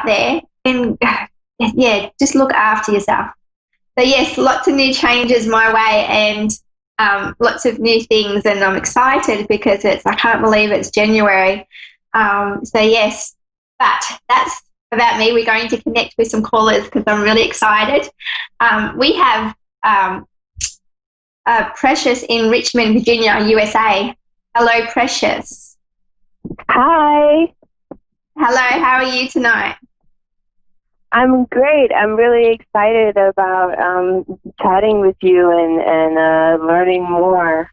there, and yeah, just look after yourself. So yes, lots of new changes my way, and lots of new things, and I'm excited because I can't believe it's January. So yes, but that's about me. We're going to connect with some callers because I'm really excited. We have Precious in Richmond, Virginia, USA. Hello, Precious. Hi. Hello, how are you tonight? I'm great. I'm really excited about chatting with you and learning more.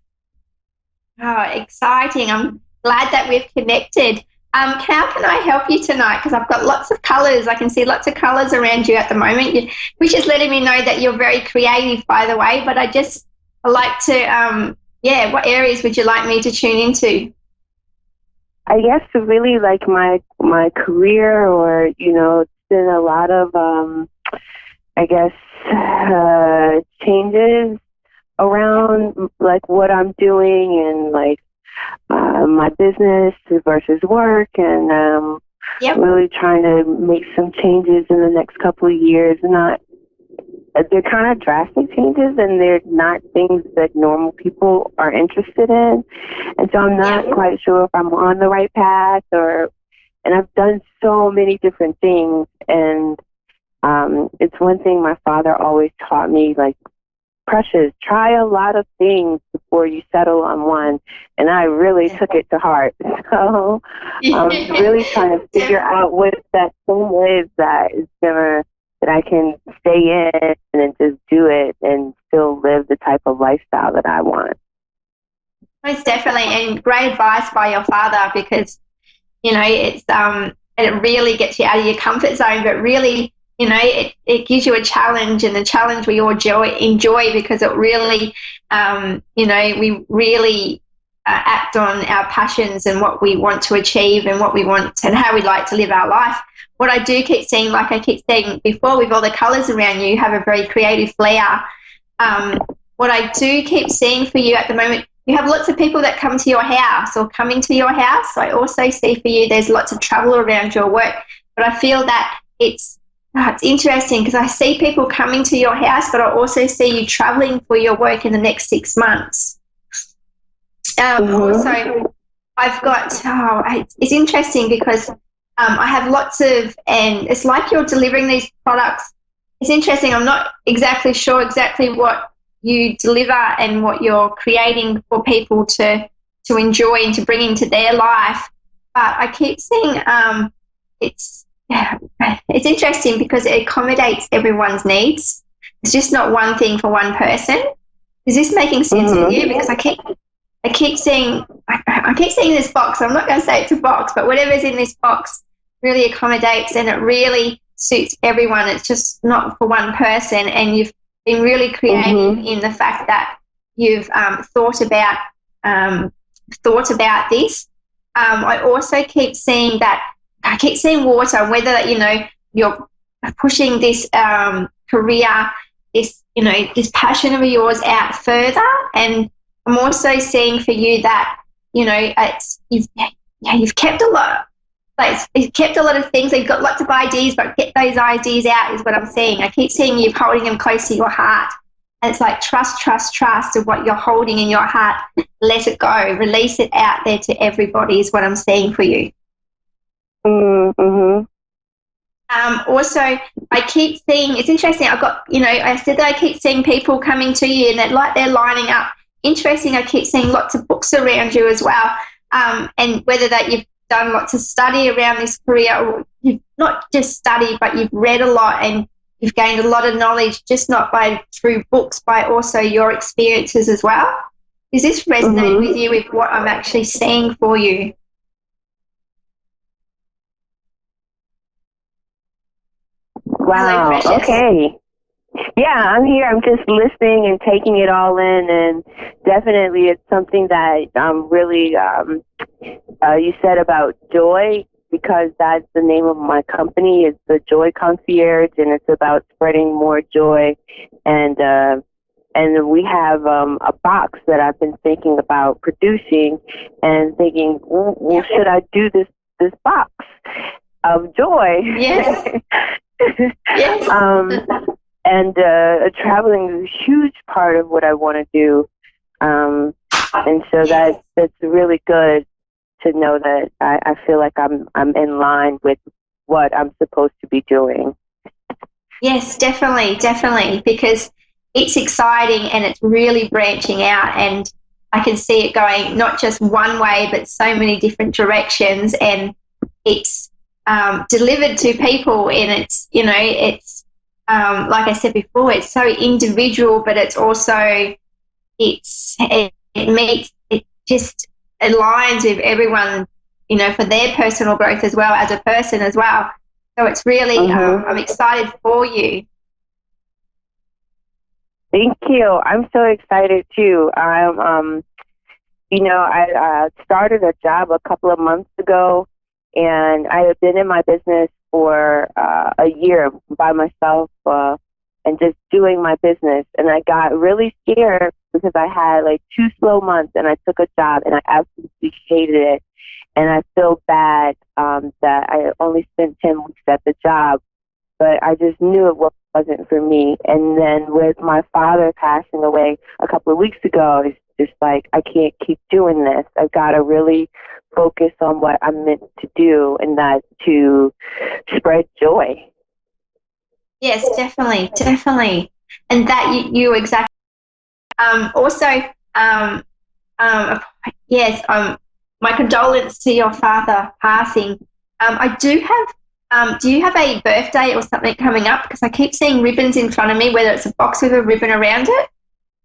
Oh, exciting. I'm glad that we've connected. How can I help you tonight? Because I've got lots of colours. I can see lots of colours around you at the moment, which is letting me know that you're very creative, by the way. But I like to, what areas would you like me to tune into? I guess really like my career, or it's been a lot of changes around like what I'm doing, and like my business versus work, and really trying to make some changes in the next couple of years. They're kind of drastic changes, and they're not things that normal people are interested in. And so I'm not quite sure if I'm on the right path, and I've done so many different things. And it's one thing my father always taught me, like, Precious, try a lot of things before you settle on one. And I really took it to heart. So I'm really trying to figure out what that thing is that I can stay in and just do it and still live the type of lifestyle that I want. Most definitely, and great advice by your father, because it's it really gets you out of your comfort zone, but really it gives you a challenge, and the challenge we all enjoy because it really we really act on our passions and what we want to achieve and what we want and how we'd like to live our life. What I do keep seeing, like I keep saying before, with all the colours around you, you have a very creative flair. What I do keep seeing for you at the moment, you have lots of people that come to your house or coming to your house. I also see for you there's lots of travel around your work, but I feel that it's interesting because I see people coming to your house, but I also see you traveling for your work in the next 6 months. Also, I've got, it's interesting because I have lots of, and it's like you're delivering these products. It's interesting. I'm not exactly sure exactly what you deliver and what you're creating for people to enjoy and to bring into their life. But I keep seeing it's interesting because it accommodates everyone's needs. It's just not one thing for one person. Is this making sense to you? Because I keep seeing this box. I'm not going to say it's a box, but whatever's in this box really accommodates, and it really suits everyone. It's just not for one person, and you've been really creative in the fact that you've thought about this. I also keep seeing water, whether that you're pushing this career, this passion of yours out further. And I'm also seeing for you that you've kept a lot. Like you've kept a lot of things. You've got lots of ideas, but get those ideas out is what I'm seeing. I keep seeing you holding them close to your heart. And it's like trust of what you're holding in your heart. Let it go. Release it out there to everybody is what I'm seeing for you. Also, I keep seeing, it's interesting, I said that I keep seeing people coming to you and they're lining up. Interesting, I keep seeing lots of books around you as well. And whether that you've done lots of study around this career, or you've not just studied, but you've read a lot and you've gained a lot of knowledge, just not through books, by also your experiences as well. Does this resonate with you with what I'm actually seeing for you? Wow. Hello, okay. Yeah, I'm here. I'm just listening and taking it all in, and definitely it's something that I'm really, you said about joy, because that's the name of my company. It's the Joy Concierge, and it's about spreading more joy. And we have a box that I've been thinking about producing and thinking, well, should I do this box? of joy. Yes. Yes. And traveling is a huge part of what I want to do. And so Yes. that's really good to know that I feel like I'm in line with what I'm supposed to be doing. Yes, definitely, because it's exciting and it's really branching out, and I can see it going not just one way, but so many different directions, and it's delivered to people, and it's, it's like I said before, it's so individual, but it's also, it just aligns with everyone, for their personal growth as well as a person as well. So it's really, I'm excited for you. Thank you. I'm so excited too. I started a job a couple of months ago, and I had been in my business for a year by myself and just doing my business. And I got really scared because I had like 2 slow months, and I took a job and I absolutely hated it. And I feel bad that I only spent 10 weeks at the job, but I just knew it wasn't for me. And then with my father passing away a couple of weeks ago, it's just like, I can't keep doing this. I've got to really focus on what I'm meant to do, and that's to spread joy. Yes, definitely. And that you exactly. Also, yes, my condolence to your father passing. I do have, do you have a birthday or something coming up? Because I keep seeing ribbons in front of me, whether it's a box with a ribbon around it,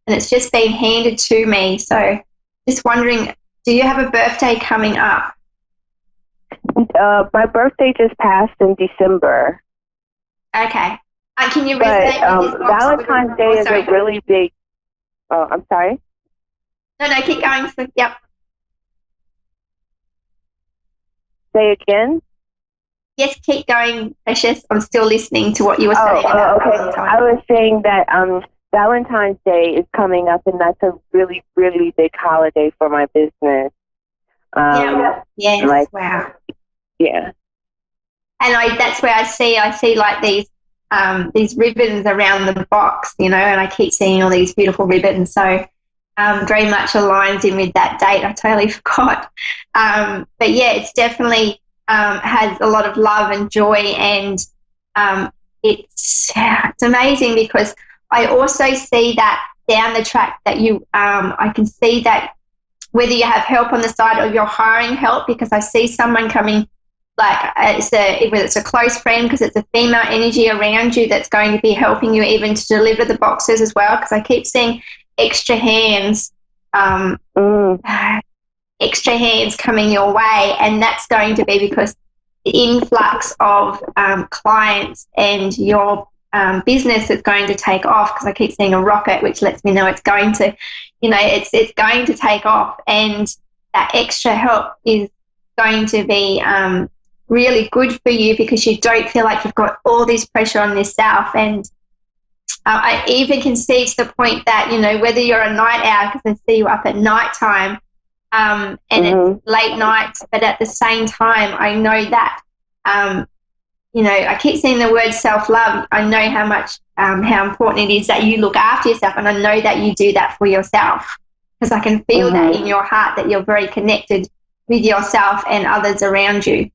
and it's just been handed to me. So just wondering, do you have a birthday coming up? My birthday just passed in December. Okay. Can you restate this box? Valentine's Day is a really big... Oh, I'm sorry? No, keep going. So, yep. Say again? Yes, keep going, Precious. I'm still listening to what you were saying about Valentine's. I was saying that Valentine's Day is coming up, and that's a really, really big holiday for my business. Yes, wow. Yeah. And that's where I see like these ribbons around the box, and I keep seeing all these beautiful ribbons. So very much aligns in with that date. I totally forgot. But yeah, it's definitely has a lot of love and joy, and it's amazing because I also see that down the track that I can see that whether you have help on the side or you're hiring help, because I see someone coming, like whether it's a close friend, because it's a female energy around you that's going to be helping you even to deliver the boxes as well, because I keep seeing extra hands coming your way, and that's going to be because the influx of clients and your business is going to take off, because I keep seeing a rocket, which lets me know it's going to, it's going to take off, and that extra help is going to be really good for you, because you don't feel like you've got all this pressure on yourself. And I even can see to the point that, whether you're a night owl, because I see you up at night time, and it's late nights, but at the same time, I know that, I keep saying the word self-love. I know how much, how important it is that you look after yourself, and I know that you do that for yourself, because I can feel that in your heart, that you're very connected with yourself and others around you.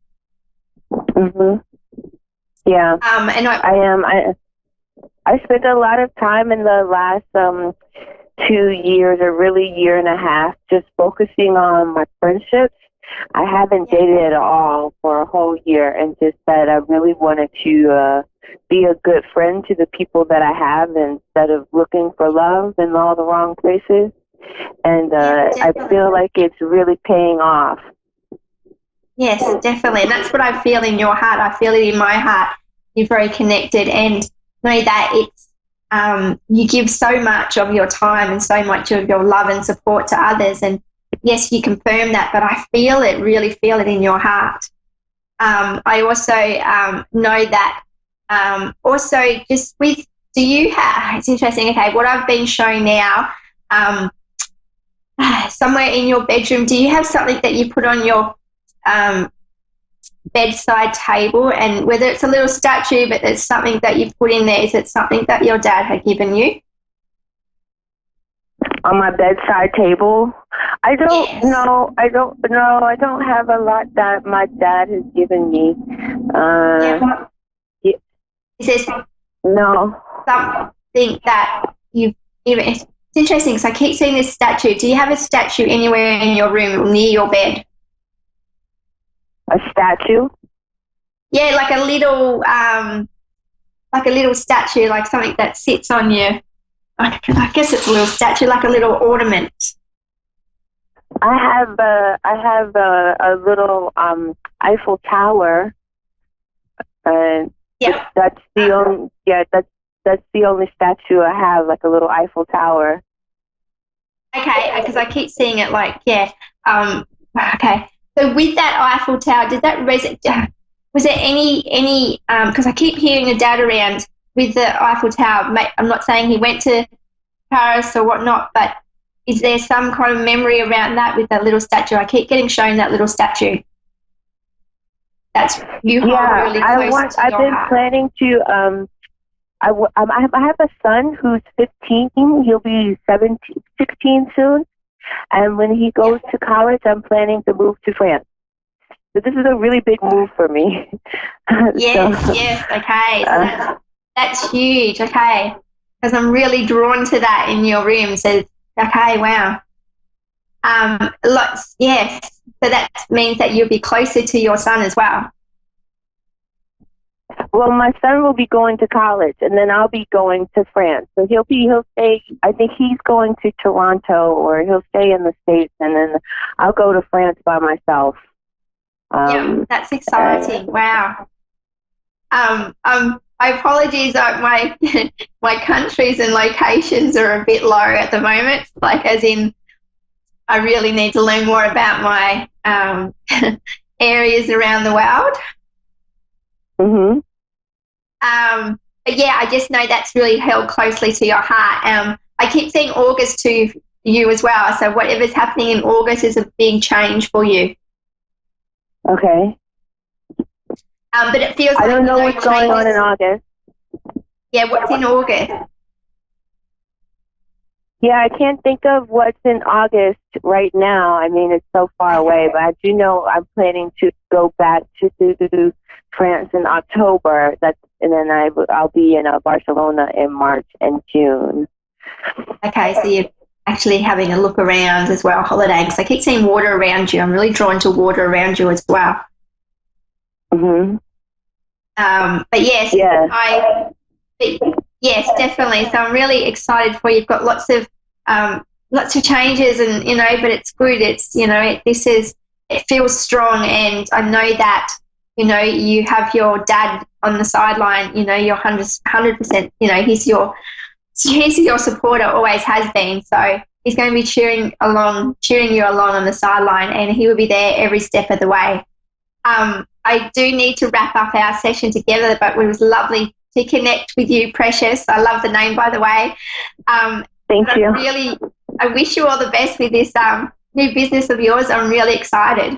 Yeah. And I am. I spent a lot of time in the last 2 years, or really year and a half, just focusing on my friendships. I haven't dated at all for a whole year, and just that I really wanted to be a good friend to the people that I have, instead of looking for love in all the wrong places. And I feel like it's really paying off. Yes, definitely. And that's what I feel in your heart. I feel it in my heart. You're very connected, and know that it's you give so much of your time and so much of your love and support to others. And yes, you confirm that, but I feel it, really feel it in your heart. I also know that also just with, do you have, it's interesting, okay, what I've been shown now, somewhere in your bedroom, do you have something that you put on your bedside table, and whether it's a little statue, but there's something that you put in there. Is it something that your dad had given you? On my bedside table? I don't know. I don't have a lot that my dad has given me. Is there no. something that you've even... It's interesting because I keep seeing this statue. Do you have a statue anywhere in your room or near your bed? A statue? Yeah, like a little statue, like something that sits on you. I guess it's a little statue, like a little ornament. I have a little Eiffel Tower. Yeah. That's the only statue I have, like a little Eiffel Tower. Okay, because I keep seeing it like, okay. So with that Eiffel Tower, did that was there any because I keep hearing your dad around with the Eiffel Tower. I'm not saying he went to Paris or whatnot, but is there some kind of memory around that with that little statue? I keep getting shown that little statue. That's you hold really close to your I've been heart. planning to I have a son who's 15. He'll be 16 soon. And when he goes to college, I'm planning to move to France. So this is a really big move for me. Yes, okay. So that's huge, okay. Because I'm really drawn to that in your room. So, okay, wow. Yes. So that means that you'll be closer to your son as well. Well, my son will be going to college, and then I'll be going to France. So he'll stay. I think he's going to Toronto, or he'll stay in the States, and then I'll go to France by myself. That's exciting. Wow. I apologize. My my countries and locations are a bit low at the moment. Like, as in, I really need to learn more about my areas around the world. Mhm. But yeah, I just know that's really held closely to your heart. I keep seeing August to you as well. So whatever's happening in August is a big change for you. Okay. But it feels I don't know what's going on in August. Yeah, what's in August? Yeah, I can't think of what's in August right now. I mean, it's so far away, but I do know I'm planning to go back to France in October. And then I'll be in Barcelona in March and June. Okay, so you're actually having a look around as well, holidaying. Because I keep seeing water around you. I'm really drawn to water around you as well. Mhm. But yes, yes, definitely. So I'm really excited for you. You've got lots of changes, and but it's good. It's it feels strong, and I know that you have your dad on the sideline. You're 100%. He's your supporter, always has been. So he's going to be cheering you along on the sideline, and he will be there every step of the way. I do need to wrap up our session together, but it was lovely to connect with you, Precious. I love the name, by the way. Thank you. I wish you all the best with this new business of yours. I'm really excited.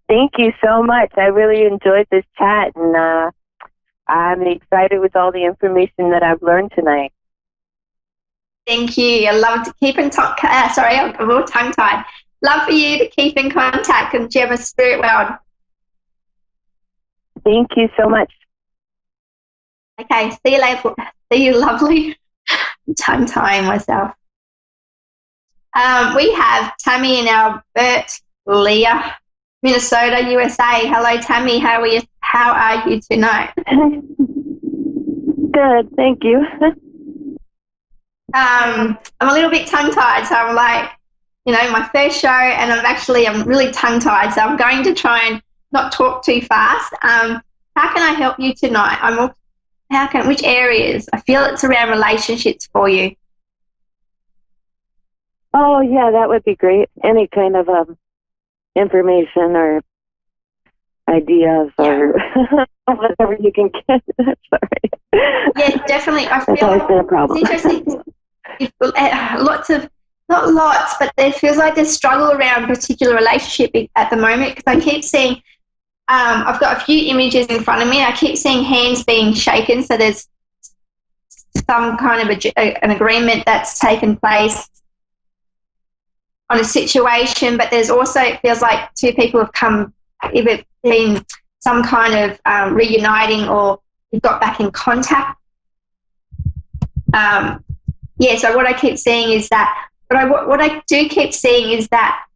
Thank you so much. I really enjoyed this chat, and I'm excited with all the information that I've learned tonight. Thank you. I love to keep in touch. Sorry, I'm all tongue-tied. Love for you to keep in contact and Gemma Spirit World. Thank you so much. Okay, see you later. See you, lovely. Tongue-tying myself. We have Tammy in Albert, Leah, Minnesota, USA. Hello, Tammy. How are you tonight? Good, thank you. I'm a little bit tongue-tied, so I'm like, my first show, and I'm really tongue-tied, so I'm going to try and not talk too fast. How can I help you tonight? Which areas? I feel it's around relationships for you. Oh, yeah, that would be great. Any kind of information or ideas or whatever you can get. Sorry. Yeah, definitely. I feel always been a problem. It's interesting. Not lots, but it feels like there's struggle around a particular relationship at the moment, because I keep seeing I've got a few images in front of me. I keep seeing hands being shaken, so there's some kind of an agreement that's taken place on a situation, but there's also, it feels like two people have come, either been some kind of reuniting, or you've got back in contact. So what I keep seeing is that, what I do keep seeing is that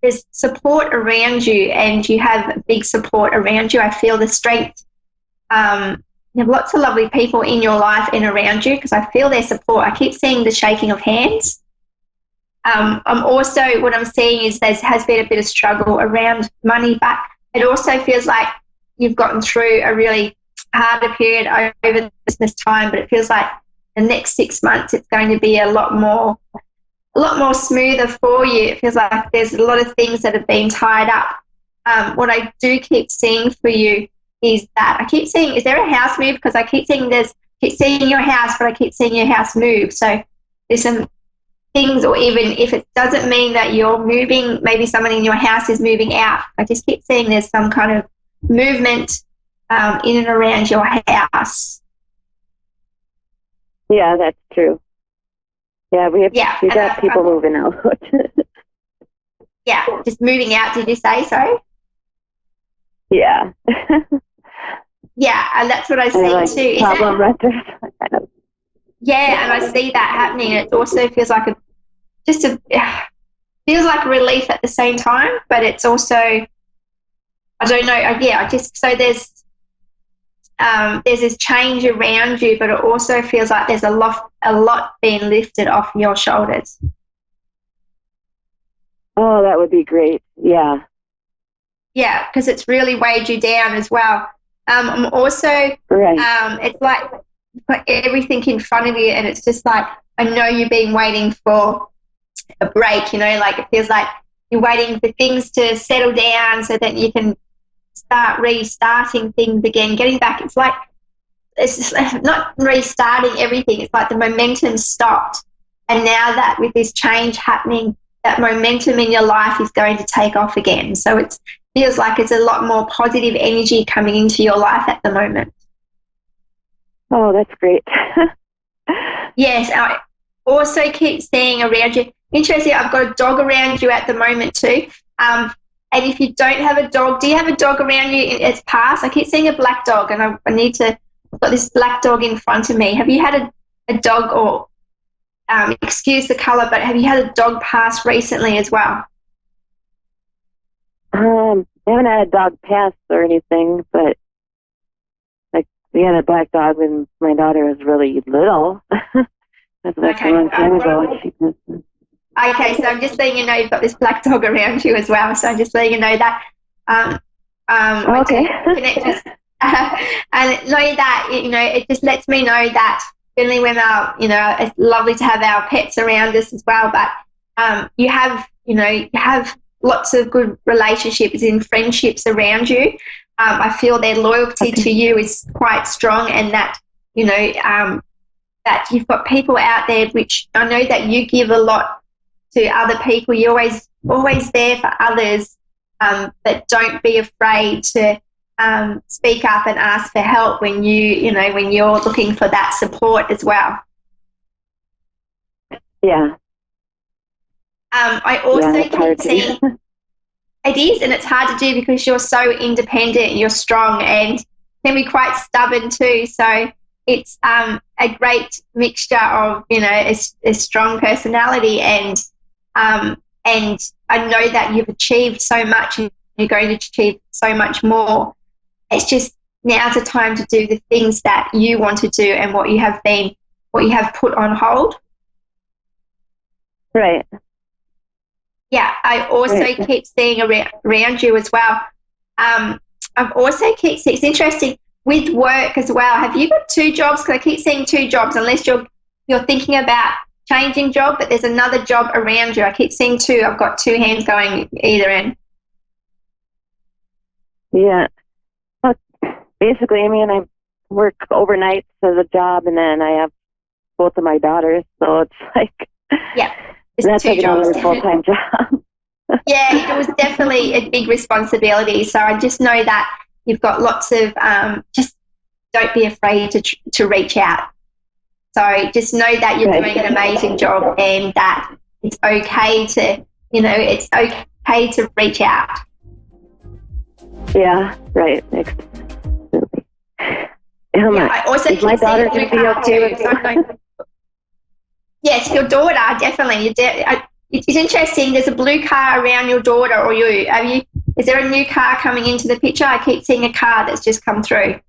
there's support around you, and you have big support around you. I feel the strength. You have lots of lovely people in your life and around you, because I feel their support. I keep seeing the shaking of hands. I'm also, what I'm seeing is there has been a bit of struggle around money, but it also feels like you've gotten through a really harder period over the Christmas time, but it feels like the next 6 months it's going to be a lot more smoother for you. It feels like there's a lot of things that have been tied up. What I do keep seeing for you is that I keep seeing, is there a house move? Because I keep seeing your house, but I keep seeing your house move. So there's some things, or even if it doesn't mean that you're moving, maybe someone in your house is moving out. I just keep seeing there's some kind of movement in and around your house. Yeah, that's true. Yeah, we got people moving out. Yeah, just moving out, did you say? Sorry? Yeah. Yeah, and that's what I see too. Problem renters. Yeah, and I see that happening. It also feels like feels like relief at the same time, but it's also, I don't know. So there's this change around you, but it also feels like there's a lot being lifted off your shoulders. Oh, that would be great. Yeah. Yeah, because it's really weighed you down as well. I'm also, it's like you've got everything in front of you, and it's just like, I know you've been waiting for a break, like it feels like you're waiting for things to settle down so that you can start restarting things again, getting back. It's like, it's just not restarting everything. It's like the momentum stopped. And now that with this change happening, that momentum in your life is going to take off again. So it feels like it's a lot more positive energy coming into your life at the moment. Oh, that's great. Yes, I also keep seeing around you. Interesting, I've got a dog around you at the moment too. And if you don't have a dog, do you have a dog around you in its past? I keep seeing a black dog, and I've got this black dog in front of me. Have you had a dog, or excuse the colour, but have you had a dog pass recently as well? I haven't had a dog pass or anything, but we had a black dog when my daughter was really little. That's a long time ago. Okay, so I'm just letting you know you've got this black dog around you as well. So I'm just letting you know that. Okay. And know that, it just lets me know that certainly when it's lovely to have our pets around us as well. But you have lots of good relationships and friendships around you. I feel their loyalty to you is quite strong, and that, that you've got people out there, which I know that you give a lot to other people. You're always there for others, but don't be afraid to speak up and ask for help when when you're looking for that support as well. Yeah. I also keep seeing it is, and it's hard to do because you're so independent and you're strong and can be quite stubborn too. So it's a great mixture of a strong personality and I know that you've achieved so much and you're going to achieve so much more. It's just now's the time to do the things that you want to do and what you have put on hold. Right. Yeah, I also keep seeing around you as well. I've also keep seeing, it's interesting with work as well. Have you got 2 jobs? Because I keep seeing 2 jobs, unless you're thinking about changing job, but there's another job around you. I keep seeing 2. I've got 2 hands going either end. Yeah. Well, basically, I work overnight as a job, and then I have both of my daughters, so it's like yeah. That's like another full-time job. Yeah, it was definitely a big responsibility. So I just know that you've got lots of, just don't be afraid to reach out. So just know that you're doing an amazing job, and that it's okay to, it's okay to reach out. Yeah, right. Absolutely. I also is my daughter going to be okay with it? Yes, your daughter, definitely. It's interesting. There's a blue car around your daughter or you. Is there a new car coming into the picture? I keep seeing a car that's just come through.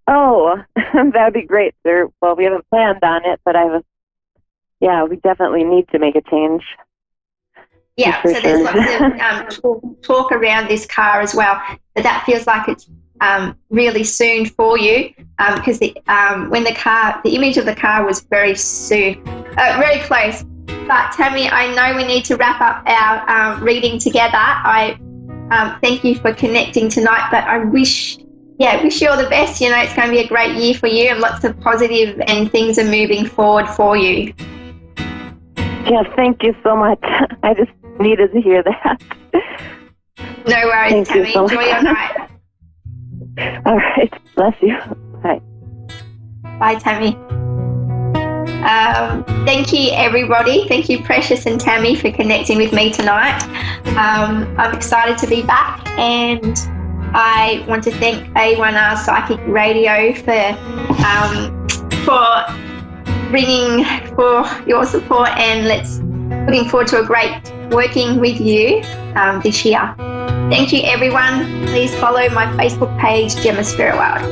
Oh, that would be great, sir. Well, we haven't planned on it, but we definitely need to make a change. Yeah, so there's lots of talk around this car as well. But that feels like it's really soon for you, because when the image of the car was very soon, very close. But Tammy, I know we need to wrap up our reading together. I thank you for connecting tonight, but I wish you all the best. It's going to be a great year for you, and lots of positive, and things are moving forward for you. Yeah, thank you so much. I just needed to hear that. No worries, Tammy. Enjoy your night. All right. Bless you. Bye. Bye, Tammy. Thank you, everybody. Thank you, Precious and Tammy, for connecting with me tonight. I'm excited to be back, and I want to thank A1R Psychic Radio for your support, and looking forward to a great working with you this year. Thank you, everyone. Please follow my Facebook page, Gemma Spirit World.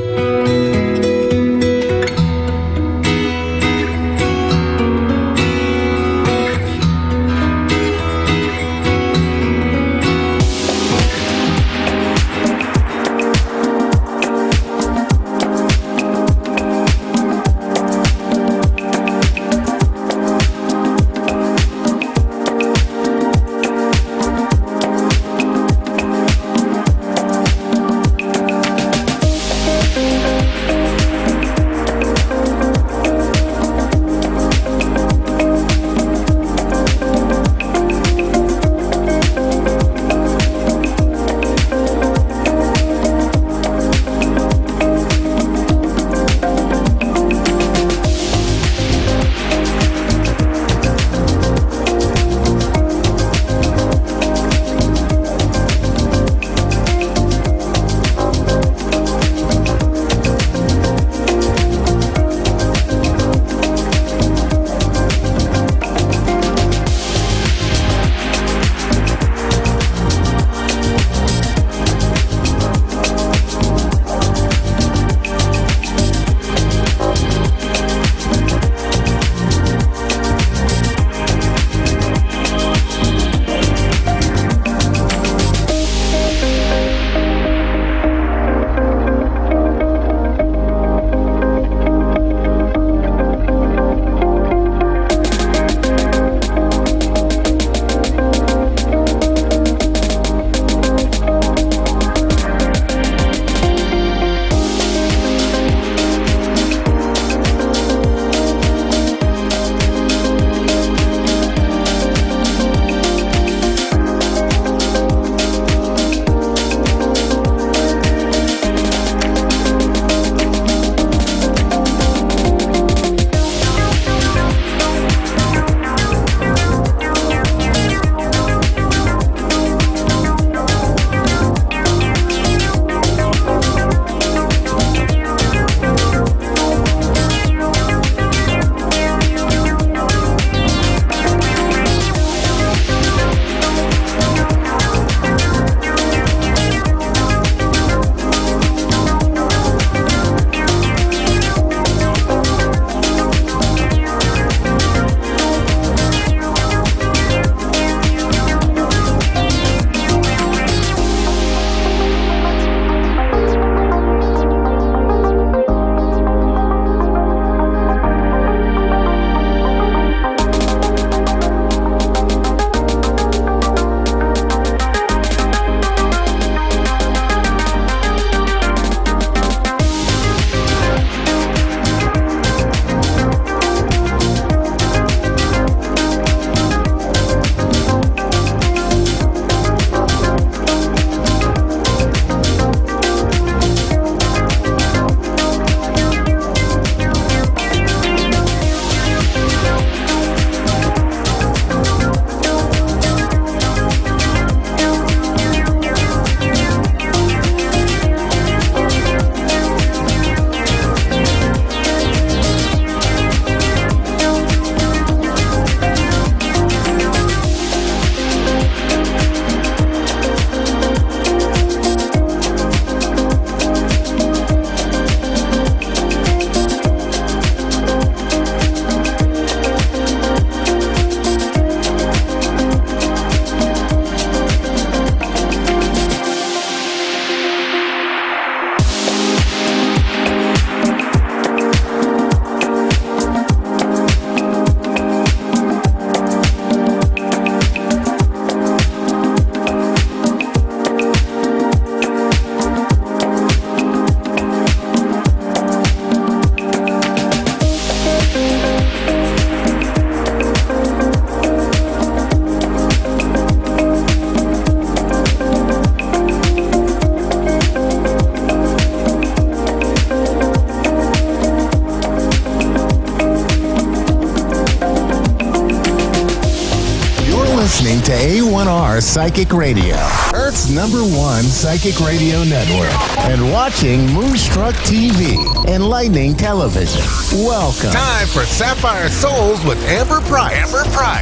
A1R Psychic Radio, Earth's #1 psychic radio network, and watching Moonstruck TV, enlightening television. Welcome. Time for Sapphire Souls with Amber Price.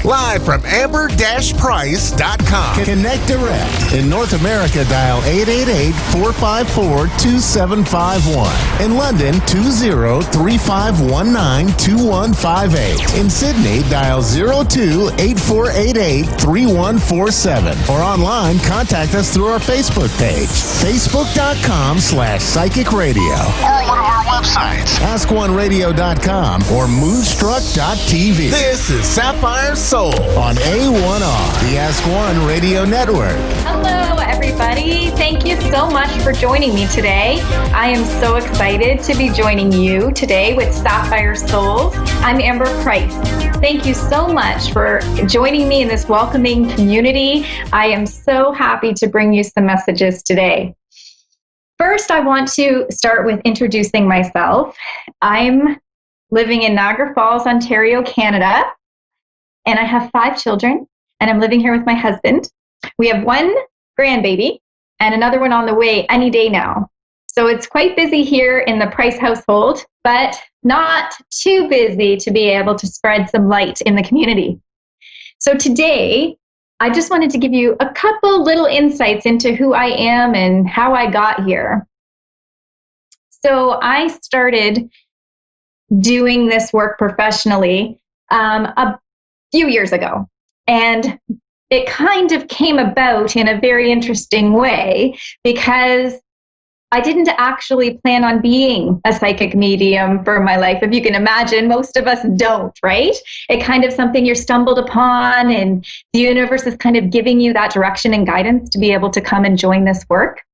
Live from amber-price.com. Connect direct. In North America, dial 888-454-2751. In London, 20-3519-2158. In Sydney, dial 02-8488-3147. Or online, contact us through our Facebook page, facebook.com/psychic radio. Or one of our websites, askoneradio.com or moonstruck.tv. This is Sapphire Soul on A1R, the Ask One Radio Network. Hello, everybody. Thank you so much for joining me today. I am so excited to be joining you today with Sapphire Souls. I'm Amber Price. Thank you so much for joining me in this welcoming community. I am so happy to bring you some messages today. First, I want to start with introducing myself. I'm living in Niagara Falls, Ontario, Canada, and I have 5 children, and I'm living here with my husband. We have 1 grandbaby and another one on the way any day now. So it's quite busy here in the Price household, but not too busy to be able to spread some light in the community. So today, I just wanted to give you a couple little insights into who I am and how I got here. So I started doing this work professionally a few years ago, and it kind of came about in a very interesting way because I didn't actually plan on being a psychic medium for my life. If you can imagine, most of us don't, right? It kind of something you're stumbled upon, and the universe is kind of giving you that direction and guidance to be able to come and join this work.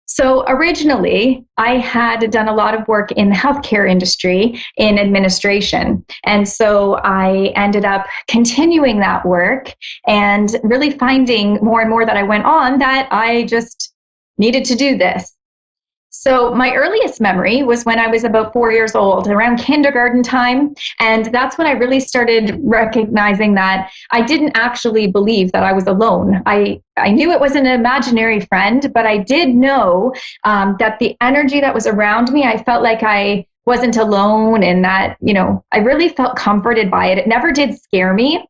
So originally, I had done a lot of work in the healthcare industry in administration. And so I ended up continuing that work and really finding more and more that I went on that I just needed to do this. So my earliest memory was when I was about 4 years old, around kindergarten time. And that's when I really started recognizing that I didn't actually believe that I was alone. I knew it was an imaginary friend, but I did know that the energy that was around me, I felt like I wasn't alone, and that, I really felt comforted by it. It never did scare me.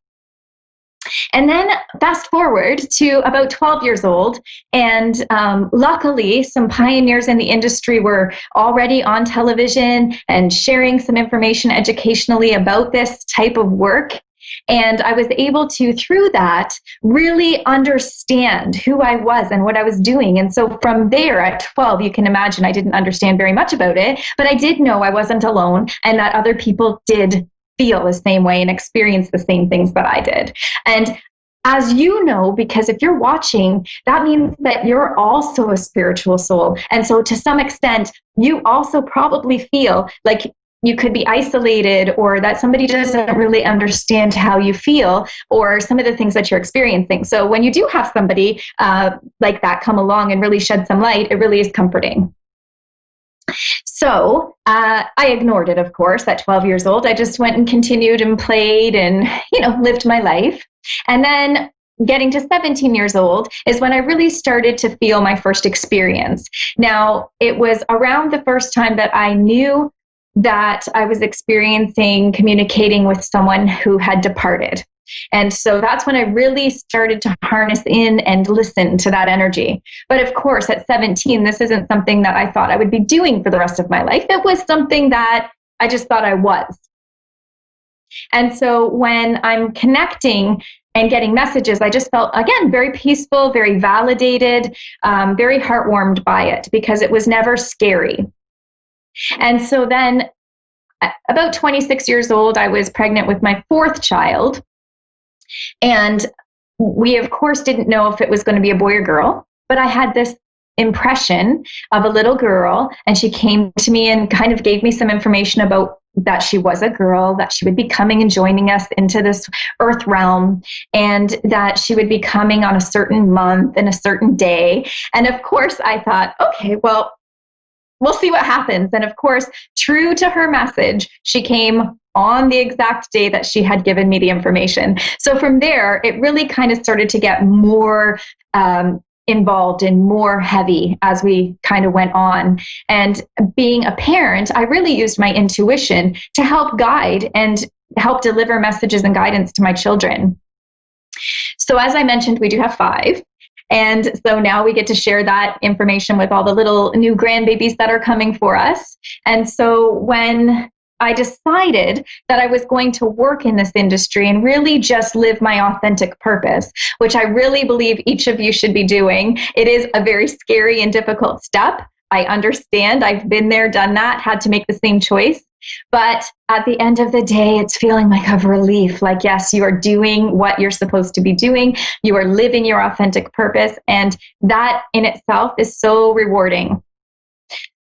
And then fast forward to about 12 years old, and luckily some pioneers in the industry were already on television and sharing some information educationally about this type of work. And I was able to, through that, really understand who I was and what I was doing. And so from there, at 12, you can imagine I didn't understand very much about it, but I did know I wasn't alone and that other people did feel the same way and experience the same things that I did. And as you know, because if you're watching, that means that you're also a spiritual soul. And so to some extent, you also probably feel like you could be isolated, or that somebody doesn't really understand how you feel or some of the things that you're experiencing. So when you do have somebody like that come along and really shed some light, it really is comforting. So I ignored it, of course, at 12 years old. I just went and continued and played and, lived my life. And then getting to 17 years old is when I really started to feel my first experience. Now, it was around the first time that I knew that I was communicating with someone who had departed. And so that's when I really started to harness in and listen to that energy. But of course, at 17, this isn't something that I thought I would be doing for the rest of my life. It was something that I just thought I was. And so when I'm connecting and getting messages, I just felt, again, very peaceful, very validated, very heartwarmed by it because it was never scary. And so then about 26 years old, I was pregnant with my 4th child. And we, of course, didn't know if it was going to be a boy or girl, but I had this impression of a little girl, and she came to me and kind of gave me some information about that she was a girl, that she would be coming and joining us into this earth realm, and that she would be coming on a certain month and a certain day. And of course, I thought, okay, well, we'll see what happens. And of course, true to her message, she came on the exact day that she had given me the information. So from there, it really kind of started to get more involved and more heavy as we kind of went on. And being a parent, I really used my intuition to help guide and help deliver messages and guidance to my children. So as I mentioned, we do have 5. And so now we get to share that information with all the little new grandbabies that are coming for us. And so when I decided that I was going to work in this industry and really just live my authentic purpose, which I really believe each of you should be doing. It is a very scary and difficult step. I understand. I've been there, done that, had to make the same choice. But at the end of the day, it's feeling like a relief. Like, yes, you are doing what you're supposed to be doing. You are living your authentic purpose. And that in itself is so rewarding.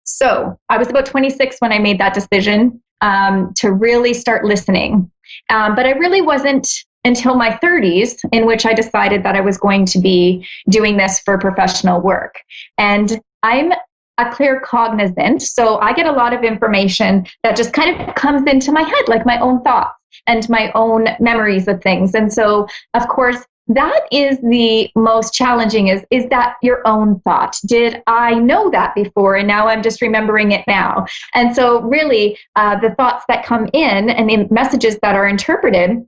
So I was about 26 when I made that decision to really start listening. But I really wasn't until my 30s in which I decided that I was going to be doing this for professional work. And I'm a claircognizant, so I get a lot of information that just kind of comes into my head, like my own thoughts and my own memories of things. And so, of course, that is the most challenging is that your own thought. Did I know that before? And now I'm just remembering it now. And so really the thoughts that come in and the messages that are interpreted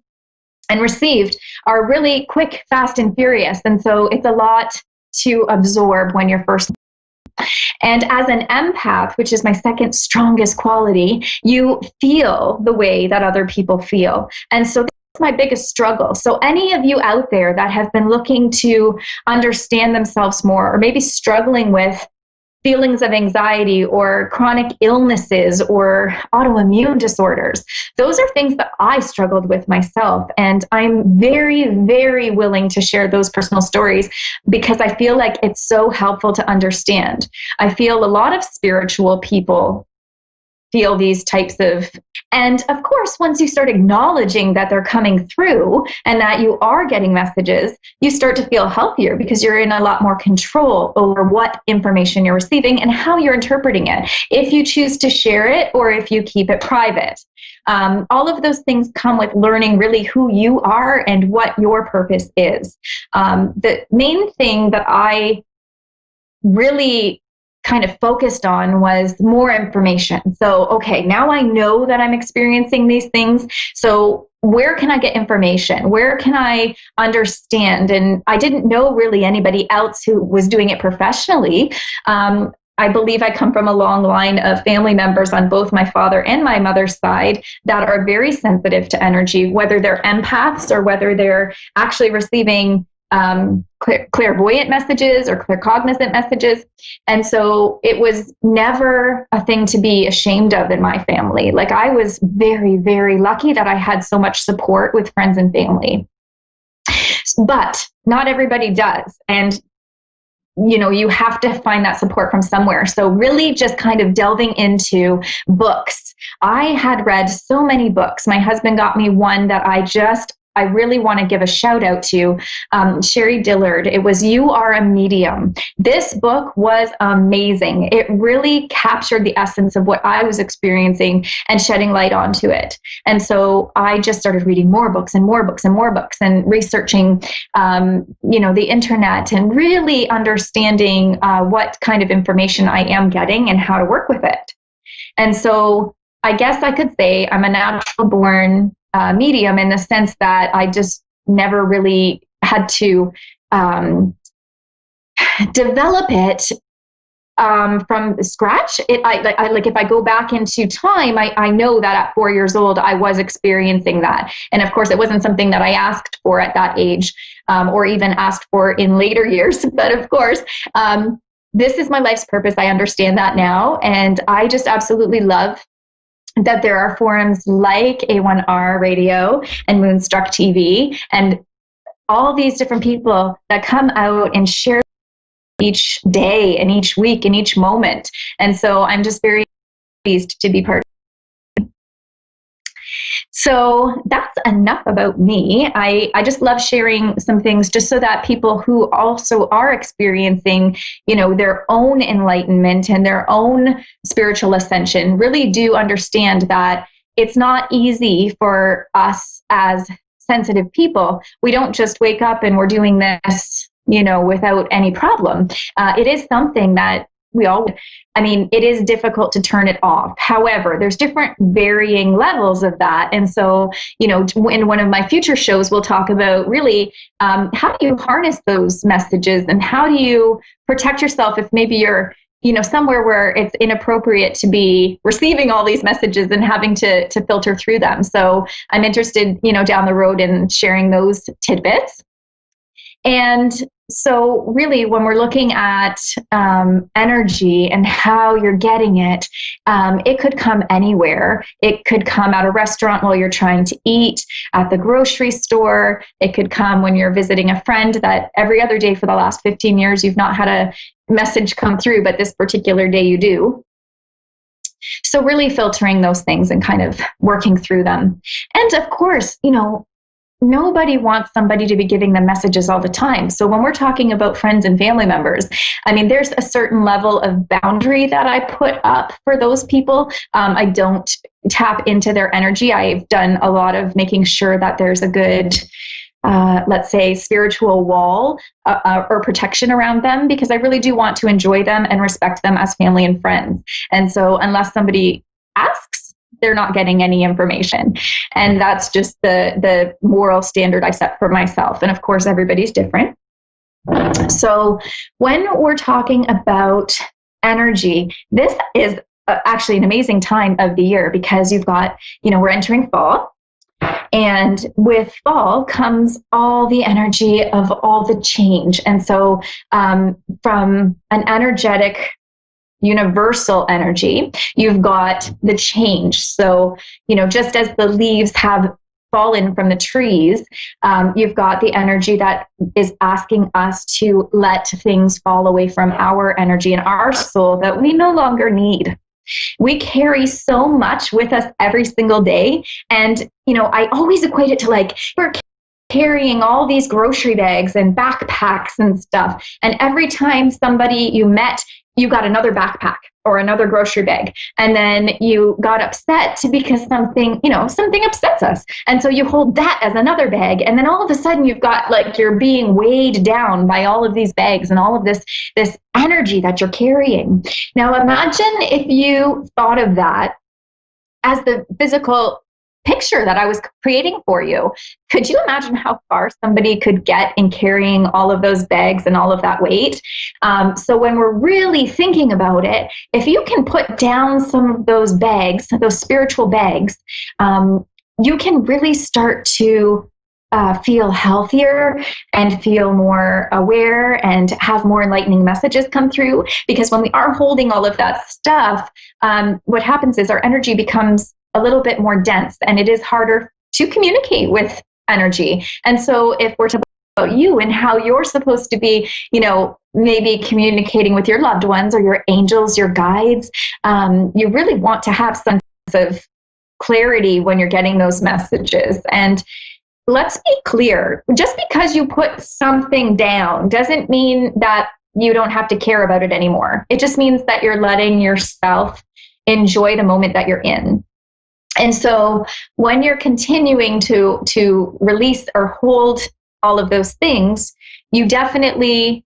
and received are really quick, fast, and furious. And so it's a lot to absorb when you're first. And as an empath, which is my second strongest quality, you feel the way that other people feel. And so my biggest struggle. So any of you out there that have been looking to understand themselves more, or maybe struggling with feelings of anxiety or chronic illnesses or autoimmune disorders, those are things that I struggled with myself. And I'm very, very willing to share those personal stories because I feel like it's so helpful to understand. I feel a lot of spiritual people feel these types of, and of course, once you start acknowledging that they're coming through and that you are getting messages, you start to feel healthier because you're in a lot more control over what information you're receiving and how you're interpreting it, if you choose to share it or if you keep it private. All of those things come with learning really who you are and what your purpose is. The main thing that I really kind of focused on was more information. So, okay, now I know that I'm experiencing these things. So where can I get information? Where can I understand? And I didn't know really anybody else who was doing it professionally. I believe I come from a long line of family members on both my father and my mother's side that are very sensitive to energy, whether they're empaths or whether they're actually receiving clairvoyant messages or claircognizant messages. And so it was never a thing to be ashamed of in my family. Like I was very, very lucky that I had so much support with friends and family. But not everybody does. And you know, you have to find that support from somewhere. So really just kind of delving into books. I had read so many books. My husband got me one that I really want to give a shout out to, Sherry Dillard. It was You Are a Medium. This book was amazing. It really captured the essence of what I was experiencing and shedding light onto it. And so I just started reading more books and more books and more books and researching, the internet and really understanding what kind of information I am getting and how to work with it. And so I guess I could say I'm a natural born medium in the sense that I just never really had to develop it from scratch. Like if I go back into time, I know that at 4 years old, I was experiencing that. And of course, it wasn't something that I asked for at that age or even asked for in later years. But of course, this is my life's purpose. I understand that now. And I just absolutely love that there are forums like A1R Radio and Moonstruck TV and all these different people that come out and share each day and each week and each moment. And so I'm just very pleased to be part of it. So that's enough about me. I just love sharing some things just so that people who also are experiencing, their own enlightenment and their own spiritual ascension really do understand that it's not easy for us as sensitive people. We don't just wake up and we're doing this, without any problem. It is something that it is difficult to turn it off. However, there's different varying levels of that. And so, in one of my future shows, we'll talk about really how do you harness those messages and how do you protect yourself if maybe you're, somewhere where it's inappropriate to be receiving all these messages and having to filter through them. So I'm interested, down the road in sharing those tidbits. And so really, when we're looking at energy and how you're getting it, it could come anywhere. It could come at a restaurant while you're trying to eat, at the grocery store. It could come when you're visiting a friend that every other day for the last 15 years, you've not had a message come through, but this particular day you do. So really filtering those things and kind of working through them. And of course, nobody wants somebody to be giving them messages all the time. So when we're talking about friends and family members, there's a certain level of boundary that I put up for those people. I don't tap into their energy. I've done a lot of making sure that there's a good, let's say, spiritual wall or protection around them, because I really do want to enjoy them and respect them as family and friends. And so unless somebody asks, they're not getting any information. And that's just the moral standard I set for myself. And of course, everybody's different. So when we're talking about energy, this is actually an amazing time of the year because you've got, we're entering fall. And with fall comes all the energy of all the change. And so from an energetic universal energy, you've got the change. So, just as the leaves have fallen from the trees, you've got the energy that is asking us to let things fall away from our energy and our soul that we no longer need. We carry so much with us every single day. And, I always equate it to we're carrying all these grocery bags and backpacks and stuff. And every time somebody you met, you got another backpack or another grocery bag. And then you got upset because something upsets us. And so you hold that as another bag. And then all of a sudden you've got you're being weighed down by all of these bags and all of this energy that you're carrying. Now imagine if you thought of that as the physical picture that I was creating for you. Could you imagine how far somebody could get in carrying all of those bags and all of that weight? So when we're really thinking about it, if you can put down some of those bags, those spiritual bags, you can really start to feel healthier and feel more aware and have more enlightening messages come through. Because when we are holding all of that stuff, what happens is our energy becomes a little bit more dense, and it is harder to communicate with energy. And so if we're talking about you and how you're supposed to be, maybe communicating with your loved ones or your angels, your guides, you really want to have some sense of clarity when you're getting those messages. And let's be clear, just because you put something down doesn't mean that you don't have to care about it anymore. It just means that you're letting yourself enjoy the moment that you're in. And so when you're continuing to release or hold all of those things, you definitely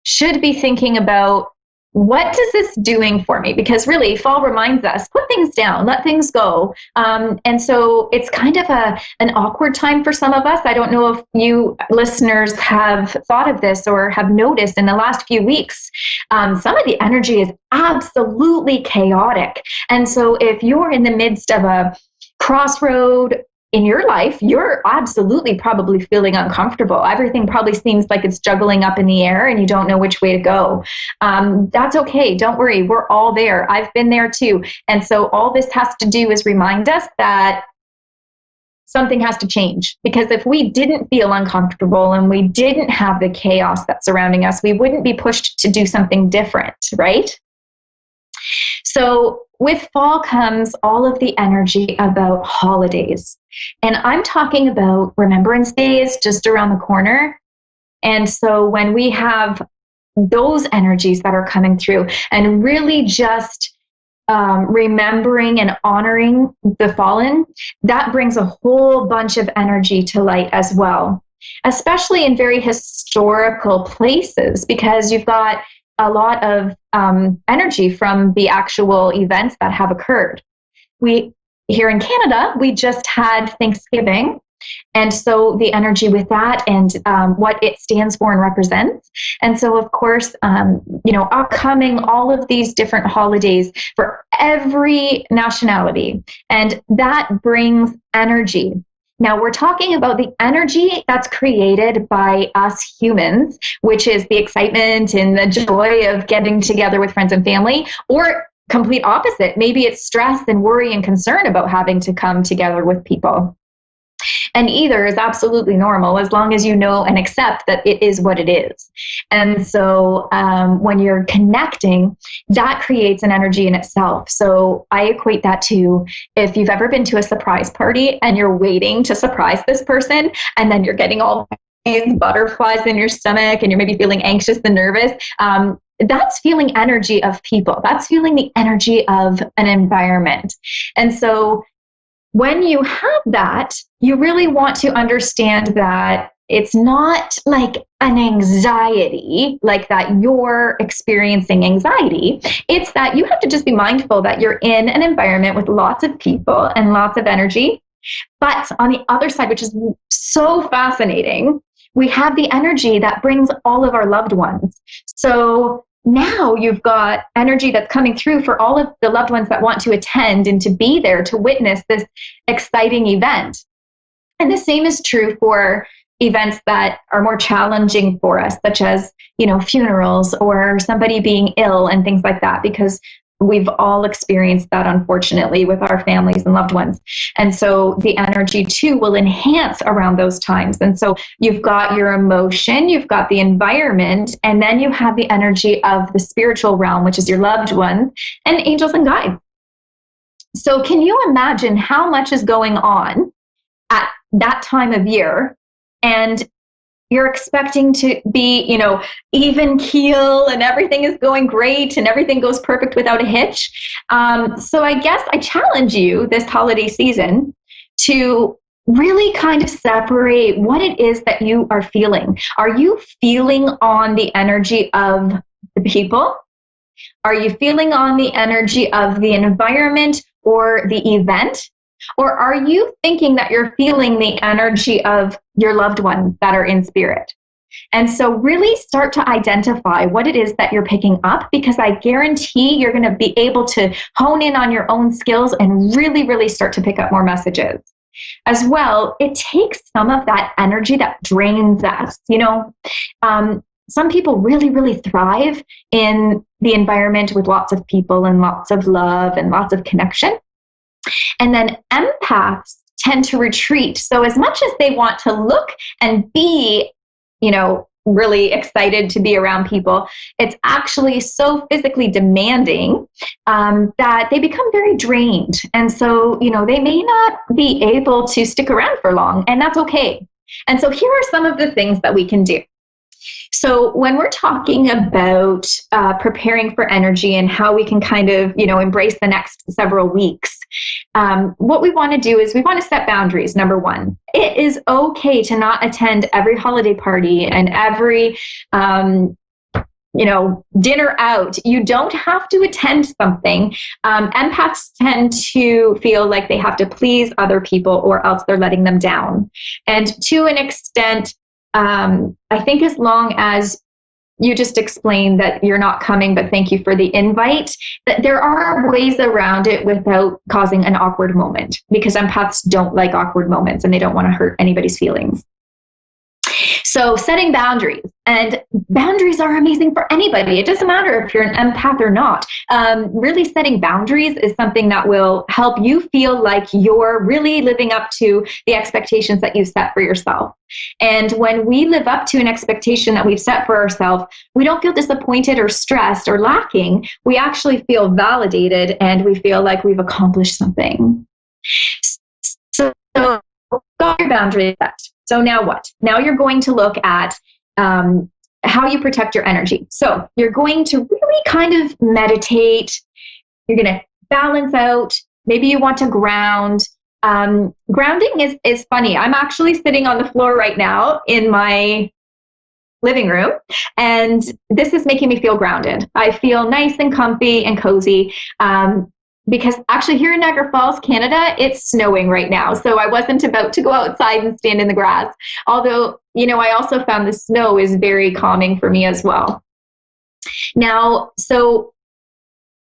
should be thinking about, what is this doing for me? Because really, fall reminds us, put things down, let things go. And so it's kind of an awkward time for some of us. I don't know if you listeners have thought of this or have noticed in the last few weeks, some of the energy is absolutely chaotic. And so if you're in the midst of a crossroad in your life, you're absolutely probably feeling uncomfortable. Everything probably seems like it's juggling up in the air and you don't know which way to go. That's okay. Don't worry. We're all there. I've been there too. And so all this has to do is remind us that something has to change. Because if we didn't feel uncomfortable and we didn't have the chaos that's surrounding us, we wouldn't be pushed to do something different, right? So with fall comes all of the energy about holidays. And I'm talking about Remembrance Day is just around the corner. And so when we have those energies that are coming through and really just remembering and honoring the fallen, that brings a whole bunch of energy to light as well, especially in very historical places, because you've got a lot of energy from the actual events that have occurred. We here in Canada, we just had Thanksgiving. And so the energy with that and what it stands for and represents. And so, of course, upcoming all of these different holidays for every nationality. And that brings energy. Now, we're talking about the energy that's created by us humans, which is the excitement and the joy of getting together with friends and family, or complete opposite. Maybe it's stress and worry and concern about having to come together with people. And either is absolutely normal as long as you know and accept that it is what it is. And so when you're connecting, that creates an energy in itself. So I equate that to if you've ever been to a surprise party and you're waiting to surprise this person, and then you're getting all these butterflies in your stomach and you're maybe feeling anxious and nervous. That's feeling energy of people. That's feeling the energy of an environment. And so when you have that, you really want to understand that it's not like an anxiety, like that you're experiencing anxiety. It's that you have to just be mindful that you're in an environment with lots of people and lots of energy. But on the other side, which is so fascinating, we have the energy that brings all of our loved ones. So now you've got energy that's coming through for all of the loved ones that want to attend and to be there to witness this exciting event. And the same is true for events that are more challenging for us, such as, funerals or somebody being ill and things like that, because we've all experienced that, unfortunately, with our families and loved ones. And so the energy, too, will enhance around those times. And so you've got your emotion, you've got the environment, and then you have the energy of the spiritual realm, which is your loved ones and angels and guides. So can you imagine how much is going on at that time of year? And you're expecting to be, even keel and everything is going great and everything goes perfect without a hitch. So I guess I challenge you this holiday season to really kind of separate what it is that you are feeling. Are you feeling on the energy of the people? Are you feeling on the energy of the environment or the event? Or are you thinking that you're feeling the energy of your loved ones that are in spirit? And so really start to identify what it is that you're picking up, because I guarantee you're going to be able to hone in on your own skills and really, really start to pick up more messages. As well, it takes some of that energy that drains us. Some people really, really thrive in the environment with lots of people and lots of love and lots of connection. And then empaths tend to retreat. So as much as they want to look and be, really excited to be around people, it's actually so physically demanding that they become very drained. And so, they may not be able to stick around for long, and that's okay. And so here are some of the things that we can do. So when we're talking about preparing for energy and how we can kind of, embrace the next several weeks, what we want to do is we want to set boundaries. Number one, it is okay to not attend every holiday party and every, dinner out. You don't have to attend something. Empaths tend to feel like they have to please other people or else they're letting them down. And to an extent, I think as long as you just explain that you're not coming, but thank you for the invite, that there are ways around it without causing an awkward moment, because empaths don't like awkward moments and they don't want to hurt anybody's feelings. So setting boundaries, and boundaries are amazing for anybody. It doesn't matter if you're an empath or not. Really setting boundaries is something that will help you feel like you're really living up to the expectations that you set for yourself. And when we live up to an expectation that we've set for ourselves, we don't feel disappointed or stressed or lacking. We actually feel validated and we feel like we've accomplished something. So got your boundaries set. So now what? Now you're going to look at how you protect your energy. So you're going to really kind of meditate. You're going to balance out. Maybe you want to ground. Grounding is funny. I'm actually sitting on the floor right now in my living room, and this is making me feel grounded. I feel nice and comfy and cozy. Because actually here in Niagara Falls, Canada, it's snowing right now. So I wasn't about to go outside and stand in the grass. Although, I also found the snow is very calming for me as well. Now, so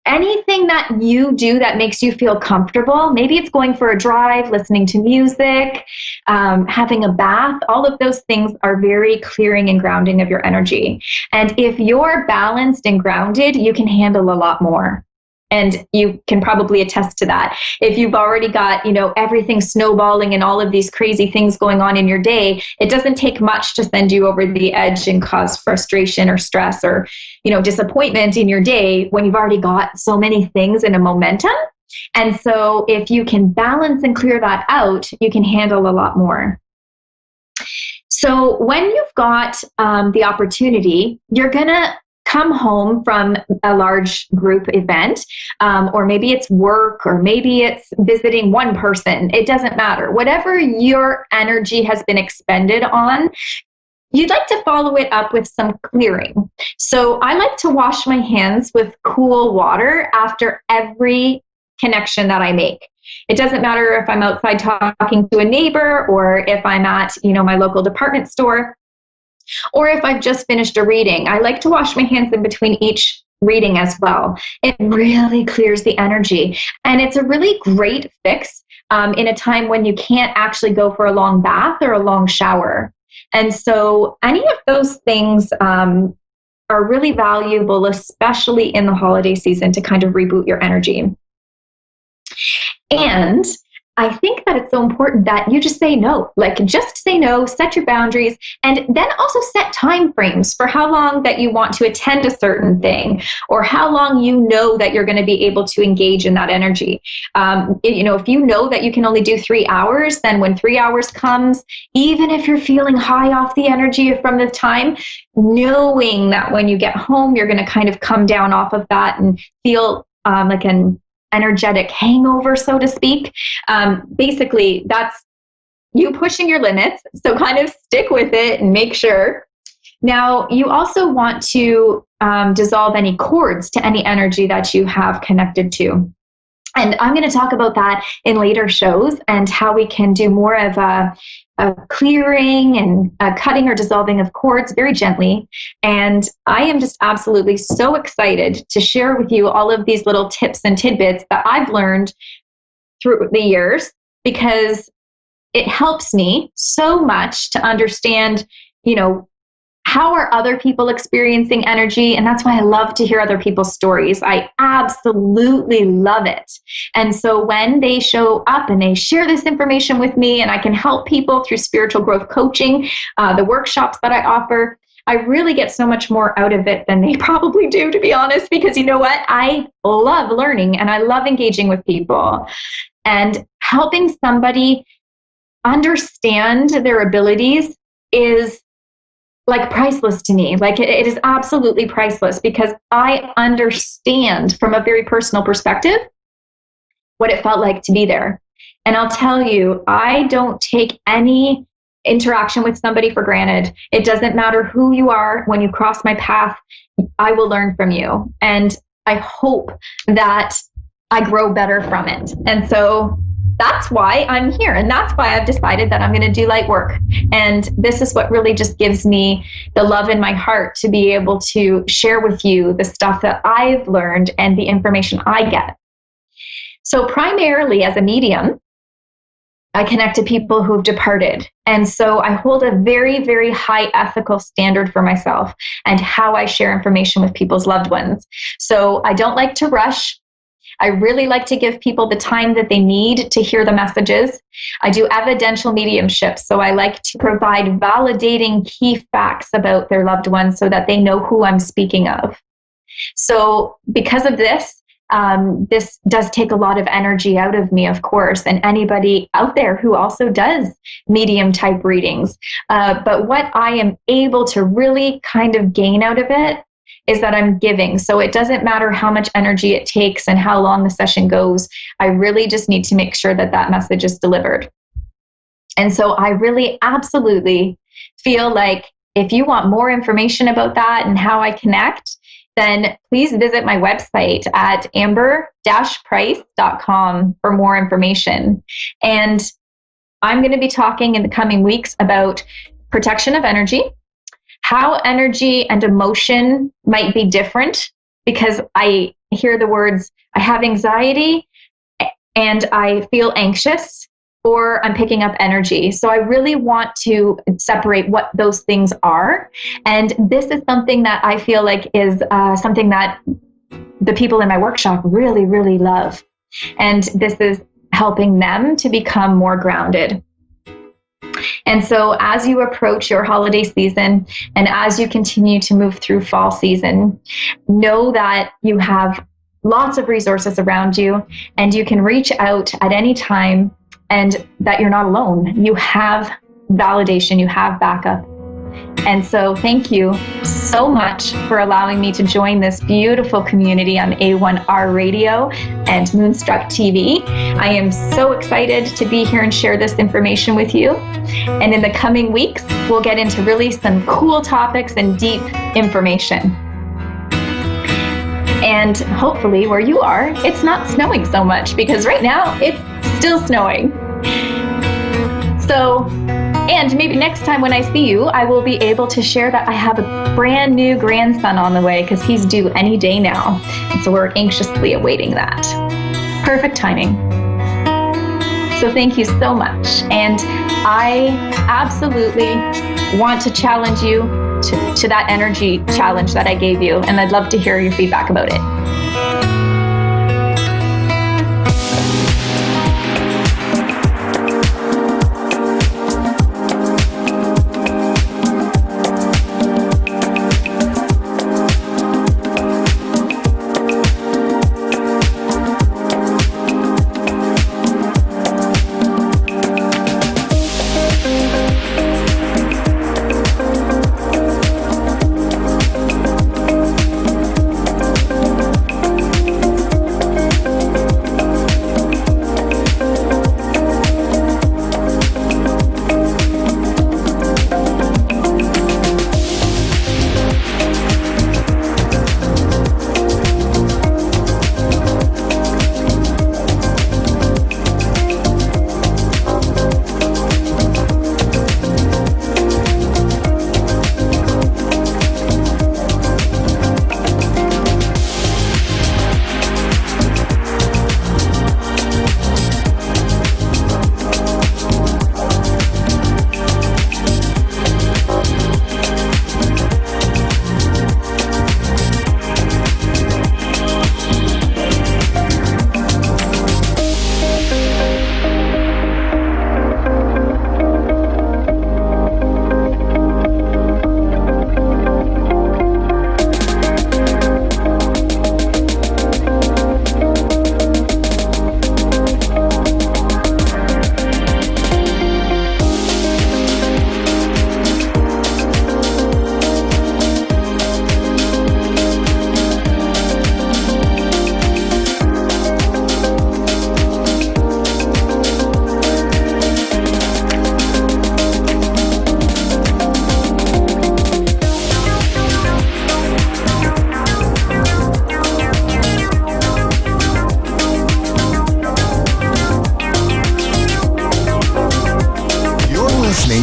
anything that you do that makes you feel comfortable, maybe it's going for a drive, listening to music, having a bath, all of those things are very clearing and grounding of your energy. And if you're balanced and grounded, you can handle a lot more. And you can probably attest to that. If you've already got, everything snowballing and all of these crazy things going on in your day, it doesn't take much to send you over the edge and cause frustration or stress or, disappointment in your day when you've already got so many things in a momentum. And so if you can balance and clear that out, you can handle a lot more. So when you've got the opportunity, you're going to come home from a large group event, or maybe it's work, or maybe it's visiting one person. It doesn't matter. Whatever your energy has been expended on, you'd like to follow it up with some clearing. So I like to wash my hands with cool water after every connection that I make. It doesn't matter if I'm outside talking to a neighbor, or if I'm at, my local department store, or if I've just finished a reading. I like to wash my hands in between each reading as well. It really clears the energy. And it's a really great fix in a time when you can't actually go for a long bath or a long shower. And so any of those things are really valuable, especially in the holiday season, to kind of reboot your energy. And I think that it's so important that you just say no, just say no, set your boundaries, and then also set time frames for how long that you want to attend a certain thing, or how long that you're going to be able to engage in that energy. If you know that you can only do 3 hours, then when 3 hours comes, even if you're feeling high off the energy from the time, knowing that when you get home, you're going to kind of come down off of that and feel like an energetic hangover, so to speak. Basically, that's you pushing your limits. So kind of stick with it and make sure. Now, you also want to dissolve any cords to any energy that you have connected to. And I'm going to talk about that in later shows and how we can do more of a clearing and a cutting or dissolving of cords very gently. And I am just absolutely so excited to share with you all of these little tips and tidbits that I've learned through the years, because it helps me so much to understand, how are other people experiencing energy? And that's why I love to hear other people's stories. I absolutely love it. And so when they show up and they share this information with me, and I can help people through spiritual growth coaching, the workshops that I offer, I really get so much more out of it than they probably do, to be honest, because you know what? I love learning and I love engaging with people, and helping somebody understand their abilities is priceless to me. It is absolutely priceless, because I understand from a very personal perspective what it felt like to be there. And I'll tell you, I don't take any interaction with somebody for granted. It doesn't matter who you are. When you cross my path, I will learn from you. And I hope that I grow better from it. And so that's why I'm here. And that's why I've decided that I'm going to do light work. And this is what really just gives me the love in my heart to be able to share with you the stuff that I've learned and the information I get. So primarily as a medium, I connect to people who've departed. And so I hold a very, very high ethical standard for myself and how I share information with people's loved ones. So I don't like to rush. I really like to give people the time that they need to hear the messages. I do evidential mediumship, so I like to provide validating key facts about their loved ones so that they know who I'm speaking of. So because of this, this does take a lot of energy out of me, of course, and anybody out there who also does medium type readings. But what I am able to really kind of gain out of it is that I'm giving. So it doesn't matter how much energy it takes and how long the session goes. I really just need to make sure that that message is delivered. And so I really absolutely feel like if you want more information about that and how I connect, then please visit my website at amber-price.com for more information. And I'm going to be talking in the coming weeks about protection of energy, how energy and emotion might be different, because I hear the words, I have anxiety and I feel anxious, or I'm picking up energy. So I really want to separate what those things are. And this is something that I feel like is something that the people in my workshop really, really love. And this is helping them to become more grounded. And so as you approach your holiday season and as you continue to move through fall season, know that you have lots of resources around you and you can reach out at any time, and that you're not alone. You have validation, you have backup. And so thank you so much for allowing me to join this beautiful community on A1R Radio and Moonstruck TV. I am so excited to be here and share this information with you. And in the coming weeks, we'll get into really some cool topics and deep information. And hopefully where you are, it's not snowing so much, because right now it's still snowing. So, and maybe next time when I see you, I will be able to share that I have a brand new grandson on the way, because he's due any day now. And so we're anxiously awaiting that. Perfect timing. So thank you so much. And I absolutely want to challenge you to that energy challenge that I gave you. And I'd love to hear your feedback about it.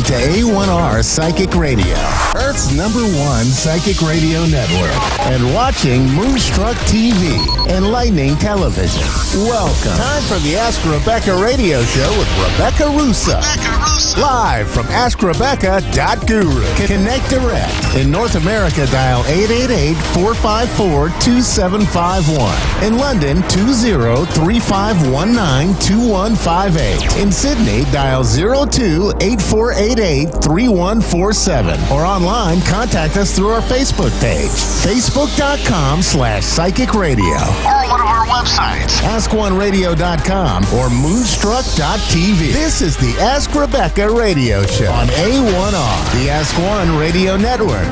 To A1R Psychic Radio. Earth's #1 psychic radio network, and watching Moonstruck TV, enlightening television. Welcome. Time for the Ask Rebecca radio show with Rebecca Russo. Live from AskRebecca.guru. Connect direct. In North America, dial 888-454-2751. In London, 20-3519-2158. In Sydney, dial 02-8488-3147. Or online, contact us through our Facebook page, facebook.com/psychic radio. Or one of our websites, AskOneRadio.com or Moonstruck.tv. This is the Ask Rebecca radio show on A1R, the Ask One Radio Network.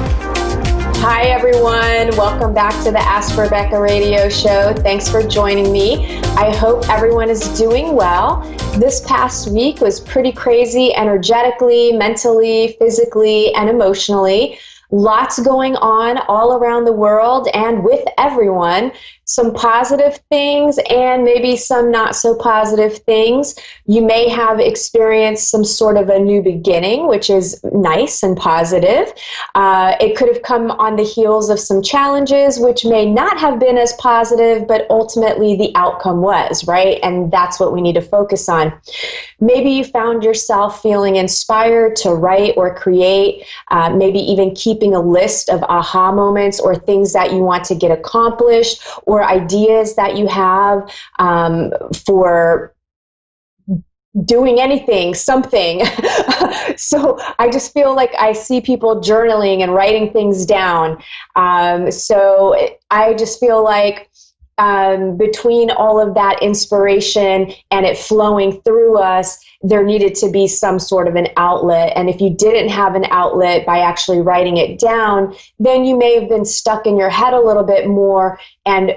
Hi, everyone. Welcome back to the Ask Rebecca radio show. Thanks for joining me. I hope everyone is doing well. This past week was pretty crazy energetically, mentally, physically, and emotionally. Lots going on all around the world and with everyone. Some positive things and maybe some not so positive things. You may have experienced some sort of a new beginning, which is nice and positive. It could have come on the heels of some challenges, which may not have been as positive, but ultimately the outcome was, right? And that's what we need to focus on. Maybe you found yourself feeling inspired to write or create, maybe even keeping a list of aha moments or things that you want to get accomplished, or ideas that you have for doing anything, something. So I just feel like I see people journaling and writing things down. So I just feel like between all of that inspiration and it flowing through us, there needed to be some sort of an outlet. And if you didn't have an outlet by actually writing it down, then you may have been stuck in your head a little bit more and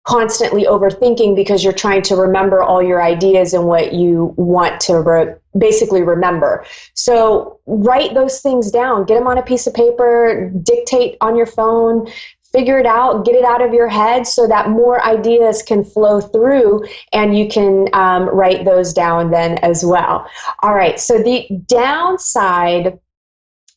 constantly overthinking because you're trying to remember all your ideas and what you want to basically remember. So write those things down, get them on a piece of paper, dictate on your phone, figure it out, get it out of your head so that more ideas can flow through and you can write those down then as well. All right, so the downside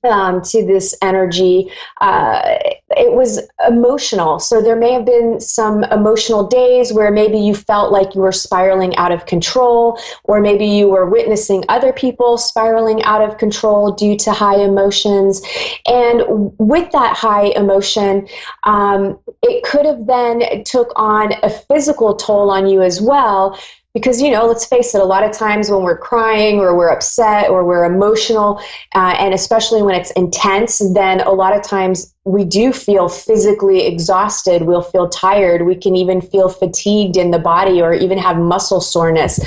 to this energy, it was emotional. So there may have been some emotional days where maybe you felt like you were spiraling out of control, or maybe you were witnessing other people spiraling out of control due to high emotions. And with that high emotion, it could have then took on a physical toll on you as well. Because, you know, let's face it, a lot of times when we're crying or we're upset or we're emotional, and especially when it's intense, then a lot of times we do feel physically exhausted. We'll feel tired. We can even feel fatigued in the body or even have muscle soreness.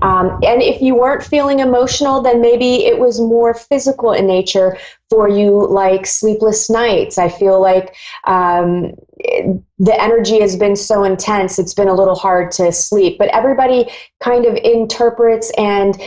And if you weren't feeling emotional, then maybe it was more physical in nature for you, like sleepless nights. I feel like the energy has been so intense, it's been a little hard to sleep. But everybody kind of interprets and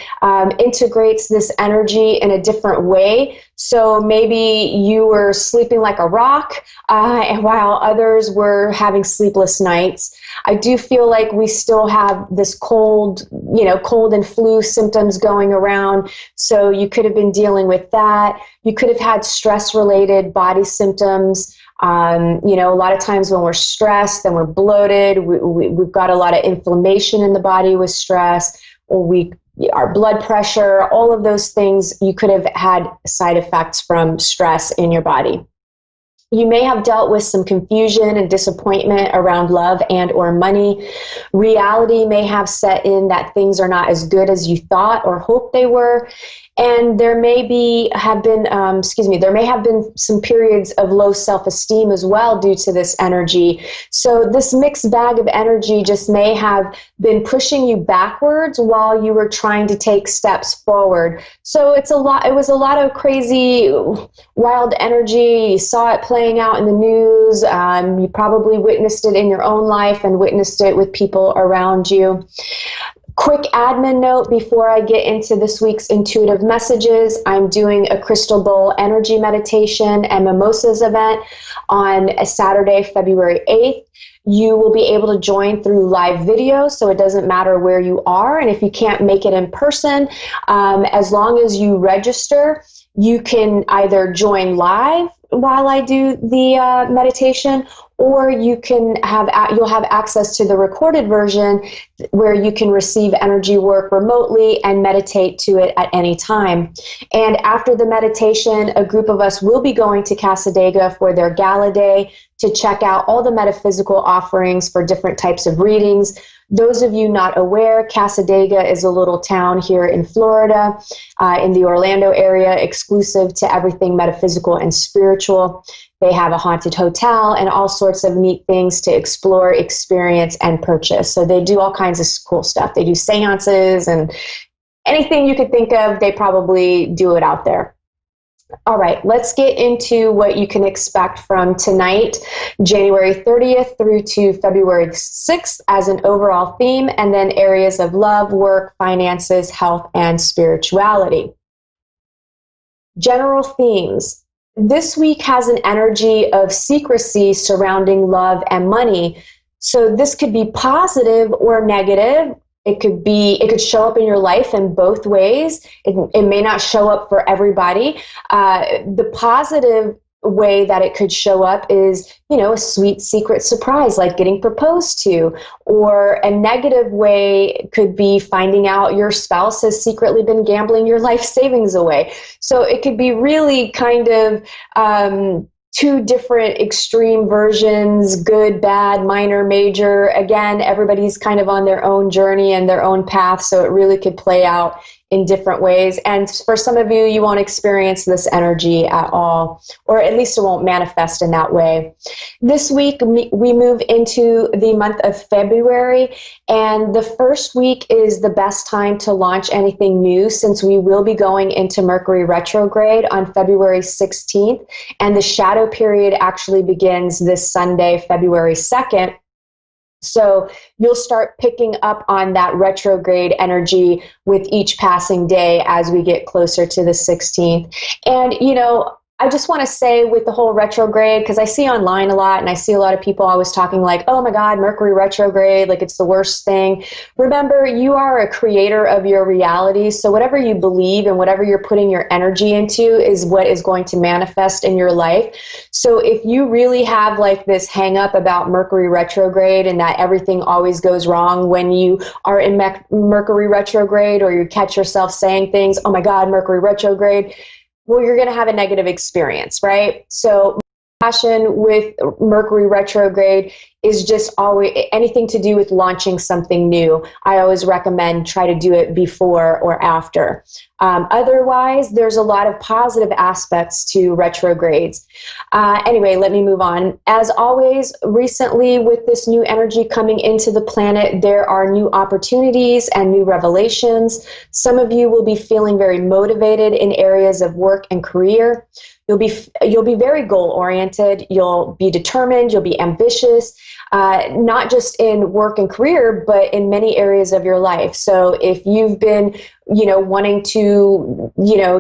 integrates this energy in a different way. So maybe you were sleeping like a rock, and while others were having sleepless nights. I do feel like we still have this cold and flu symptoms going around. So you could have been dealing with that. You could have had stress-related body symptoms. A lot of times when we're stressed and we're bloated, we've got a lot of inflammation in the body with stress, or our blood pressure, all of those things, you could have had side effects from stress in your body. You may have dealt with some confusion and disappointment around love and or money. Reality may have set in that things are not as good as you thought or hoped they were. And there may have been some periods of low self-esteem as well due to this energy. So this mixed bag of energy just may have been pushing you backwards while you were trying to take steps forward. So it was a lot of crazy, wild energy. You saw it playing out in the news. You probably witnessed it in your own life and witnessed it with people around you. Quick admin note before I get into this week's intuitive messages. I'm doing a crystal bowl energy meditation and mimosas event on a Saturday, February 8th. You will be able to join through live video, so it doesn't matter where you are. And if you can't make it in person, as long as you register, you can either join live while I do the meditation, or you'll have access to the recorded version where you can receive energy work remotely and meditate to it at any time. And after the meditation, a group of us will be going to Cassadaga for their gala day to check out all the metaphysical offerings for different types of readings. Those of you not aware, Cassadaga is a little town here in Florida, in the Orlando area, exclusive to everything metaphysical and spiritual. They have a haunted hotel and all sorts of neat things to explore, experience, and purchase. So they do all kinds of cool stuff. They do seances and anything you could think of, they probably do it out there. All right, let's get into what you can expect from tonight, January 30th through to February 6th as an overall theme, and then areas of love, work, finances, health, and spirituality. General themes. This week has an energy of secrecy surrounding love and money. So this could be positive or negative. It could show up in your life in both ways. It may not show up for everybody. The positive way that it could show up is, a sweet secret surprise, like getting proposed to, or a negative way could be finding out your spouse has secretly been gambling your life savings away. So it could be really kind of two different extreme versions, good, bad, minor, major. Again, everybody's kind of on their own journey and their own path, so it really could play out in different ways. And for some of you, you won't experience this energy at all, or at least it won't manifest in that way. This week, we move into the month of February, and the first week is the best time to launch anything new, since we will be going into Mercury retrograde on February 16th, and the shadow period actually begins this Sunday, February 2nd. So you'll start picking up on that retrograde energy with each passing day as we get closer to the 16th. And, I just want to say with the whole retrograde, because I see online a lot and I see a lot of people always talking like, oh my God, Mercury retrograde, like it's the worst thing. Remember, you are a creator of your reality. So whatever you believe and whatever you're putting your energy into is what is going to manifest in your life. So if you really have like this hang up about Mercury retrograde and that everything always goes wrong when you are in Mercury retrograde, or you catch yourself saying things, oh my God, Mercury retrograde, well, you're going to have a negative experience, right? So passion with Mercury retrograde is just always anything to do with launching something new. I always recommend try to do it before or after. Otherwise, there's a lot of positive aspects to retrogrades. Anyway, let me move on. As always, recently with this new energy coming into the planet, there are new opportunities and new revelations. Some of you will be feeling very motivated in areas of work and career. You'll be very goal-oriented, you'll be determined, you'll be ambitious, not just in work and career, but in many areas of your life. So if you've been, wanting to,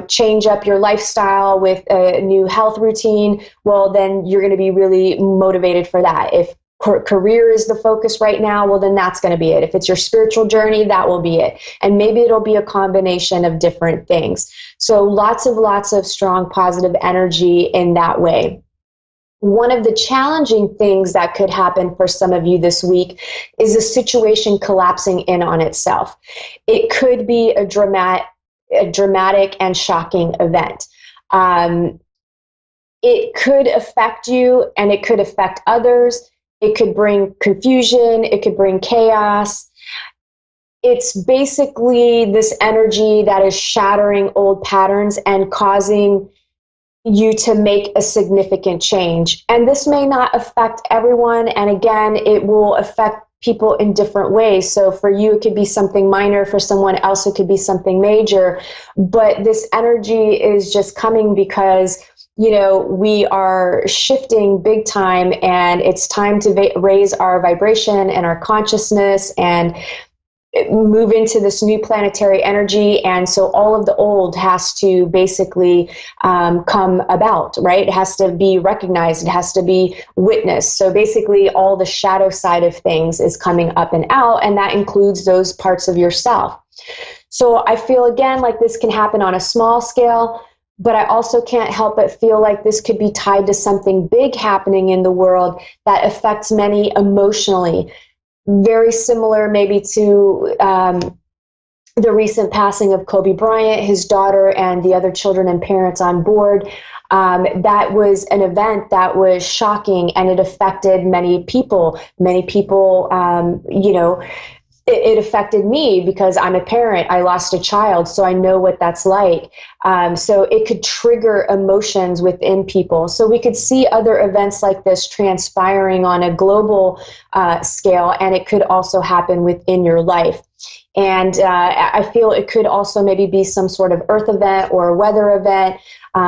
change up your lifestyle with a new health routine, well, then you're going to be really motivated for that. If career is the focus right now, well, then that's going to be it. If it's your spiritual journey, that will be it. And maybe it'll be a combination of different things. So lots of strong positive energy in that way. One of the challenging things that could happen for some of you this week is a situation collapsing in on itself. It could be a dramatic and shocking event. It could affect you and it could affect others. It could bring confusion. It could bring chaos. It's basically this energy that is shattering old patterns and causing you to make a significant change. And this may not affect everyone. And again, it will affect people in different ways. So for you, it could be something minor. For someone else, it could be something major. But this energy is just coming because we are shifting big time, and it's time to raise our vibration and our consciousness and move into this new planetary energy. And so all of the old has to basically come about, right? It has to be recognized. It has to be witnessed. So basically all the shadow side of things is coming up and out, and that includes those parts of yourself. So I feel, again, like this can happen on a small scale, but I also can't help but feel like this could be tied to something big happening in the world that affects many emotionally. Very similar maybe to the recent passing of Kobe Bryant, his daughter, and the other children and parents on board. That was an event that was shocking, and it affected many people. Many people, it affected me because I'm a parent. I lost a child, so I know what that's like. So it could trigger emotions within people. So we could see other events like this transpiring on a global scale, and it could also happen within your life. And I feel it could also maybe be some sort of earth event or weather event.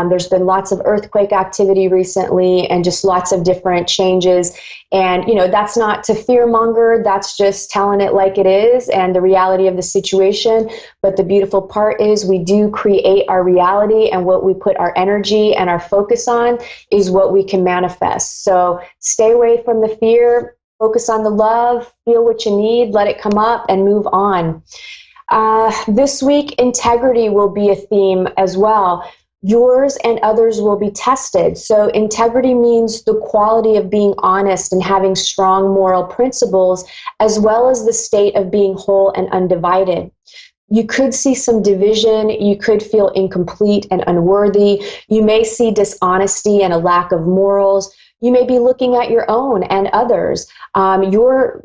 There's been lots of earthquake activity recently and just lots of different changes. And, that's not to fearmonger. That's just telling it like it is and the reality of the situation. But the beautiful part is we do create our reality, and what we put our energy and our focus on is what we can manifest. So stay away from the fear. Focus on the love, feel what you need, let it come up, and move on. This week, integrity will be a theme as well. Yours and others will be tested. So integrity means the quality of being honest and having strong moral principles, as well as the state of being whole and undivided. You could see some division. You could feel incomplete and unworthy. You may see dishonesty and a lack of morals. You may be looking at your own and others. Your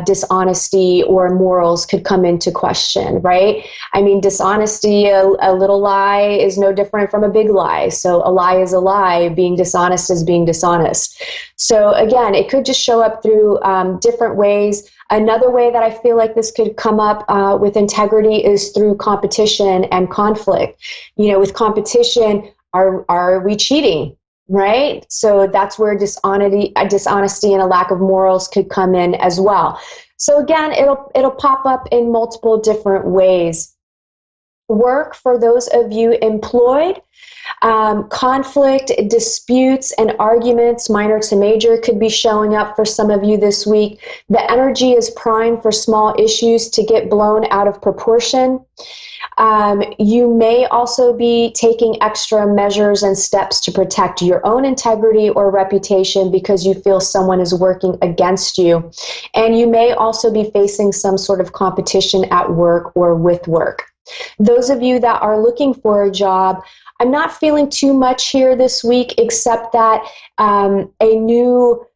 dishonesty or morals could come into question, right? I mean, dishonesty, a little lie is no different from a big lie. So a lie is a lie. Being dishonest is being dishonest. So again, it could just show up through different ways. Another way that I feel like this could come up with integrity is through competition and conflict. With competition, are we cheating? Right? So that's where dishonesty and a lack of morals could come in as well. So again, it'll pop up in multiple different ways. Work, for those of you employed, conflict, disputes, and arguments, minor to major, could be showing up for some of you this week. The energy is primed for small issues to get blown out of proportion. You may also be taking extra measures and steps to protect your own integrity or reputation because you feel someone is working against you. And you may also be facing some sort of competition at work or with work. Those of you that are looking for a job, I'm not feeling too much here this week, except that a new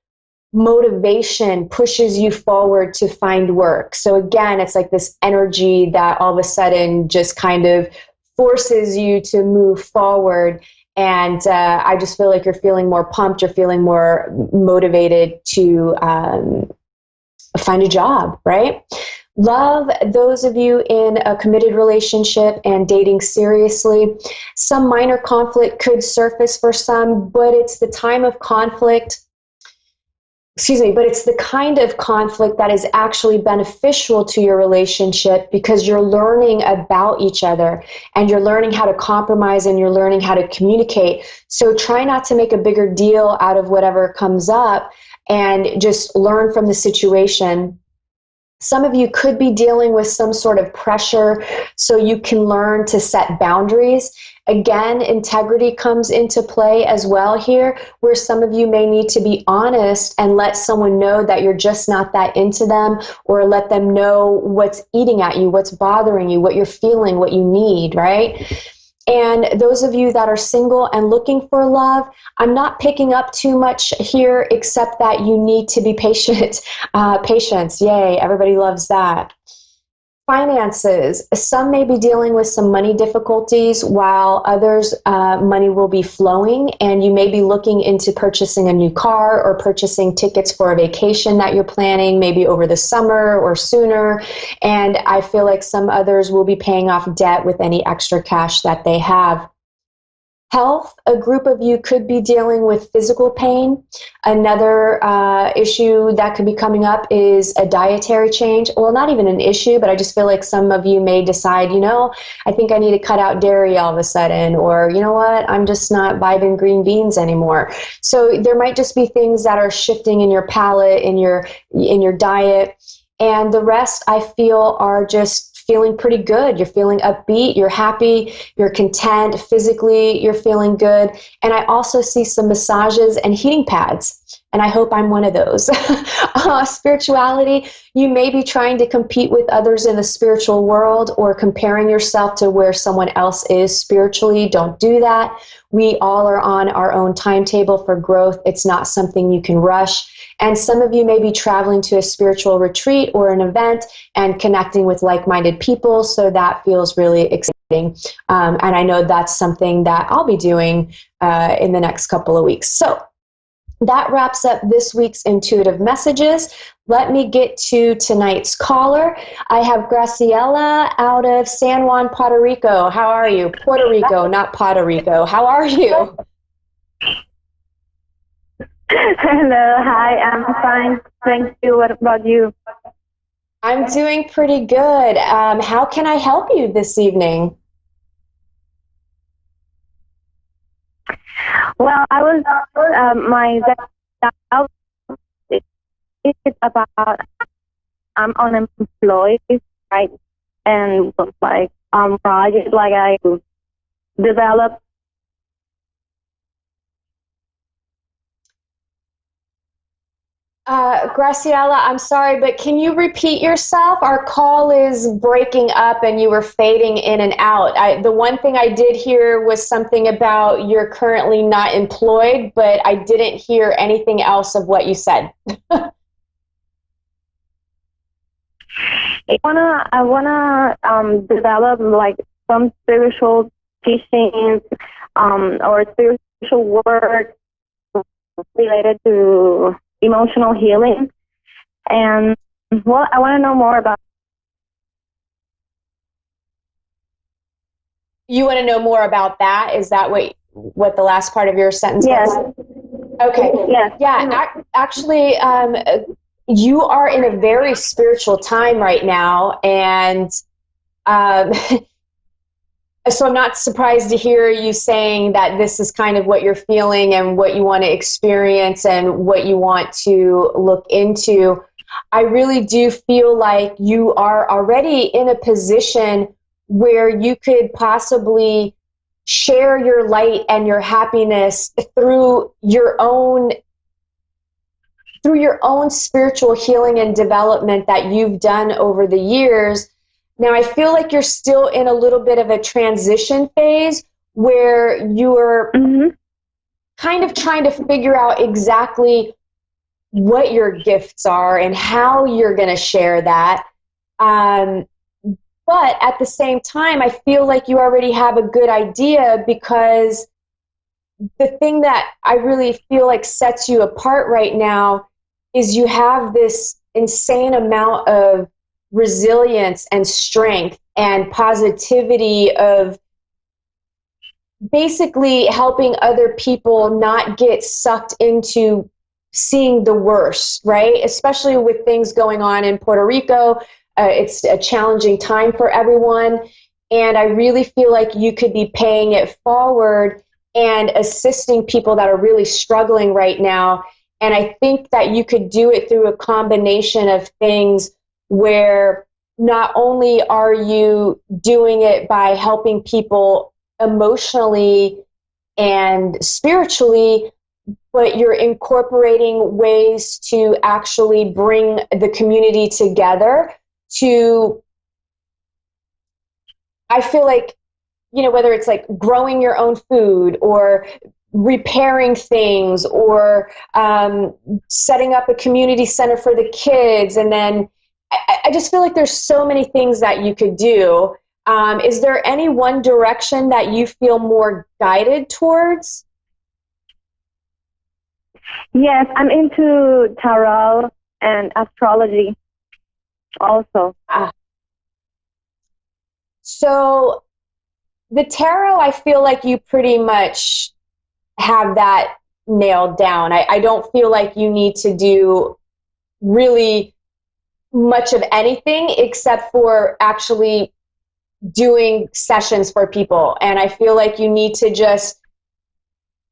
motivation pushes you forward to find work. So again, it's like this energy that all of a sudden just kind of forces you to move forward. And I just feel like you're feeling more pumped, you're feeling more motivated to find a job, right? Love, those of you in a committed relationship and dating seriously, some minor conflict could surface for some, but it's the time of conflict. But it's the kind of conflict that is actually beneficial to your relationship because you're learning about each other and you're learning how to compromise and you're learning how to communicate. So try not to make a bigger deal out of whatever comes up and just learn from the situation. Some of you could be dealing with some sort of pressure, so you can learn to set boundaries. Again, integrity comes into play as well here, where some of you may need to be honest and let someone know that you're just not that into them, or let them know what's eating at you, what's bothering you, what you're feeling, what you need, right? And those of you that are single and looking for love, I'm not picking up too much here, except that you need to be patient. Patience, yay, everybody loves that. Finances, some may be dealing with some money difficulties, while others, money will be flowing, and you may be looking into purchasing a new car or purchasing tickets for a vacation that you're planning, maybe over the summer or sooner. And I feel like some others will be paying off debt with any extra cash that they have. Health, a group of you could be dealing with physical pain. Another issue that could be coming up is a dietary change. Well, not even an issue, but I just feel like some of you may decide, I think I need to cut out dairy all of a sudden, or you know what, I'm just not vibing green beans anymore. So there might just be things that are shifting in your palate, in your diet, and the rest I feel are just feeling pretty good. You're feeling upbeat, you're happy, you're content, physically you're feeling good. And I also see some massages and heating pads. And I hope I'm one of those. Spirituality, you may be trying to compete with others in the spiritual world or comparing yourself to where someone else is spiritually. Don't do that. We all are on our own timetable for growth. It's not something you can rush. And some of you may be traveling to a spiritual retreat or an event and connecting with like-minded people. So that feels really exciting. And I know that's something that I'll be doing in the next couple of weeks. So that wraps up this week's intuitive messages. Let me get to tonight's caller. I have Graciela out of San Juan, Puerto Rico. How are you? Puerto Rico, not Puerto Rico. How are you? Hello, hi, I'm fine. Thank you. What about you? I'm doing pretty good. How can I help you this evening? Well, I was my doubt is about I'm unemployed, right? And like project like I developed. Graciela, I'm sorry, but can you repeat yourself? Our call is breaking up and you were fading in and out. The one thing I did hear was something about you're currently not employed, but I didn't hear anything else of what you said. I wanna develop like some spiritual teachings or spiritual work related to emotional healing, and well, I want to know more about. You want to know more about that? Is that what the last part of your sentence yes. was? Okay. Yes. Yeah. Actually, you are in a very spiritual time right now, and so I'm not surprised to hear you saying that this is kind of what you're feeling and what you want to experience and what you want to look into. I really do feel like you are already in a position where you could possibly share your light and your happiness through your own spiritual healing and development that you've done over the years. Now, I feel like you're still in a little bit of a transition phase where you're kind of trying to figure out exactly what your gifts are and how you're going to share that. But at the same time, I feel like you already have a good idea, because the thing that I really feel like sets you apart right now is you have this insane amount of resilience and strength and positivity of basically helping other people not get sucked into seeing the worst, right? Especially with things going on in Puerto Rico. It's a challenging time for everyone. And I really feel like you could be paying it forward and assisting people that are really struggling right now. And I think that you could do it through a combination of things where not only are you doing it by helping people emotionally and spiritually, but you're incorporating ways to actually bring the community together to, I feel like, whether it's like growing your own food or repairing things or setting up a community center for the kids. And then I just feel like there's so many things that you could do. Is there any one direction that you feel more guided towards? Yes, I'm into tarot and astrology also. So the tarot, I feel like you pretty much have that nailed down. I don't feel like you need to do really much of anything except for actually doing sessions for people. And I feel like you need to just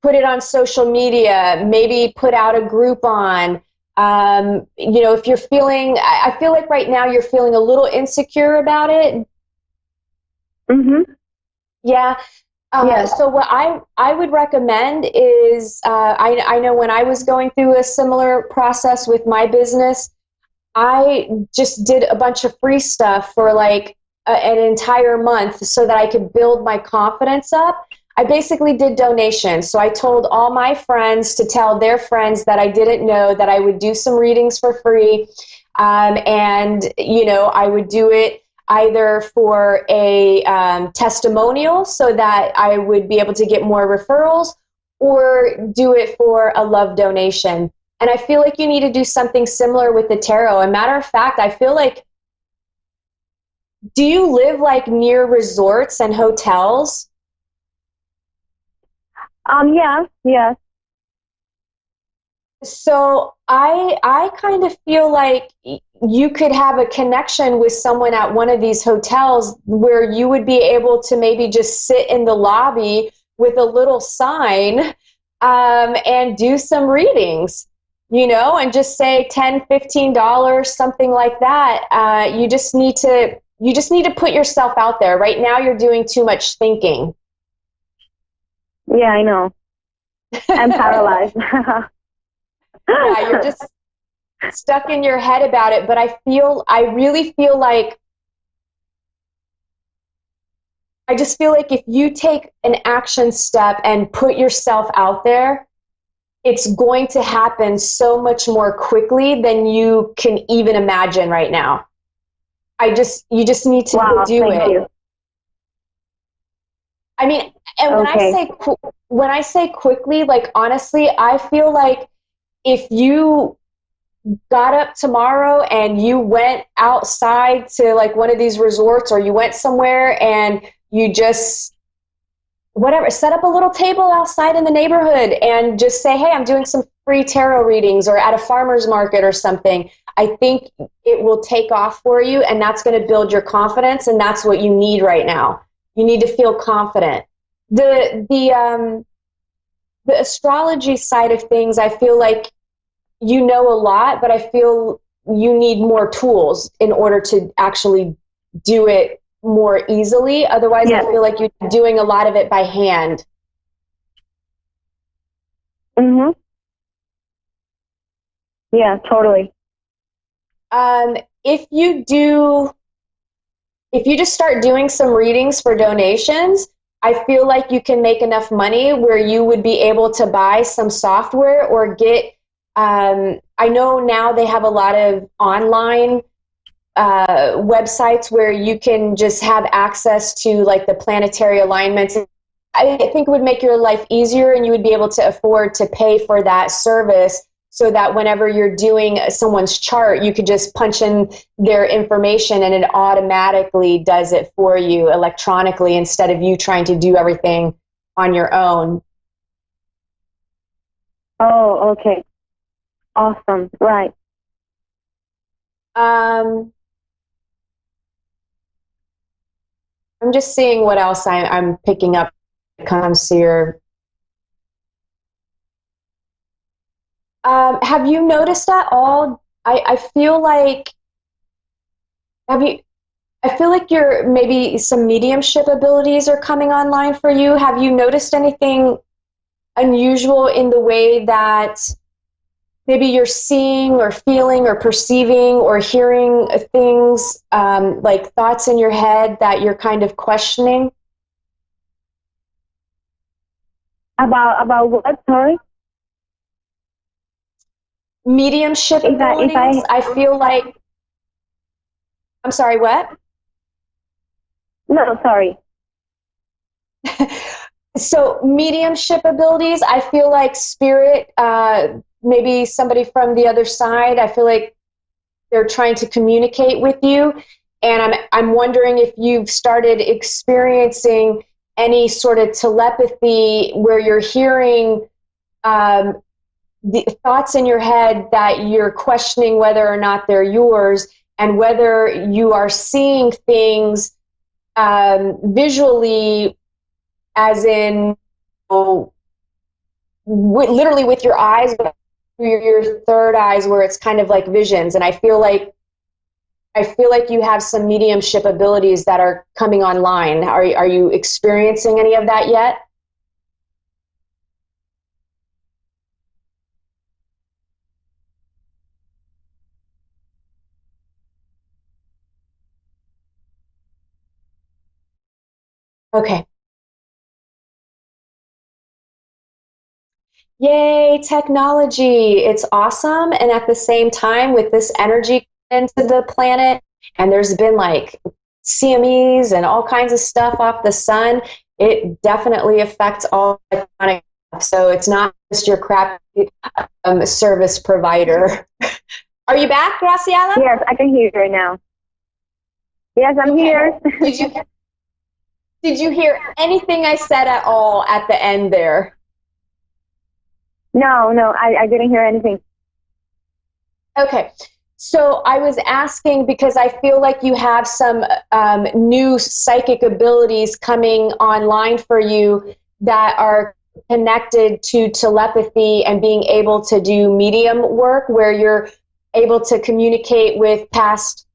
put it on social media, maybe put out a Groupon, If you're feeling, I feel like right now you're feeling a little insecure about it. Mm-hmm. Yeah. Yes. So what I would recommend is, I know when I was going through a similar process with my business, I just did a bunch of free stuff for like an entire month so that I could build my confidence up. I basically did donations. So I told all my friends to tell their friends that I didn't know that I would do some readings for free. I would do it either for a testimonial so that I would be able to get more referrals, or do it for a love donation. And I feel like you need to do something similar with the tarot. A matter of fact, I feel like, do you live like near resorts and hotels? Yes. So I kind of feel like you could have a connection with someone at one of these hotels where you would be able to maybe just sit in the lobby with a little sign, and do some readings, and just say $10, $15, something like that. You just need to put yourself out there. Right now you're doing too much thinking. Yeah, I know. I'm paralyzed. Yeah, you're just stuck in your head about it. But I really feel like, I just feel like if you take an action step and put yourself out there, it's going to happen so much more quickly than you can even imagine right now. You just need to do it. You. I mean, and when I say quickly, like honestly, I feel like if you got up tomorrow and you went outside to like one of these resorts, or you went somewhere and you just set up a little table outside in the neighborhood and just say, hey, I'm doing some free tarot readings, or at a farmer's market or something, I think it will take off for you, and that's going to build your confidence, and that's what you need right now. You need to feel confident. The astrology side of things, I feel like you know a lot, but I feel you need more tools in order to actually do it more easily. Otherwise, I feel like you're doing a lot of it by hand. Mm-hmm. Yeah, totally. If you just start doing some readings for donations, I feel like you can make enough money where you would be able to buy some software or get, I know now they have a lot of online websites where you can just have access to like the planetary alignments. I think it would make your life easier, and you would be able to afford to pay for that service, so that whenever you're doing someone's chart, you could just punch in their information and it automatically does it for you electronically, instead of you trying to do everything on your own. Oh, okay. Awesome. Right. I'm just seeing what else I'm picking up when it comes to your... have you noticed at all? I feel like your maybe some mediumship abilities are coming online for you. Have you noticed anything unusual in the way that maybe you're seeing or feeling or perceiving or hearing things, like thoughts in your head that you're kind of questioning? About what? Sorry. Mediumship abilities. I feel like... I'm sorry, what? No, sorry. So mediumship abilities, I feel like spirit, maybe somebody from the other side, I feel like they're trying to communicate with you. And I'm wondering if you've started experiencing any sort of telepathy where you're hearing the thoughts in your head that you're questioning whether or not they're yours, and whether you are seeing things visually, as in literally with your eyes, but your third eyes where it's kind of like visions. And I feel like you have some mediumship abilities that are coming online. Are you experiencing any of that yet? Okay. Yay, technology. It's awesome. And at the same time, with this energy into the planet, and there's been like CMEs and all kinds of stuff off the sun, it definitely affects all electronic stuff. So it's not just your crappy service provider. Are you back, Graciela? Yes, I can hear you right now. Yes, I'm here. Did you hear anything I said at all at the end there? No, I didn't hear anything. Okay. So I was asking because I feel like you have some new psychic abilities coming online for you that are connected to telepathy and being able to do medium work, where you're able to communicate with past,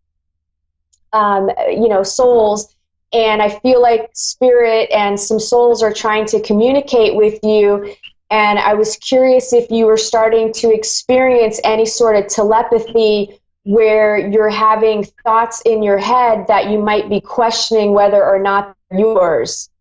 souls. And I feel like spirit and some souls are trying to communicate with you. And I was curious if you were starting to experience any sort of telepathy where you're having thoughts in your head that you might be questioning whether or not they're yours.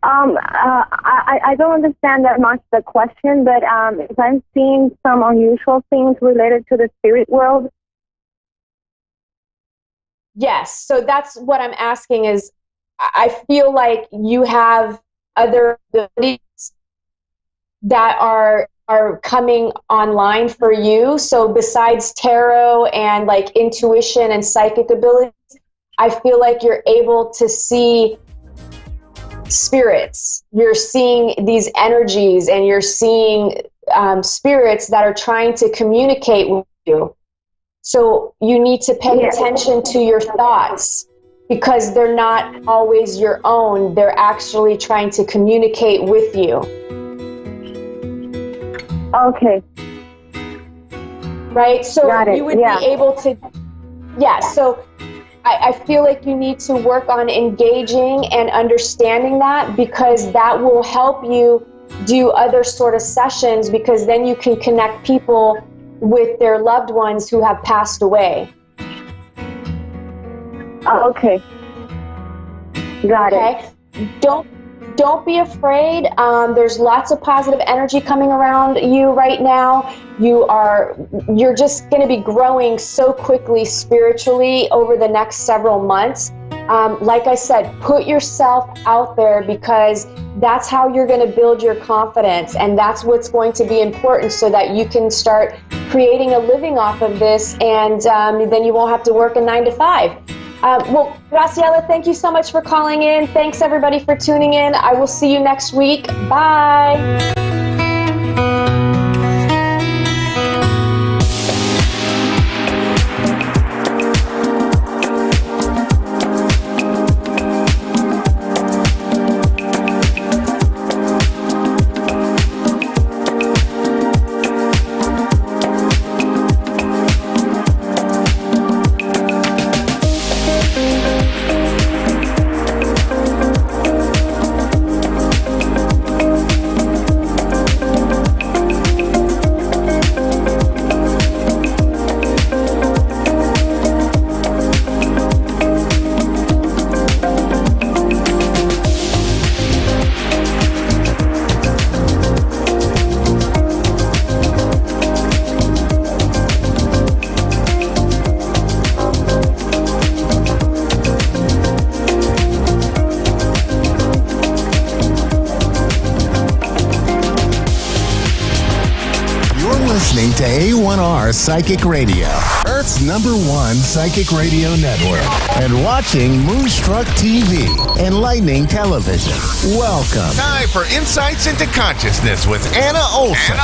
I don't understand that much the question, but if I'm seeing some unusual things related to the spirit world. Yes, so that's what I'm asking is, I feel like you have other abilities that are coming online for you. So besides tarot and like intuition and psychic abilities, I feel like you're able to see spirits. You're seeing these energies and you're seeing spirits that are trying to communicate with you. So you need to pay attention to your thoughts, because they're not always your own. They're actually trying to communicate with you. Okay. Right? So you would be able to, so I feel like you need to work on engaging and understanding that, because that will help you do other sort of sessions, because then you can connect people with their loved ones who have passed away. Okay. Got it. Don't be afraid. There's lots of positive energy coming around you right now. You're just going to be growing so quickly spiritually over the next several months. Like I said, put yourself out there, because that's how you're going to build your confidence, and that's what's going to be important, so that you can start creating a living off of this, and then you won't have to work a 9-to-5. Well, Graciela, thank you so much for calling in. Thanks, everybody, for tuning in. I will see you next week. Bye. To A1R Psychic Radio, Earth Earth's #1 psychic radio network, and watching Moonstruck TV, enlightening television. Welcome. Time for Insights into Consciousness with Anna Olson.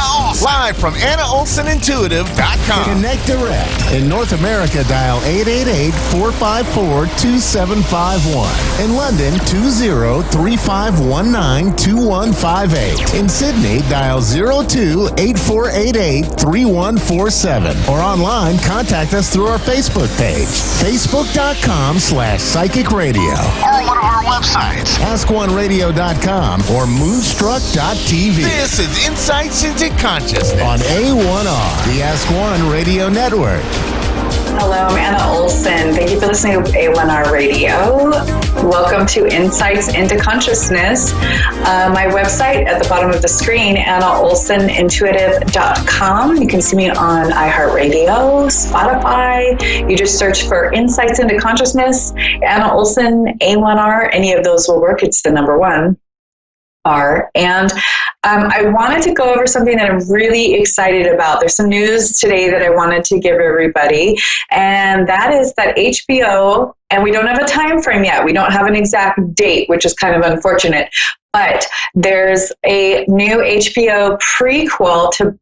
Live from AnnaOlsonIntuitive.com. Connect direct. In North America, dial 888-454-2751. In London, 20-3519-2158. In Sydney, dial 02-8488-3147. Or online, contact us through our Facebook page, facebook.com/psychic radio. Or one of our websites, AskOneRadio.com or Moonstruck.tv. This is Insights into Consciousness on A1R, the Ask One Radio Network. Hello, I'm Anna Olson. Thank you for listening to A1R Radio. Welcome to Insights into Consciousness. My website at the bottom of the screen, AnnaOlsonIntuitive.com. You can see me on iHeartRadio, Spotify. You just search for Insights into Consciousness, Anna Olson, A1R. Any of those will work. It's the #1. And I wanted to go over something that I'm really excited about. There's some news today that I wanted to give everybody, and that is that HBO, and we don't have a time frame yet. We don't have an exact date, which is kind of unfortunate, but there's a new HBO prequel to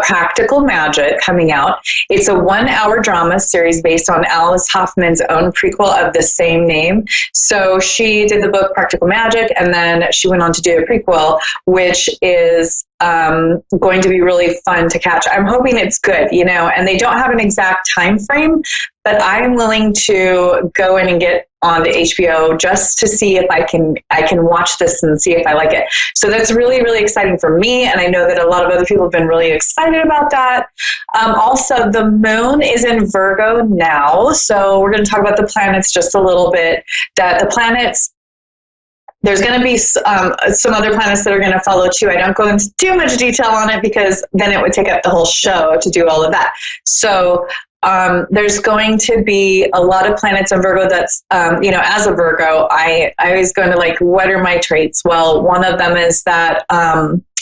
Practical Magic coming out. It's a 1-hour drama series based on Alice Hoffman's own prequel of the same name. So she did the book Practical Magic, and then she went on to do a prequel, which is going to be really fun to catch. I'm hoping it's good, and they don't have an exact time frame, but I'm willing to go in and get on to HBO just to see if I can watch this and see if I like it. So that's really, really exciting for me, and I know that a lot of other people have been really excited about that. Also, the moon is in Virgo now, so we're going to talk about the planets just a little bit. That the planets, there's going to be some other planets that are going to follow too. I don't go into too much detail on it because then it would take up the whole show to do all of that. So there's going to be a lot of planets in Virgo that's, as a Virgo, I always go into what are my traits? Well, one of them is that,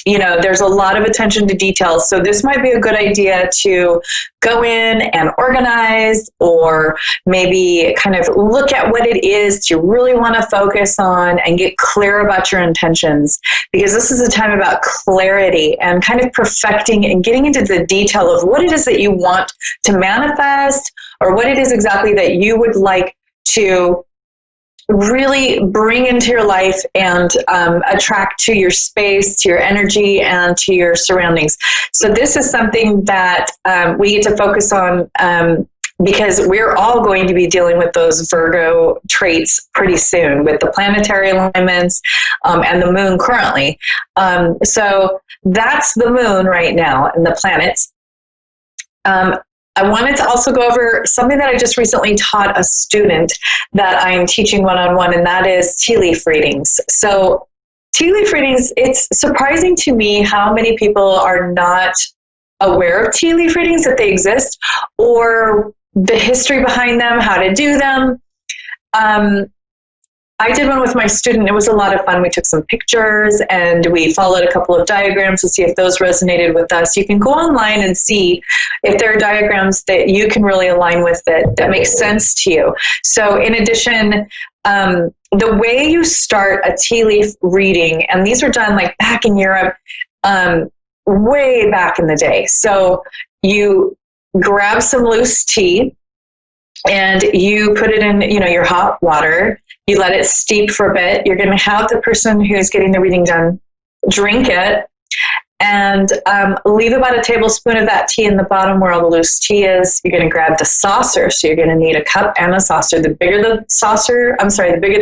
there's a lot of attention to details. So this might be a good idea to go in and organize, or maybe kind of look at what it is you really want to focus on and get clear about your intentions, because this is a time about clarity and kind of perfecting and getting into the detail of what it is that you want to manifest, or what it is exactly that you would like to really bring into your life and attract to your space, to your energy, and to your surroundings. So this is something that we get to focus on because we're all going to be dealing with those Virgo traits pretty soon with the planetary alignments and the moon currently. So that's the moon right now and the planets. I wanted to also go over something that I just recently taught a student that I'm teaching one-on-one, and that is tea leaf readings. So tea leaf readings, it's surprising to me how many people are not aware of tea leaf readings, that they exist, or the history behind them, how to do them. I did one with my student. It was a lot of fun. We took some pictures and we followed a couple of diagrams to see if those resonated with us. You can go online and see if there are diagrams that you can really align with that makes sense to you. So in addition, the way you start a tea leaf reading, and these were done back in Europe, way back in the day. So you grab some loose tea and you put it in, your hot water. You let it steep for a bit. You're going to have the person who's getting the reading done drink it, and leave about a tablespoon of that tea in the bottom where all the loose tea is. You're going to grab the saucer. So you're going to need a cup and a saucer. The bigger the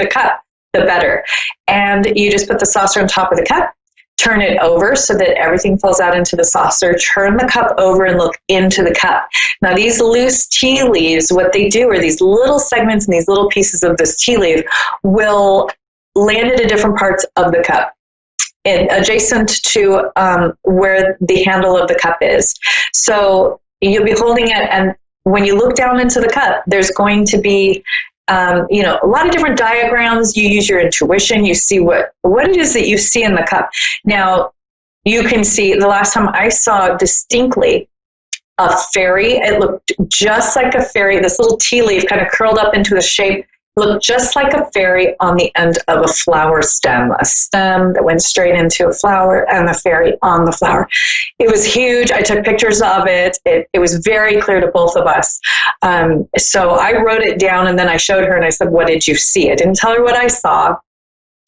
cup, the better. And you just put the saucer on top of the cup. Turn it over so that everything falls out into the saucer. Turn the cup over and look into the cup. Now, these loose tea leaves, what they do are these little segments and these little pieces of this tea leaf will land at different parts of the cup, and adjacent to where the handle of the cup is. So you'll be holding it, and when you look down into the cup, there's going to be a lot of different diagrams. You use your intuition. You see what it is that you see in the cup. Now, you can see, the last time I saw distinctly, a fairy. It looked just like a fairy. This little tea leaf kind of curled up into a shape, looked just like a fairy on the end of a flower stem, a stem that went straight into a flower and a fairy on the flower. It was huge. I took pictures of it. It was very clear to both of us. So I wrote it down, and then I showed her and I said, what did you see? I didn't tell her what I saw.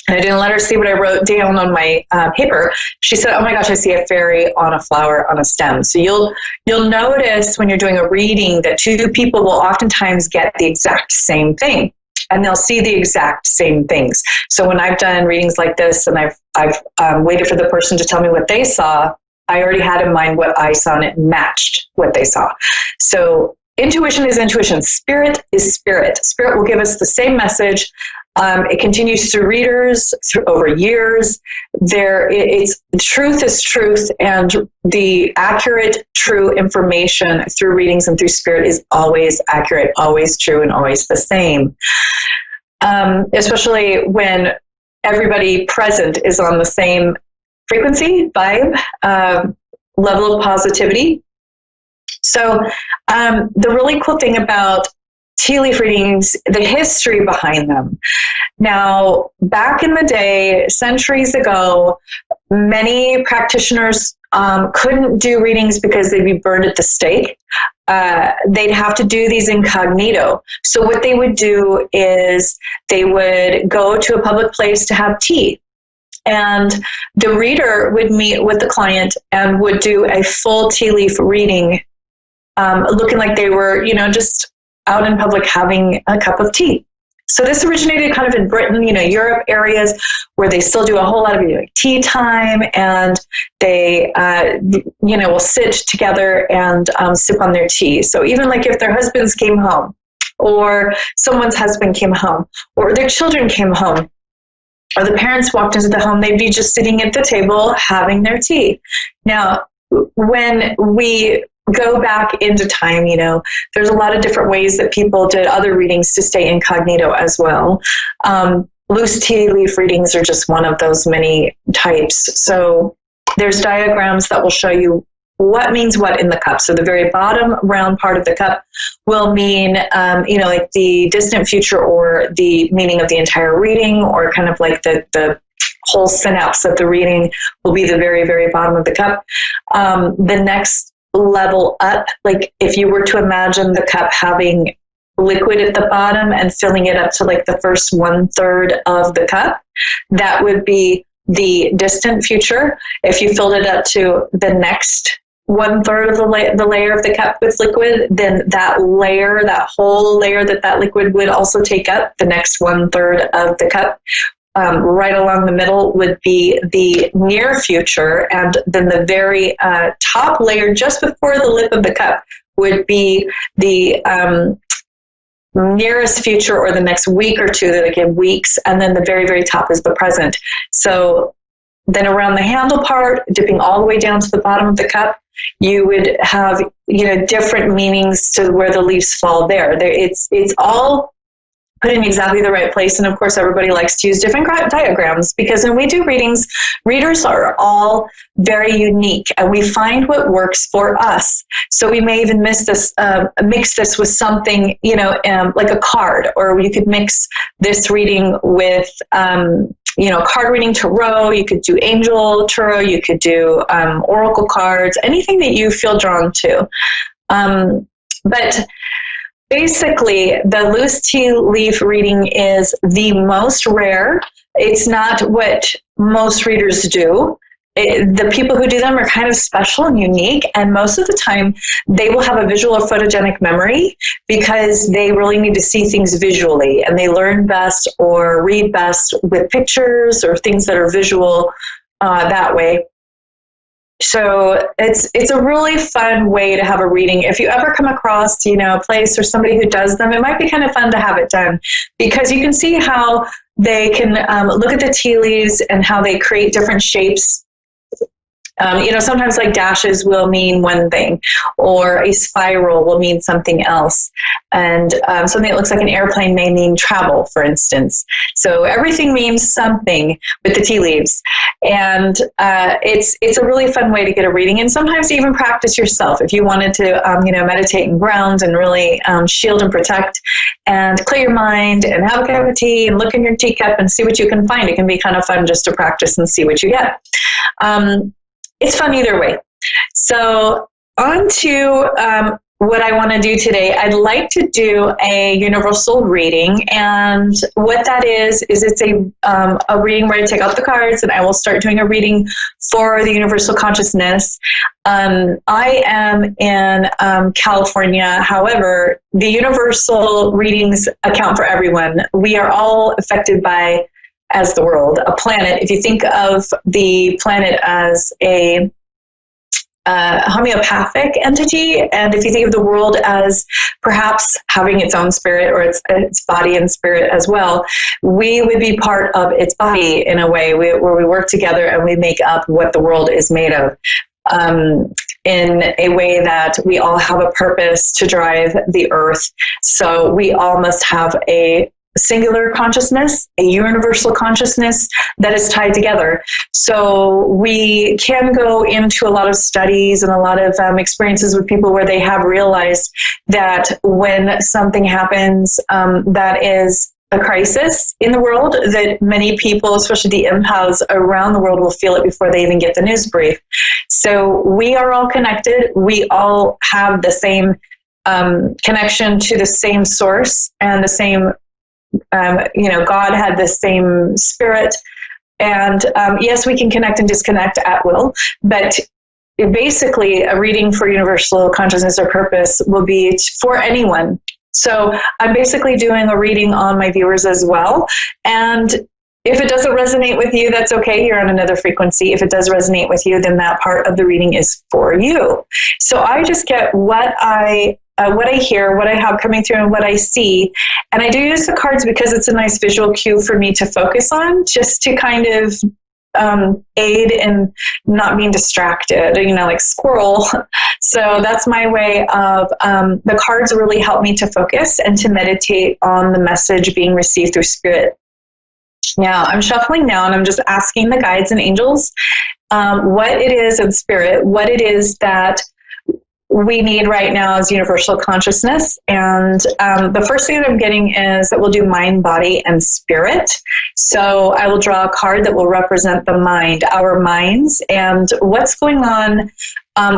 And I didn't let her see what I wrote down on my paper. She said, oh my gosh, I see a fairy on a flower on a stem. So you'll notice when you're doing a reading that two people will oftentimes get the exact same thing, and they'll see the exact same things. So when I've done readings like this and I've waited for the person to tell me what they saw, I already had in mind what I saw, and it matched what they saw. So intuition is intuition. Spirit is spirit. Spirit will give us the same message. It continues through readers over years. Truth is truth, and the accurate, true information through readings and through spirit is always accurate, always true, and always the same. Especially when everybody present is on the same frequency, vibe, level of positivity. So the really cool thing about tea leaf readings, the history behind them. Now, back in the day, centuries ago, many practitioners couldn't do readings because they'd be burned at the stake. They'd have to do these incognito. So what they would do is they would go to a public place to have tea. And the reader would meet with the client and would do a full tea leaf reading, looking like they were, just out in public having a cup of tea. So this originated kind of in Britain, Europe areas where they still do a whole lot of tea time, and they, will sit together and sip on their tea. So even like if their husbands came home, or someone's husband came home, or their children came home, or the parents walked into the home, they'd be just sitting at the table having their tea. Now, when we go back into time, there's a lot of different ways that people did other readings to stay incognito as well. Loose tea leaf readings are just one of those many types. So there's diagrams that will show you what means what in the cup. So the very bottom round part of the cup will mean, like the distant future, or the meaning of the entire reading, or kind of like the whole synapse of the reading will be the very, very bottom of the cup. The next level up, like if you were to imagine the cup having liquid at the bottom and filling it up to like the first 1/3 of the cup, that would be the distant future. If you filled it up to the next 1/3 of the layer of the cup with liquid, then that whole layer that liquid would also take up, the next 1/3 of the cup. Right along the middle would be the near future, and then the very top layer just before the lip of the cup would be the nearest future, or the next week or two, that again weeks, and then the very, very top is the present. So then around the handle part, dipping all the way down to the bottom of the cup, you would have different meanings to where the leaves fall there. It's all put in exactly the right place. And of course, everybody likes to use different diagrams, because when we do readings, readers are all very unique, and we find what works for us. So we may even mix this with something, like a card, or you could mix this reading with, card reading tarot. You could do angel tarot. You could do oracle cards, anything that you feel drawn to. But basically, the loose tea leaf reading is the most rare. It's not what most readers do. The people who do them are kind of special and unique, and most of the time they will have a visual or photogenic memory, because they really need to see things visually, and they learn best or read best with pictures or things that are visual that way. So it's a really fun way to have a reading. If you ever come across, a place or somebody who does them, it might be kind of fun to have it done, because you can see how they can look at the tea leaves and how they create different shapes Sometimes like dashes will mean one thing, or a spiral will mean something else. And something that looks like an airplane may mean travel, for instance. So everything means something with the tea leaves. And it's a really fun way to get a reading. And sometimes even practice yourself. If you wanted to, meditate and ground and really shield and protect and clear your mind and have a cup of tea and look in your teacup and see what you can find. It can be kind of fun just to practice and see what you get. It's fun either way. So on to what I want to do today. I'd like to do a universal reading. And what that is it's a reading where I take out the cards and I will start doing a reading for the universal consciousness. I am in California. However, the universal readings account for everyone. We are all affected by, as the world, a planet. If you think of the planet as a homeopathic entity, and if you think of the world as perhaps having its own spirit or its body and spirit as well, we would be part of its body in a way where we work together and we make up what the world is made of. In a way that we all have a purpose to drive the earth. So we all must have a singular consciousness, a universal consciousness that is tied together. So we can go into a lot of studies and a lot of experiences with people where they have realized that when something happens that is a crisis in the world, that many people, especially the empaths around the world, will feel it before they even get the news brief. So we are all connected. We all have the same connection to the same source and the same God had the same spirit. And yes, we can connect and disconnect at will, but basically a reading for universal consciousness or purpose will be for anyone. So I'm basically doing a reading on my viewers as well. And if it doesn't resonate with you, that's okay. You're on another frequency. If it does resonate with you, then that part of the reading is for you. So I just get what I hear, what I have coming through, and what I see. And I do use the cards because it's a nice visual cue for me to focus on, just to kind of aid in not being distracted, like squirrel. So that's my way of, the cards really help me to focus and to meditate on the message being received through spirit. Now, I'm shuffling now and I'm just asking the guides and angels what it is in spirit, what it is that we need right now is universal consciousness. And the first thing that I'm getting is that we'll do mind, body, and spirit. So I will draw a card that will represent the mind, our minds, and what's going on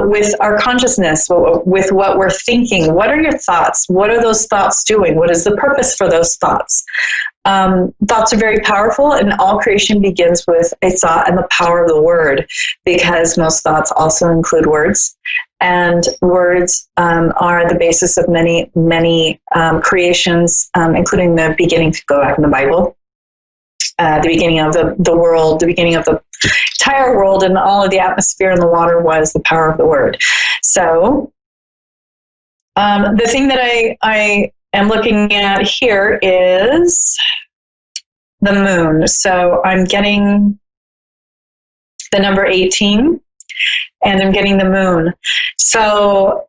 with our consciousness, with what we're thinking. What are your thoughts? What are those thoughts doing? What is the purpose for those thoughts? Thoughts are very powerful, and all creation begins with a thought and the power of the word, because most thoughts also include words. And words are the basis of many, many creations, including the beginning, if you go back in the Bible, the beginning of the world, the beginning of the entire world, and all of the atmosphere and the water was the power of the word. So the thing that I am looking at here is the moon. So I'm getting the number 18. And I'm getting the moon. So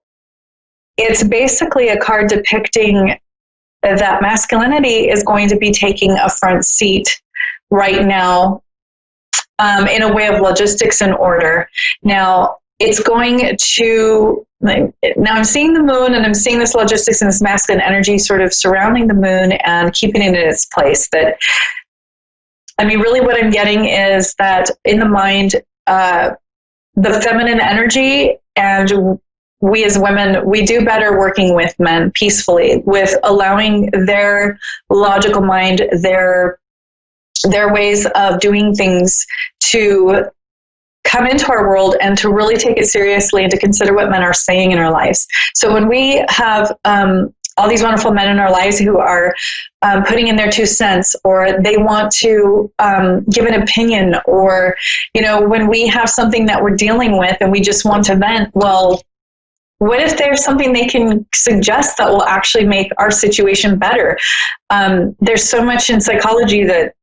it's basically a card depicting that masculinity is going to be taking a front seat right now in a way of logistics and order. Now, it's going to, now I'm seeing the moon and I'm seeing this logistics and this masculine energy sort of surrounding the moon and keeping it in its place. That, really what I'm getting is that in the mind, the feminine energy, and we as women, we do better working with men peacefully, with allowing their logical mind, their ways of doing things to come into our world and to really take it seriously and to consider what men are saying in our lives. So when we have all these wonderful men in our lives who are putting in their 2 cents, or they want to give an opinion, or, when we have something that we're dealing with and we just want to vent, well, what if there's something they can suggest that will actually make our situation better? There's so much in psychology that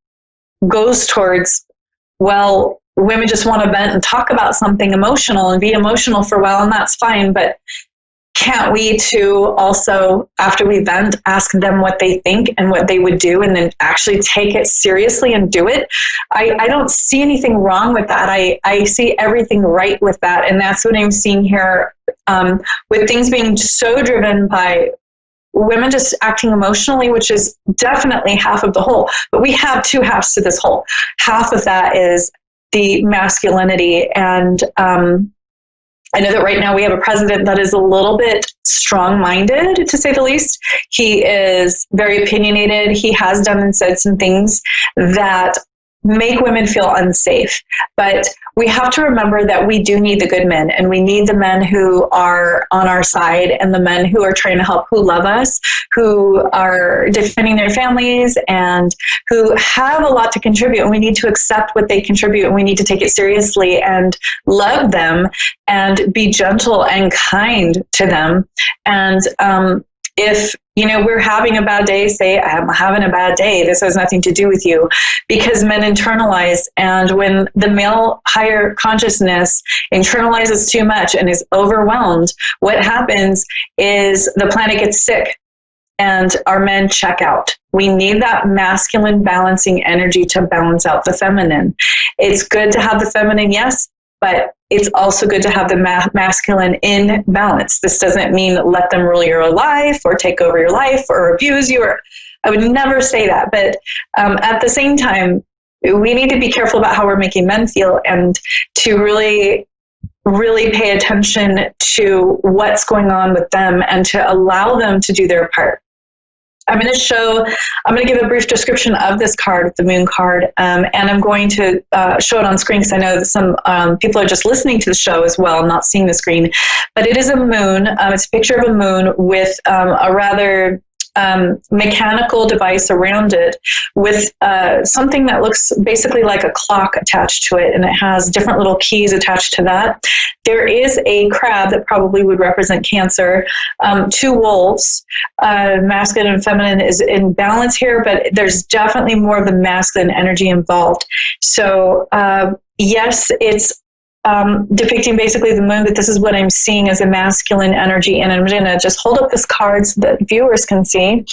goes towards, well, women just want to vent and talk about something emotional and be emotional for a while, and that's fine. But can't we too also, after we vent, ask them what they think and what they would do, and then actually take it seriously and do it? I don't see anything wrong with that. I see everything right with that. And that's what I'm seeing here, with things being so driven by women just acting emotionally, which is definitely half of the whole. But we have two halves to this whole. Half of that is the masculinity. And I know that right now we have a president that is a little bit strong-minded, to say the least. He is very opinionated. He has done and said some things that make women feel unsafe. But we have to remember that we do need the good men, and we need the men who are on our side, and the men who are trying to help, who love us, who are defending their families, and who have a lot to contribute. And we need to accept what they contribute, and we need to take it seriously and love them and be gentle and kind to them. And if we're having a bad day, say, I'm having a bad day, this has nothing to do with you, because men internalize. And when the male higher consciousness internalizes too much and is overwhelmed, what happens is the planet gets sick and our men check out. We need that masculine balancing energy to balance out the feminine. It's good to have the feminine, yes, but it's also good to have the masculine in balance. This doesn't mean let them rule your life or take over your life or abuse you. I would never say that. But at the same time, we need to be careful about how we're making men feel, and to really, really pay attention to what's going on with them and to allow them to do their part. I'm going to give a brief description of this card, the moon card, and I'm going to show it on screen because I know that some people are just listening to the show as well, not seeing the screen. But it is a moon. It's a picture of a moon with a rather mechanical device around it with something that looks basically like a clock attached to it, and it has different little keys attached to that. There is a crab that probably would represent Cancer, two wolves, masculine and feminine is in balance here, but there's definitely more of the masculine energy involved. So yes, it's depicting basically the moon, but this is what I'm seeing as a masculine energy. And I'm going to just hold up this card so that viewers can see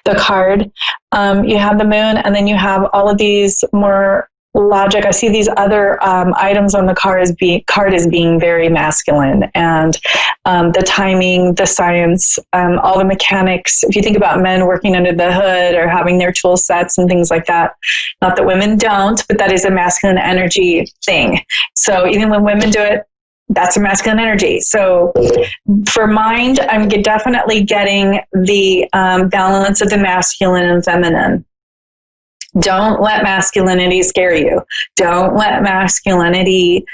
the card. You have the moon, and then you have all of these more logic. I see these other items on the card as being very masculine, and the timing, the science, all the mechanics. If you think about men working under the hood or having their tool sets and things like that, not that women don't, but that is a masculine energy thing. So even when women do it, that's a masculine energy. So for mind, I'm definitely getting the balance of the masculine and feminine. Don't let masculinity scare you. Don't let masculinity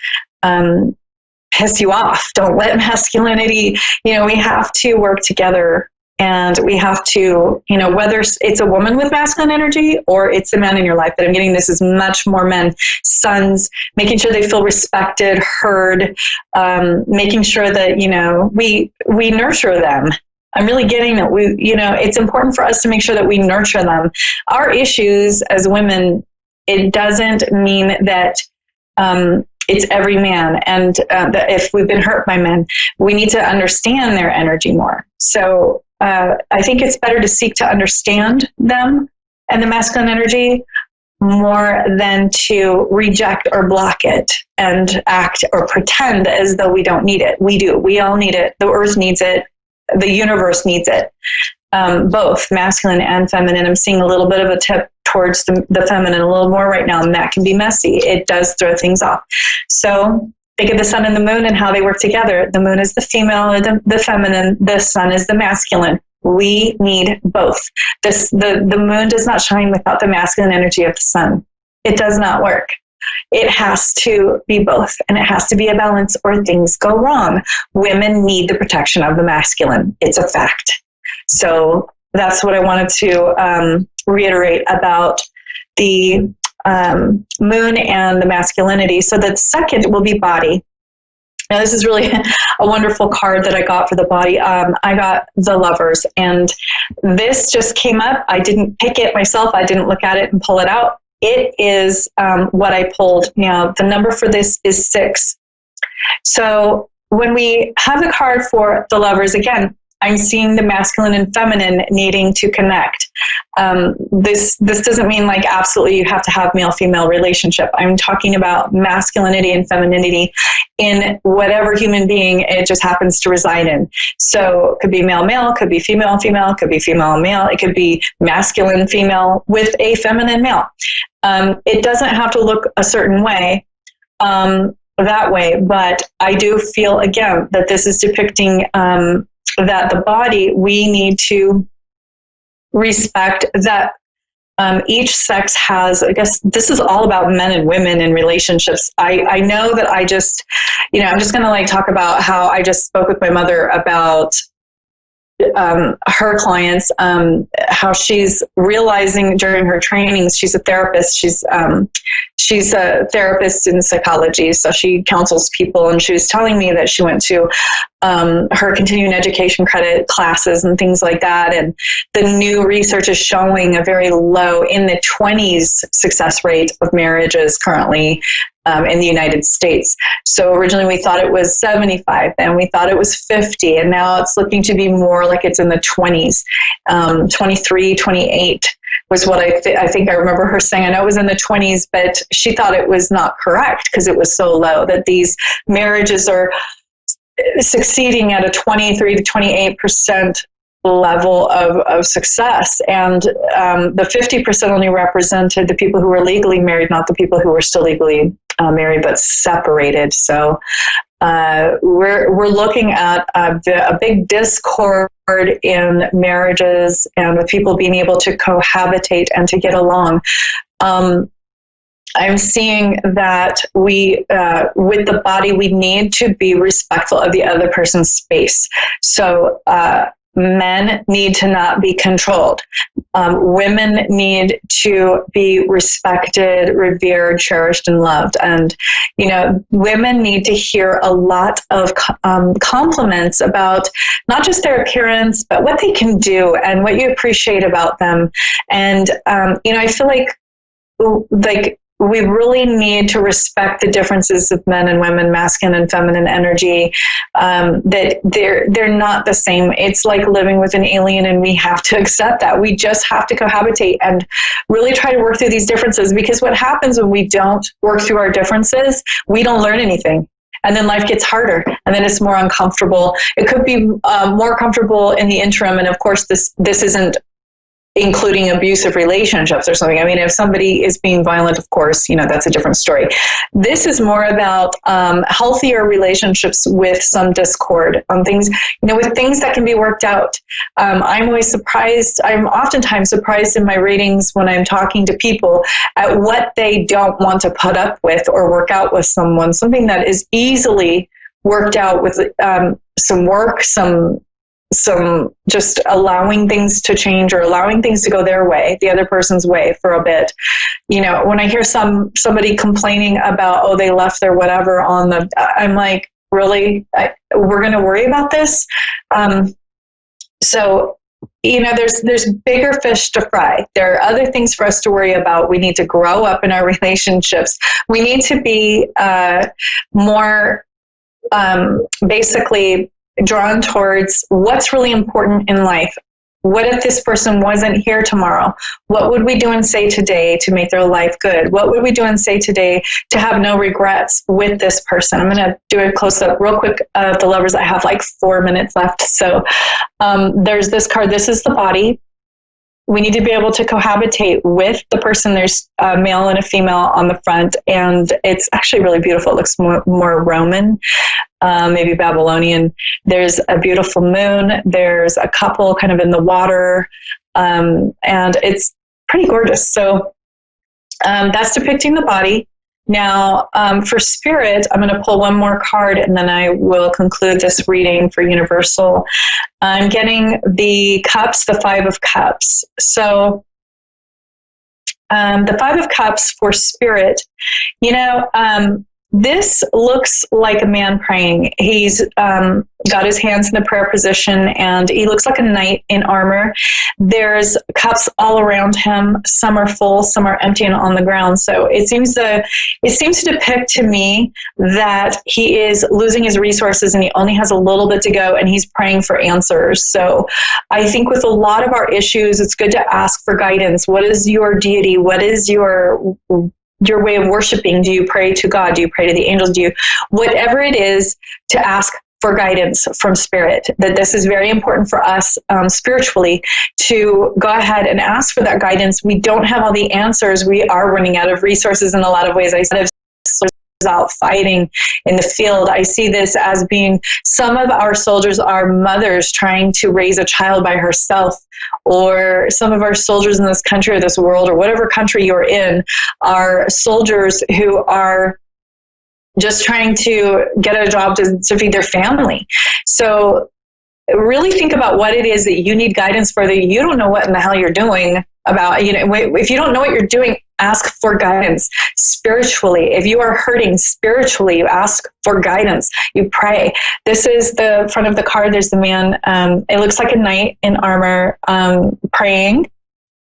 piss you off. Don't let masculinity, we have to work together, and we have to, whether it's a woman with masculine energy or it's a man in your life, but I'm getting this is much more men, sons, making sure they feel respected, heard, making sure that, we nurture them. I'm really getting that it's important for us to make sure that we nurture them. Our issues as women, it doesn't mean that it's every man. And that if we've been hurt by men, we need to understand their energy more. So I think it's better to seek to understand them and the masculine energy more than to reject or block it and act or pretend as though we don't need it. We do. We all need it. The earth needs it. The universe needs it, both masculine and feminine. I'm seeing a little bit of a tip towards the feminine a little more right now, and that can be messy. It does throw things off. So think of the sun and the moon and how they work together. The moon is the female or the feminine. The sun is the masculine. We need both. The moon does not shine without the masculine energy of the sun. It does not work. It has to be both, and it has to be a balance or things go wrong. Women need the protection of the masculine. It's a fact. So that's what I wanted to reiterate about the moon and the masculinity. So the second will be body. Now, this is really a wonderful card that I got for the body. I got the Lovers, and this just came up. I didn't pick it myself. I didn't look at it and pull it out. it is what I pulled. Now, the number for this is 6. So when we have the card for the Lovers, again, I'm seeing the masculine and feminine needing to connect. This doesn't mean like absolutely you have to have male-female relationship. I'm talking about masculinity and femininity in whatever human being it just happens to reside in. So it could be male-male, could be female-female, could be female-male. It could be masculine-female with a feminine male. It doesn't have to look a certain way. That way, but I do feel again that this is depicting that the body, we need to respect that each sex has, I guess this is all about men and women in relationships. I know that I'm just going to like talk about how I just spoke with my mother about her clients, how she's realizing during her trainings, she's a therapist. She's a therapist in psychology. So she counsels people, and she was telling me that she went to her continuing education credit classes and things like that. And the new research is showing a very low in the 20s success rate of marriages currently in the United States. So originally we thought it was 75, then we thought it was 50, and now it's looking to be more like it's in the 20s, 23, 28 was what I think I remember her saying. I know it was in the 20s, but she thought it was not correct because it was so low, that these marriages are succeeding at a 23 to 28% level of success. And the 50% only represented the people who were legally married, not the people who were still legally married but separated. So we're looking at a big discord in marriages and with people being able to cohabitate and to get along. I'm seeing that we, with the body, we need to be respectful of the other person's space. So men need to not be controlled. Women need to be respected, revered, cherished, and loved. And, women need to hear a lot of compliments about not just their appearance, but what they can do and what you appreciate about them. And, I feel like we really need to respect the differences of men and women, masculine and feminine energy, that they're not the same. It's like living with an alien, and we have to accept that. We just have to cohabitate and really try to work through these differences, because what happens when we don't work through our differences, we don't learn anything. And then life gets harder, and then it's more uncomfortable. It could be more comfortable in the interim. And of course, this isn't including abusive relationships or something. I mean, if somebody is being violent, of course, that's a different story. This is more about healthier relationships with some discord on things, with things that can be worked out. I'm oftentimes surprised in my readings when I'm talking to people at what they don't want to put up with or work out with someone, something that is easily worked out with some work, some just allowing things to change or allowing things to go their way, the other person's way for a bit. When I hear somebody complaining about, they left their whatever I'm like, really? We're going to worry about this? So, there's bigger fish to fry. There are other things for us to worry about. We need to grow up in our relationships. We need to be more basically drawn towards what's really important in life. What if this person wasn't here tomorrow? What would we do and say today to make their life good? What would we do and say today to have no regrets with this person? I'm going to do a close-up real quick of the Lovers. I have like 4 minutes left. So there's this card. This is the body. We need to be able to cohabitate with the person. There's a male and a female on the front, and it's actually really beautiful. It looks more Roman, maybe Babylonian. There's a beautiful moon. There's a couple kind of in the water, and it's pretty gorgeous. So that's depicting the body. Now, for spirit, I'm going to pull one more card, and then I will conclude this reading for universal. I'm getting the cups, the 5 of cups. So the 5 of cups for spirit, This looks like a man praying. He's got his hands in the prayer position, and he looks like a knight in armor. There's cups all around him. Some are full, some are empty and on the ground. So it seems to depict to me that he is losing his resources and he only has a little bit to go, and he's praying for answers. So I think with a lot of our issues, it's good to ask for guidance. What is your deity? What is your way of worshiping? Do you pray to God? Do you pray to the angels? Whatever it is, to ask for guidance from spirit. That this is very important for us spiritually, to go ahead and ask for that guidance. We don't have all the answers. We are running out of resources in a lot of ways. I said, out fighting in the field. I see this as being, some of our soldiers are mothers trying to raise a child by herself, or some of our soldiers in this country or this world or whatever country you're in are soldiers who are just trying to get a job to feed their family. So really think about what it is that you need guidance for, that you don't know what in the hell you're doing about. If you don't know what you're doing, ask for guidance spiritually. If you are hurting spiritually, you ask for guidance. You pray. This is the front of the card. There's the man. It looks like a knight in armor praying.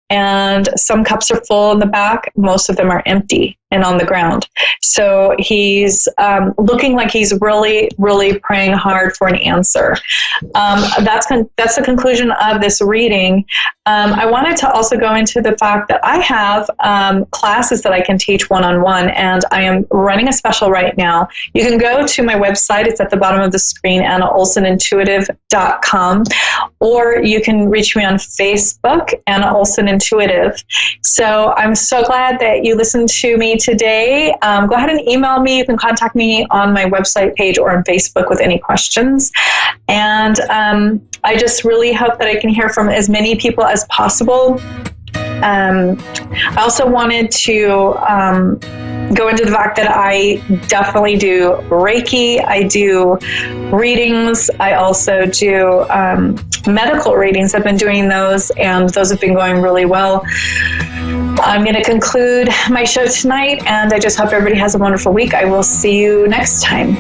And some cups are full in the back. Most of them are empty and on the ground. So he's looking like he's really, really praying hard for an answer. That's the conclusion of this reading. I wanted to also go into the fact that I have classes that I can teach one-on-one, and I am running a special right now. You can go to my website. It's at the bottom of the screen, AnnaOlsonIntuitive.com, or you can reach me on Facebook, Anna Olson Intuitive. So I'm so glad that you listened to me today. Go ahead and email me. You can contact me on my website page or on Facebook with any questions. And I just really hope that I can hear from as many people as possible. I also wanted to go into the fact that I definitely do Reiki. I do readings. I also do medical readings. I've been doing those, and those have been going really well. I'm going to conclude my show tonight, and I just hope everybody has a wonderful week. I will see you next time.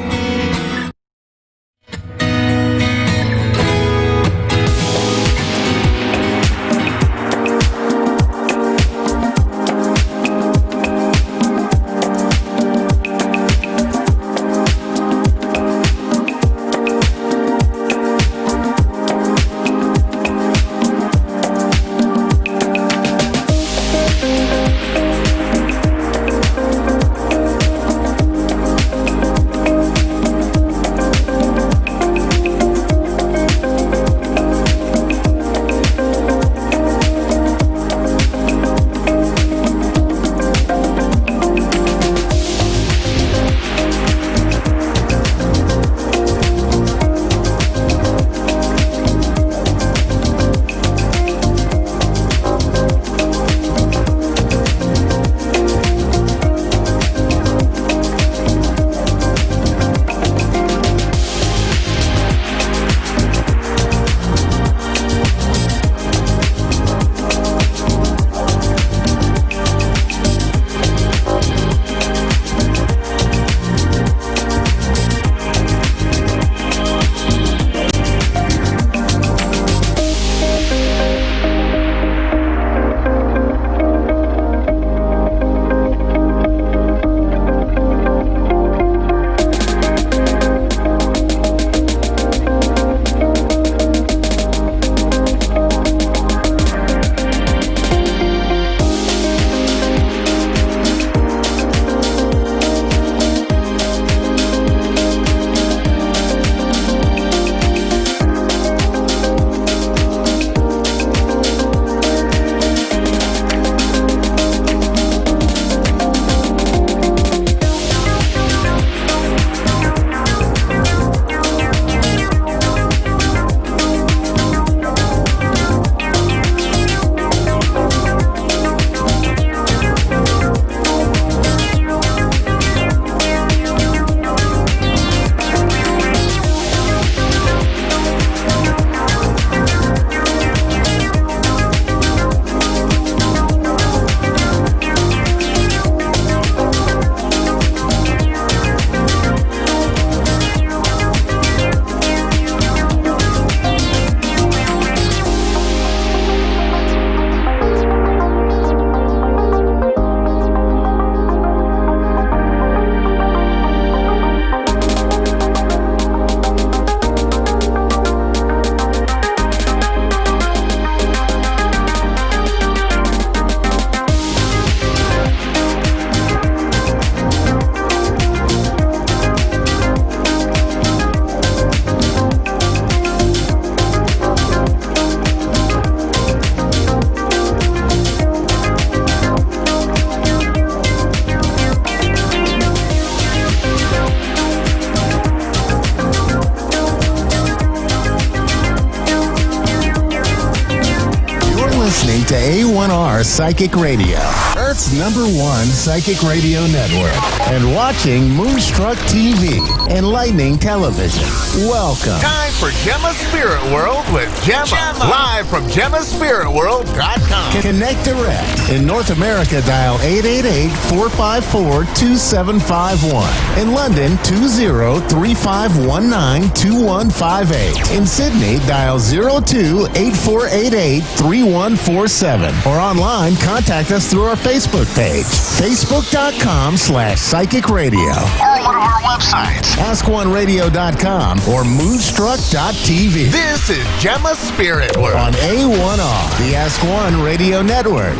Psychic Radio, Earth's #1 psychic radio network, and watching Moonstruck TV, Enlightening Television. Welcome. Time for Gemma's Spirit World with Gemma. Live from GemmaSpiritWorld.com. Connect direct. In North America, dial 888-454-2751. In London, 20-3519-2158. In Sydney, dial 02-8488-3147. Or online, contact us through our Facebook page, facebook.com/Psychic Radio. Or one of our websites, AskOneRadio.com or Moonstruck.tv. This is Gemma's Spirit World on A1R, the Ask One Radio Network.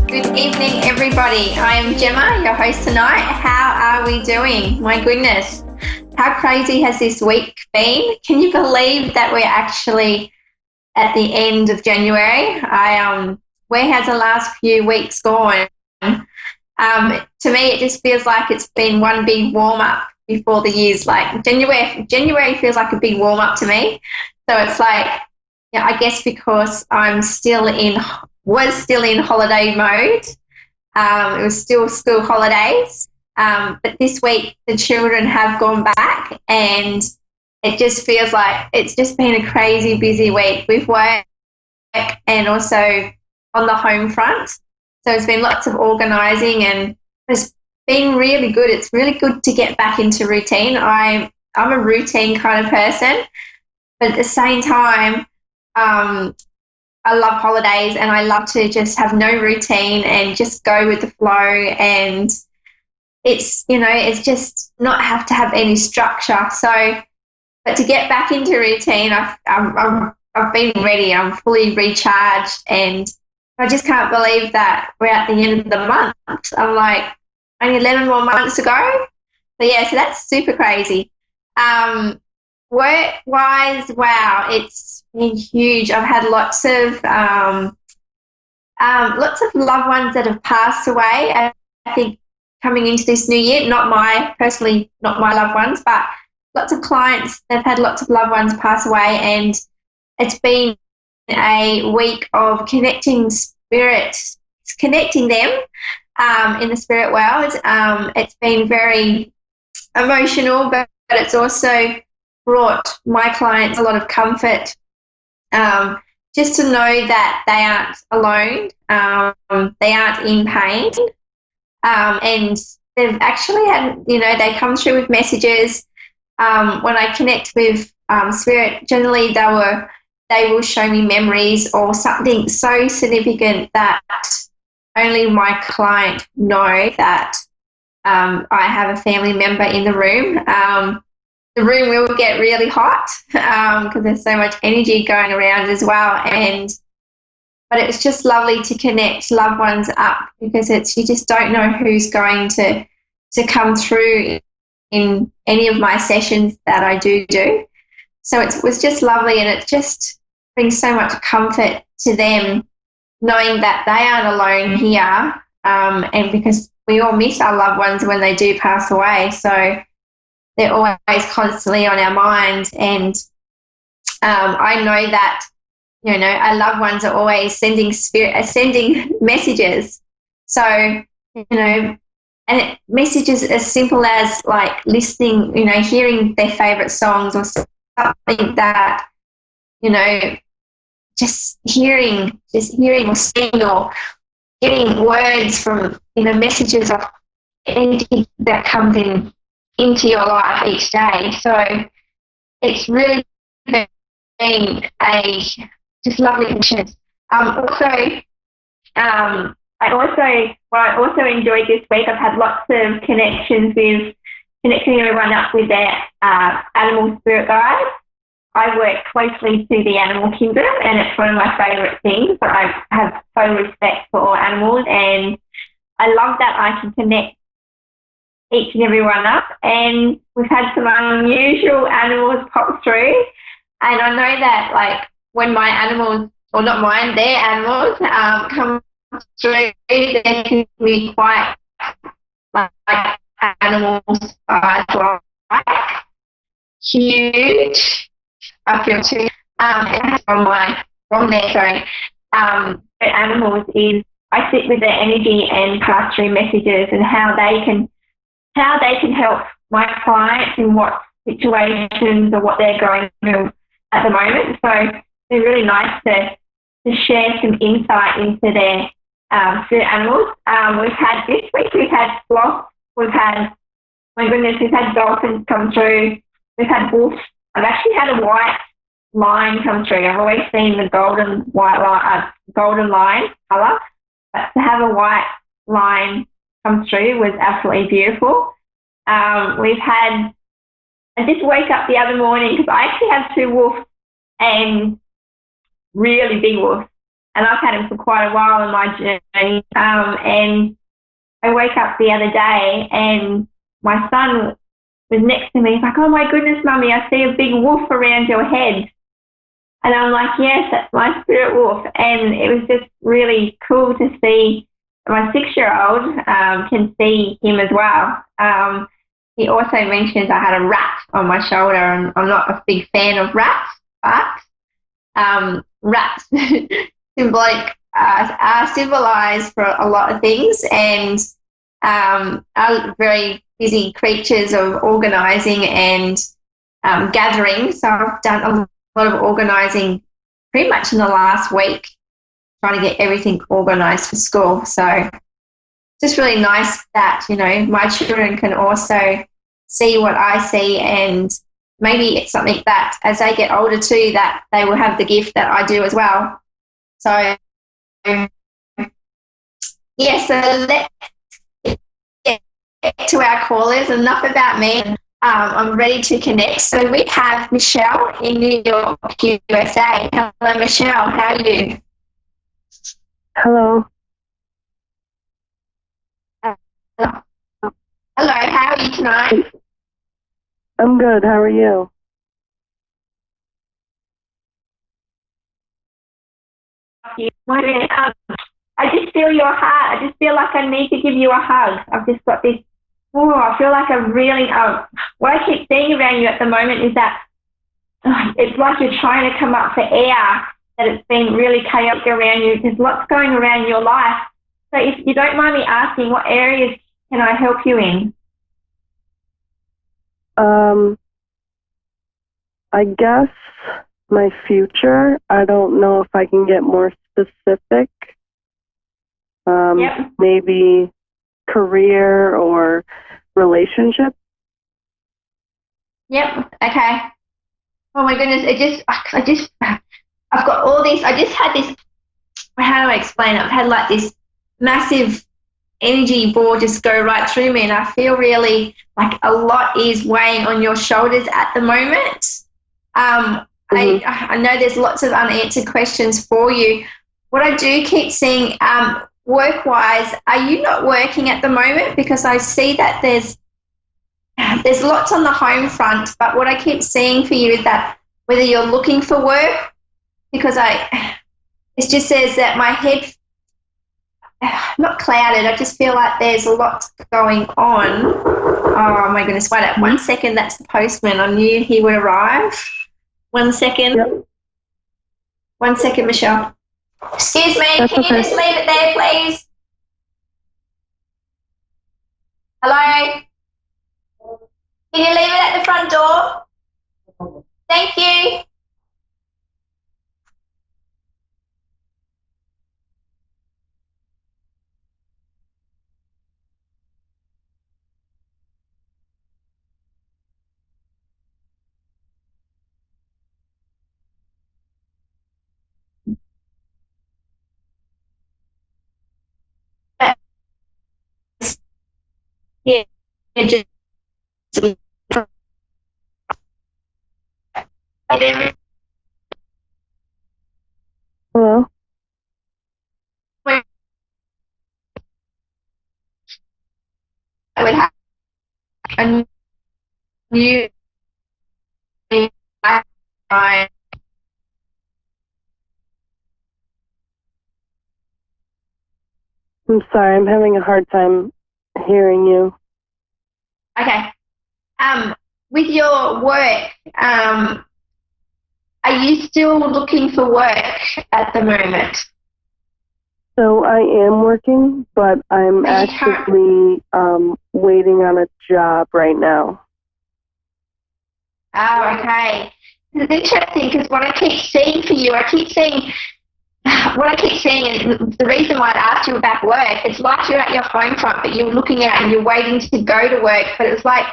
Good evening, everybody. I am Gemma, your host tonight. How are we doing? My goodness, how crazy has this week been? Can you believe that we're actually at the end of January? Where has the last few weeks gone? To me, it just feels like it's been one big warm-up before the year's like January feels like a big warm-up to me. So it's like, yeah, I guess because I'm was still in holiday mode. It was still school holidays. But this week the children have gone back, and it just feels like it's just been a crazy busy week with work and also on the home front. So it's been lots of organising, and it's been really good. It's really good to get back into routine. I'm a routine kind of person, but at the same time, I love holidays, and I love to just have no routine and just go with the flow. And it's just not have to have any structure. So, but to get back into routine, I've been ready. I'm fully recharged, and I just can't believe that we're at the end of the month. I'm like, only 11 more months to go. So yeah, so that's super crazy. Work-wise, wow, it's been huge. I've had lots of loved ones that have passed away. I think coming into this new year, not my loved ones, but lots of clients, they've had lots of loved ones pass away, and it's been a week of connecting them in the spirit world. It's been very emotional, but it's also brought my clients a lot of comfort, just to know that they aren't alone, they aren't in pain, and they've actually had, they come through with messages. When I connect with spirit, generally they will show me memories or something so significant that only my client know that I have a family member in the room. The room will get really hot because there's so much energy going around as well. But it's just lovely to connect loved ones up, because you just don't know who's going to come through in any of my sessions that I do. So it was just lovely, and it just brings so much comfort to them knowing that they aren't alone here, and because we all miss our loved ones when they do pass away. So they're always constantly on our minds, and I know that, our loved ones are always sending messages. So, and messages as simple as like listening, hearing their favourite songs or something that, just hearing or seeing or getting words from, messages of anything that comes into your life each day. So it's really been just lovely experience. I also enjoyed this week. I've had lots of connecting everyone up with their animal spirit guides. I work closely to the animal kingdom, and it's one of my favourite things. I have total respect for all animals, and I love that I can connect each and every one up. And we've had some unusual animals pop through, and I know that like when my animals, or not mine, their animals come through, they can be quite like animals like huge. I feel too from there, sorry. for animals is I sit with their energy and pass through messages and how they can help my clients in what situations or what they're going through at the moment. So it's really nice to share some insight into their spirit animals. This week we've had sloths, we've had dolphins come through, we've had wolves. I've actually had a white line come through. I've always seen the golden line colour, but to have a white line come through was absolutely beautiful. I just woke up the other morning because I actually have two wolves and really big wolves, and I've had them for quite a while in my journey. And I woke up the other day and my son was next to me. He's like, "Oh my goodness, Mummy, I see a big wolf around your head." And I'm like, "Yes, that's my spirit wolf." And it was just really cool to see. My 6-year-old can see him as well. He also mentions I had a rat on my shoulder, and I'm not a big fan of rats, but rats symbolize for a lot of things, and are very busy creatures of organising and gathering. So I've done a lot of organising pretty much in the last week, trying to get everything organised for school. So it's just really nice that, my children can also see what I see, and maybe it's something that as they get older too, that they will have the gift that I do as well. So, so let's get to our callers. Enough about me. I'm ready to connect. So we have Michelle in New York, USA. Hello, Michelle. How are you? Hello. Hello, how are you tonight? I'm good. How are you? I just feel your heart. I just feel like I need to give you a hug. I've just got this, I feel like I'm really, what I keep seeing around you at the moment is that it's like you're trying to come up for air, that it's been really chaotic around you. There's lots going around your life. So if you don't mind me asking, what areas can I help you in? I guess my future. I don't know if I can get more specific. Maybe career or relationship. Yep. Okay. Oh my goodness! I've got all these. I just had this. How do I explain it? I've had like this massive energy ball just go right through me, and I feel really like a lot is weighing on your shoulders at the moment. I know there's lots of unanswered questions for you. What I do keep seeing, work-wise, are you not working at the moment? Because I see that there's lots on the home front, but what I keep seeing for you is that whether you're looking for work, because it just says that my head, not clouded, I just feel like there's a lot going on. Oh my goodness, wait up 1 second, that's the postman. I knew he would arrive. 1 second. Yep. 1 second, Michelle. Excuse me, that's can okay. You just leave it there, please? Hello? Can you leave it at the front door? Thank you. Yeah, just Hello? I would have a new I'm sorry, I'm having a hard time hearing you. Okay. With your work, are you still looking for work at the moment? So I am working, but I'm actively waiting on a job right now. Oh, okay. It's interesting because what I keep seeing for you, what I keep seeing is the reason why I asked you about work, it's like you're at your home front, but you're looking out and you're waiting to go to work, but it's like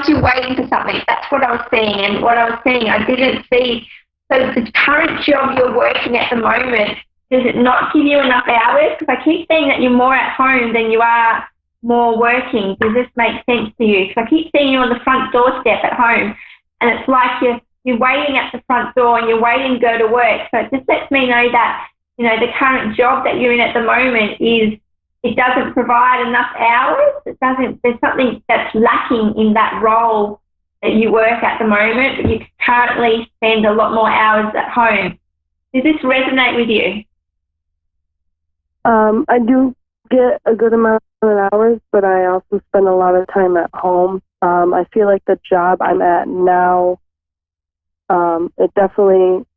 you're waiting for something. That's what I was seeing, and what I was seeing, I didn't see. So the current job you're working at the moment, does it not give you enough hours? Because I keep seeing that you're more at home than you are more working. Does this make sense to you? Because I keep seeing you on the front doorstep at home, and it's like you're waiting at the front door and you're waiting to go to work. So it just lets me know that, you know, the current job that you're in at the moment it doesn't provide enough hours. There's something that's lacking in that role that you work at the moment, but you currently spend a lot more hours at home. Does this resonate with you? I do get a good amount of hours, but I also spend a lot of time at home. I feel like the job I'm at now,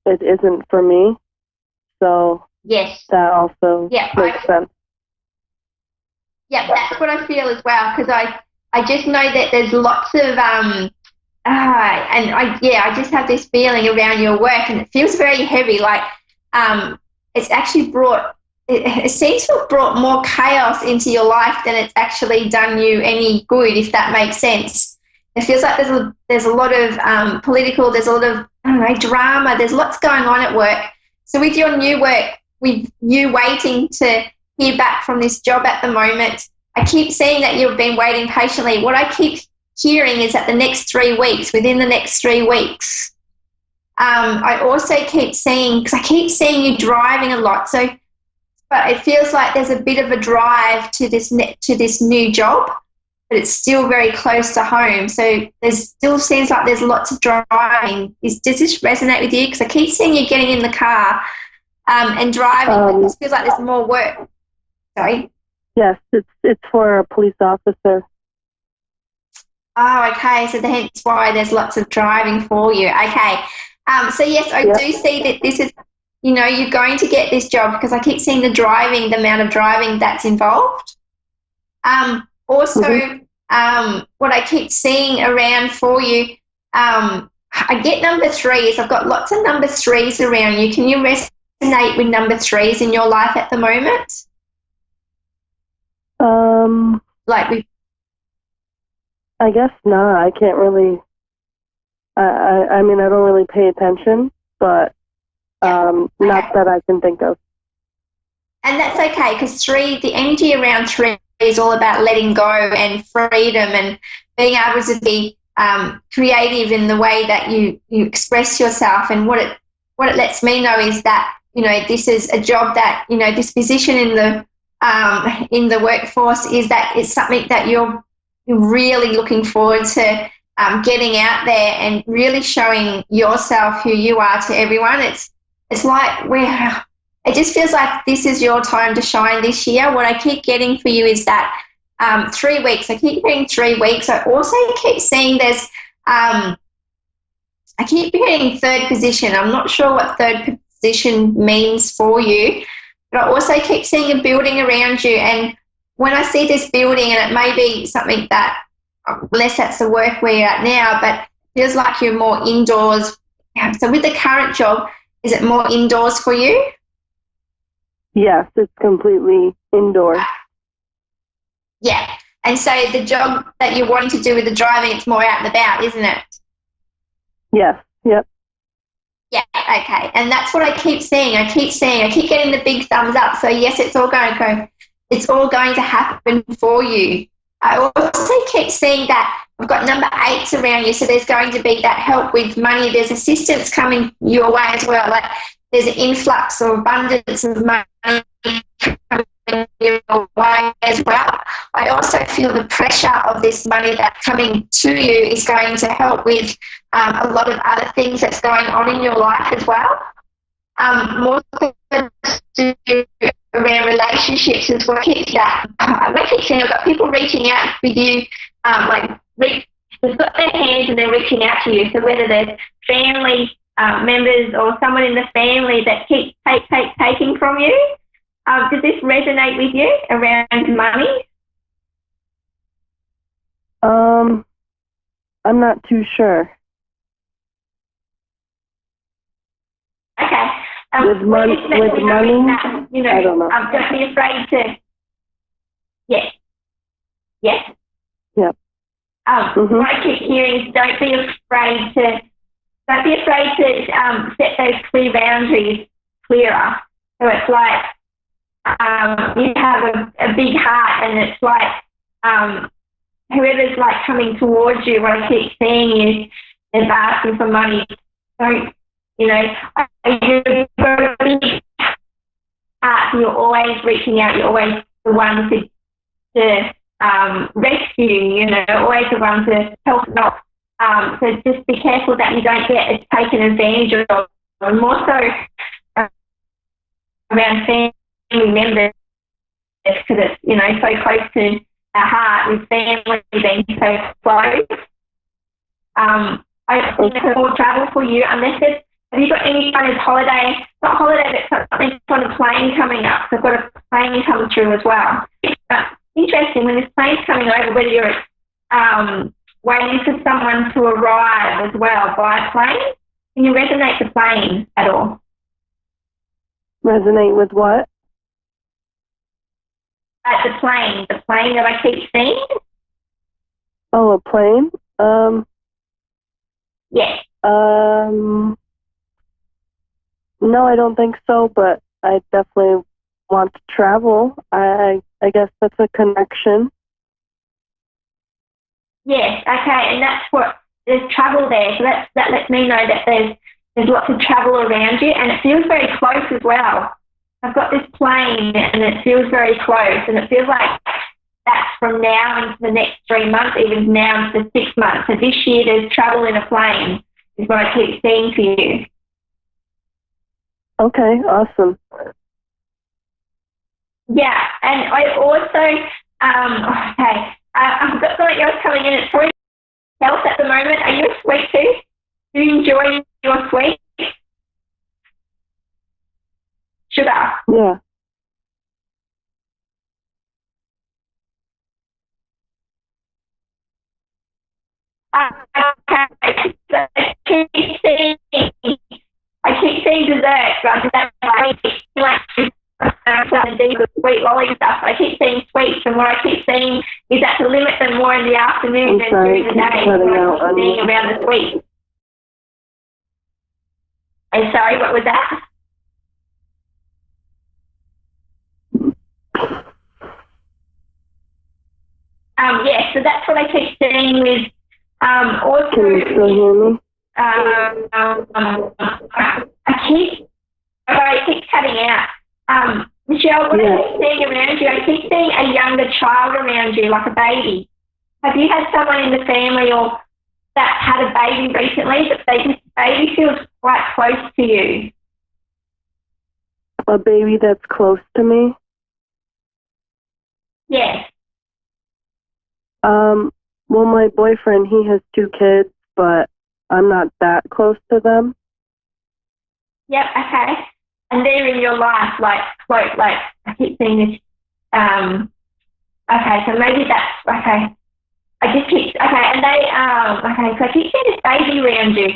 it isn't for me. So yes, that also makes sense. Yeah, that's what I feel as well, because I just know that there's lots of I just have this feeling around your work, and it feels very heavy. Like it's actually it seems to have brought more chaos into your life than it's actually done you any good, if that makes sense. It feels like there's a lot of political, there's a lot of drama, there's lots going on at work. So with your new work, with you waiting to hear back from this job at the moment, I keep seeing that you've been waiting patiently. What I keep hearing is that within the next 3 weeks, I also keep seeing, because I keep seeing you driving a lot, but it feels like there's a bit of a drive to this new job, but it's still very close to home. So there still seems like there's lots of driving. Does this resonate with you? Because I keep seeing you getting in the car and driving. It feels like there's more work. Sorry? Yes, it's for a police officer. Oh, okay. So hence why there's lots of driving for you. Okay. So yes, I do see that this is, you know, you're going to get this job, because I keep seeing the amount of driving that's involved. Also, what I keep seeing around for you, I get number 3s. I've got lots of number 3s around you. Can you resonate with number 3s in your life at the moment? I guess not. I can't really. I mean, I don't really pay attention, but not that I can think of. And that's okay, because the energy around 3 is all about letting go and freedom and being able to be creative in the way that you express yourself. And what it lets me know is that, you know, this is a job that, you know, this position in the workforce is that it's something that you're really looking forward to getting out there and really showing yourself, who you are, to everyone. It's like it just feels like this is your time to shine this year. What I keep getting for you is that 3 weeks. I keep getting 3 weeks. I also keep seeing I keep getting third position. I'm not sure what third position means for you, but I also keep seeing a building around you. And when I see this building, and it may be something that, unless that's the work where you're at now, but it feels like you're more indoors. So with the current job, is it more indoors for you? Yes, it's completely indoors. Yeah. And so the job that you're wanting to do with the driving, it's more out and about, isn't it? Yes. Yep. Yeah, okay. And that's what I keep seeing. I keep getting the big thumbs up. So yes, it's all going to happen for you. I also keep seeing that I've got number 8s around you, so there's going to be that help with money. There's assistance coming your way as well. Like there's an influx or abundance of money coming your way as well. I also feel the pressure of this money that's coming to you is going to help with a lot of other things that's going on in your life as well. More to do around relationships as well. I've got people reaching out with you, they've got their hands and they're reaching out to you. So whether there's family members or someone in the family that keeps taking from you, Does this resonate with you around money? I'm not too sure. Okay. With money, you know, I don't know. Don't be afraid to. Yes. Yes. Yep. What I keep hearing is don't be afraid to set those clear boundaries clearer. So it's like you have a big heart, and it's like whoever's like coming towards you, what I keep seeing is they're asking for money. Don't, you know, you've got a big heart, and you're always reaching out. You're always the one to rescue, you know, always the one to help out. So just be careful that you don't get taken advantage of, and more so around family members, because it's, you know, so close to our heart with family being so close. I don't think there's more travel for you unless there's, have you got any kind of holiday, not holiday, but something on a plane coming up? So I've got a plane coming through as well. Interesting, when this plane's coming over, whether you're waiting for someone to arrive as well by plane, can you resonate the plane at all? Resonate with what? The plane that I keep seeing. Oh, a plane? Yes. No, I don't think so, but I definitely want to travel. I guess that's a connection. Yes, okay, and that's what, there's travel there, so that lets me know that there's lots of travel around you, and it feels very close as well. I've got this plane, and it feels very close, and it feels like that's from now into the next 3 months, even now into 6 months. So this year there's travel in a plane, is what I keep seeing for you. Okay, awesome. Yeah, and I also, I've got something else coming in. It's probably health at the moment. Are you a sweet tooth? Do you enjoy your sweet? Sugar? Yeah. I keep seeing desserts, right? That's like the sweet lolly stuff. I keep seeing sweets, and what I keep seeing is that to limit them more in the afternoon than during the day. What I keep seeing around the sweets. I'm sorry, what was that? Yeah, so that's what I keep seeing with also. Can you still hear me? I keep cutting out. Michelle, what I keep seeing around you, I keep seeing a younger child around you, like a baby. Have you had someone in the family or that had a baby recently, but this baby feels quite close to you? A baby that's close to me? Yes. Well, my boyfriend, he has 2 kids, but I'm not that close to them. Yep, okay. And they're in your life, like I keep seeing this, okay, so maybe that's, okay. I just keep, okay, and they, okay, so I keep seeing this baby around you,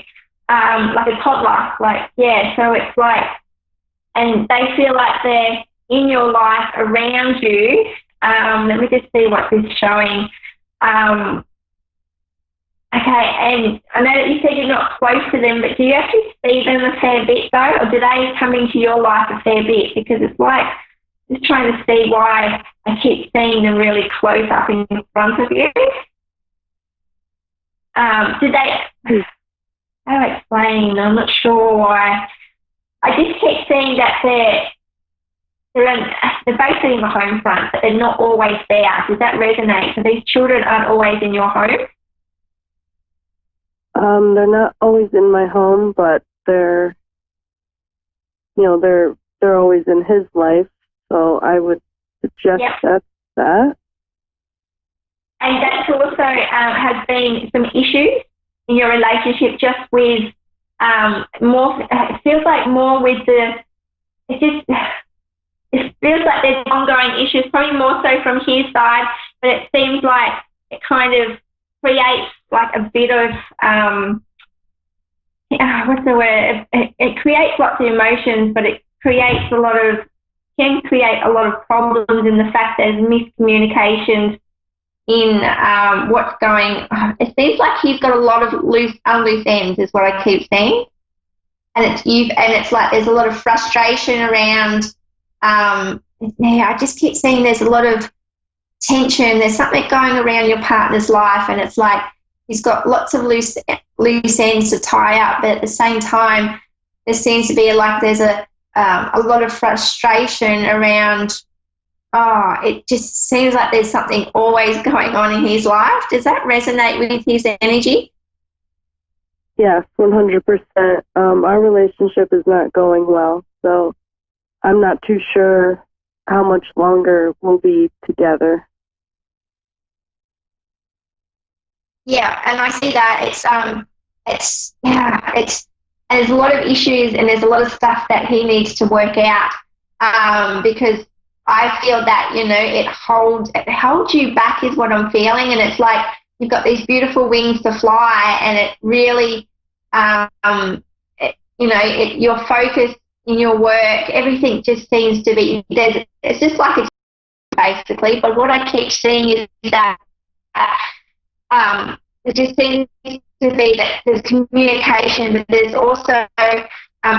like a toddler, like, yeah, so it's like, and they feel like they're in your life around you. Let me just see what this is showing. Okay, and I know that you said you're not close to them, but do you actually see them a fair bit though, or do they come into your life a fair bit? Because it's like, just trying to see why I keep seeing them really close up in front of you. Do they, how do I explain? I'm not sure why. I just keep seeing that they're basically in the home front, but they're not always there. Does that resonate? So these children aren't always in your home? They're not always in my home, but they're always in his life. So I would suggest that. And that's also has been some issues in your relationship, just with more. It feels like more with the. It's just it feels like there's ongoing issues, probably more so from his side, but it seems like it kind of creates like a bit of, what's the word? It creates lots of emotions, but it can create a lot of problems in the fact there's miscommunications in what's going on. It seems like he's got a lot of loose ends is what I keep saying. And it's like there's a lot of frustration around, I just keep seeing there's a lot of tension. There's something going around your partner's life, and it's like he's got lots of loose ends to tie up, but at the same time, there seems to be like there's a lot of frustration around, it just seems like there's something always going on in his life. Does that resonate with his energy? Yes, 100%. Our relationship is not going well, so I'm not too sure how much longer we'll be together. Yeah, and I see that there's a lot of issues and there's a lot of stuff that he needs to work out, because I feel that, it holds you back is what I'm feeling, and it's like you've got these beautiful wings to fly, and it really, your focus in your work, everything just seems to be, it's just like it's basically, but what I keep seeing is that it just seems to be that there's communication, but there's also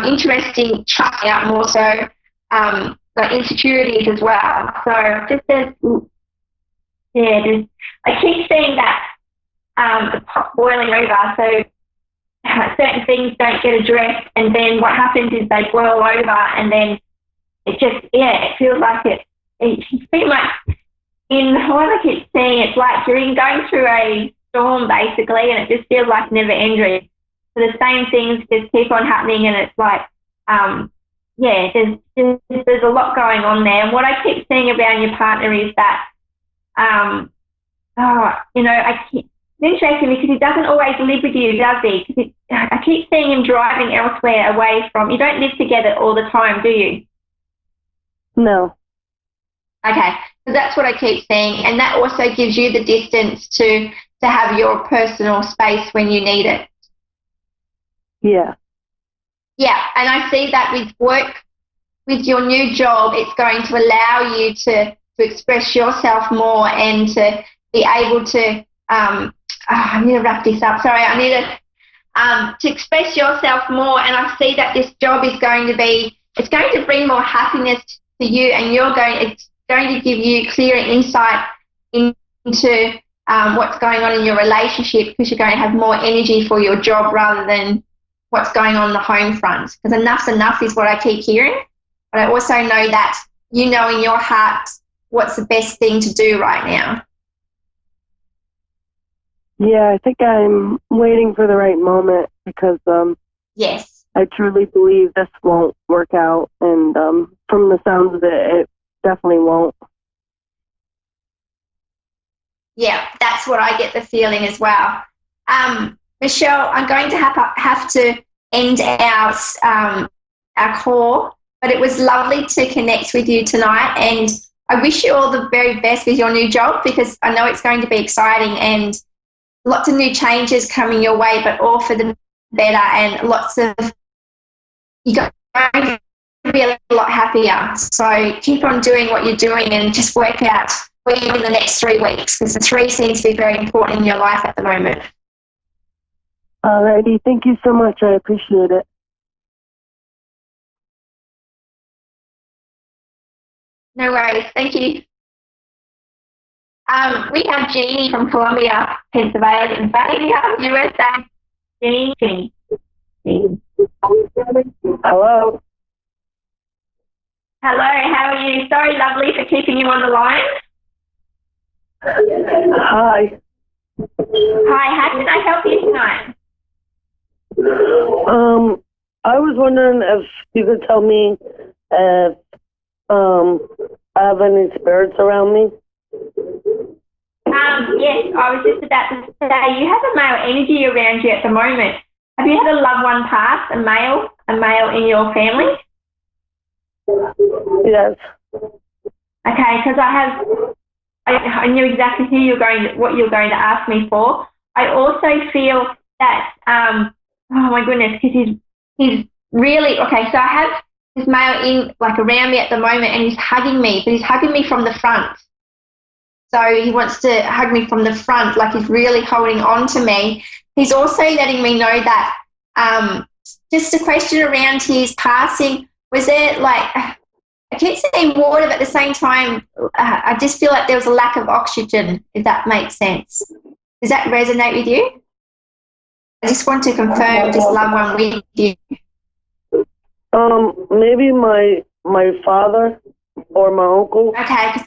interesting trust out, and also like insecurities as well. So just I keep seeing that the pot boiling over. So certain things don't get addressed, and then what happens is they boil over, and then it feels like it's pretty much in what I keep seeing. It's like you're going through a storm basically, and it just feels like never ending. So the same things just keep on happening, and it's like, there's a lot going on there. And what I keep seeing about your partner is that, it's interesting because he doesn't always live with you, does he? Because I keep seeing him driving elsewhere away from, you don't live together all the time, do you? No. Okay, so that's what I keep seeing, and that also gives you the distance to have your personal space when you need it. Yeah. Yeah, and I see that with work, with your new job, it's going to allow you to express yourself more and to be able to, I need to wrap this up. Sorry, I need to express yourself more, and I see that this job is going to bring more happiness to you, and it's going to give you clearer insight into what's going on in your relationship, because you're going to have more energy for your job rather than what's going on the home front. Because enough's enough is what I keep hearing. But I also know that you know in your heart what's the best thing to do right now. Yeah, I think I'm waiting for the right moment because yes, I truly believe this won't work out, and from the sounds of it definitely won't. Yeah, that's what I get the feeling as well. Michelle, I'm going to have to end our call, but it was lovely to connect with you tonight, and I wish you all the very best with your new job, because I know it's going to be exciting and lots of new changes coming your way, but all for the better, and you're going to be a lot happier. So keep on doing what you're doing and just work out where you're in the next 3 weeks, because the 3 seems to be very important in your life at the moment. Alrighty, thank you so much. I appreciate it. No worries. Thank you. We have Jeannie from Columbia, Pennsylvania, USA. Jeannie. Hello. Hello, how are you? Sorry, lovely, for keeping you on the line. Hi. Hi, how can I help you tonight? I was wondering if you could tell me if I have any spirits around me. Yes, I was just about to say, you have a male energy around you at the moment. Have you had a loved one pass, a male in your family? Yes. Okay, because I knew exactly what you're going to ask me for. I also feel that, oh my goodness, because he's really, okay, so I have this male in, like, around me at the moment, and he's hugging me, but he's hugging me from the front. So he wants to hug me from the front, like he's really holding on to me. He's also letting me know that, just a question around his passing, was there, like, I keep saying water, but at the same time, I just feel like there was a lack of oxygen, if that makes sense. Does that resonate with you? I just want to confirm this loved one with you. Maybe my father or my uncle. Okay,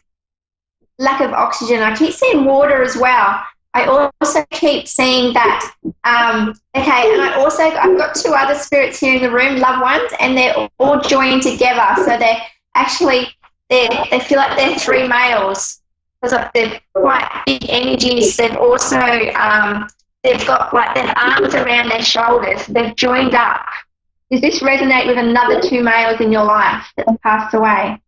lack of oxygen. I keep seeing water as well. I also keep seeing that. Okay, and I've got two other spirits here in the room, loved ones, and they're all joined together. So they're actually, they feel like they're three males, because they're quite big energies. They've also, they've got like their arms around their shoulders. They've joined up. Does this resonate with another two males in your life that have passed away?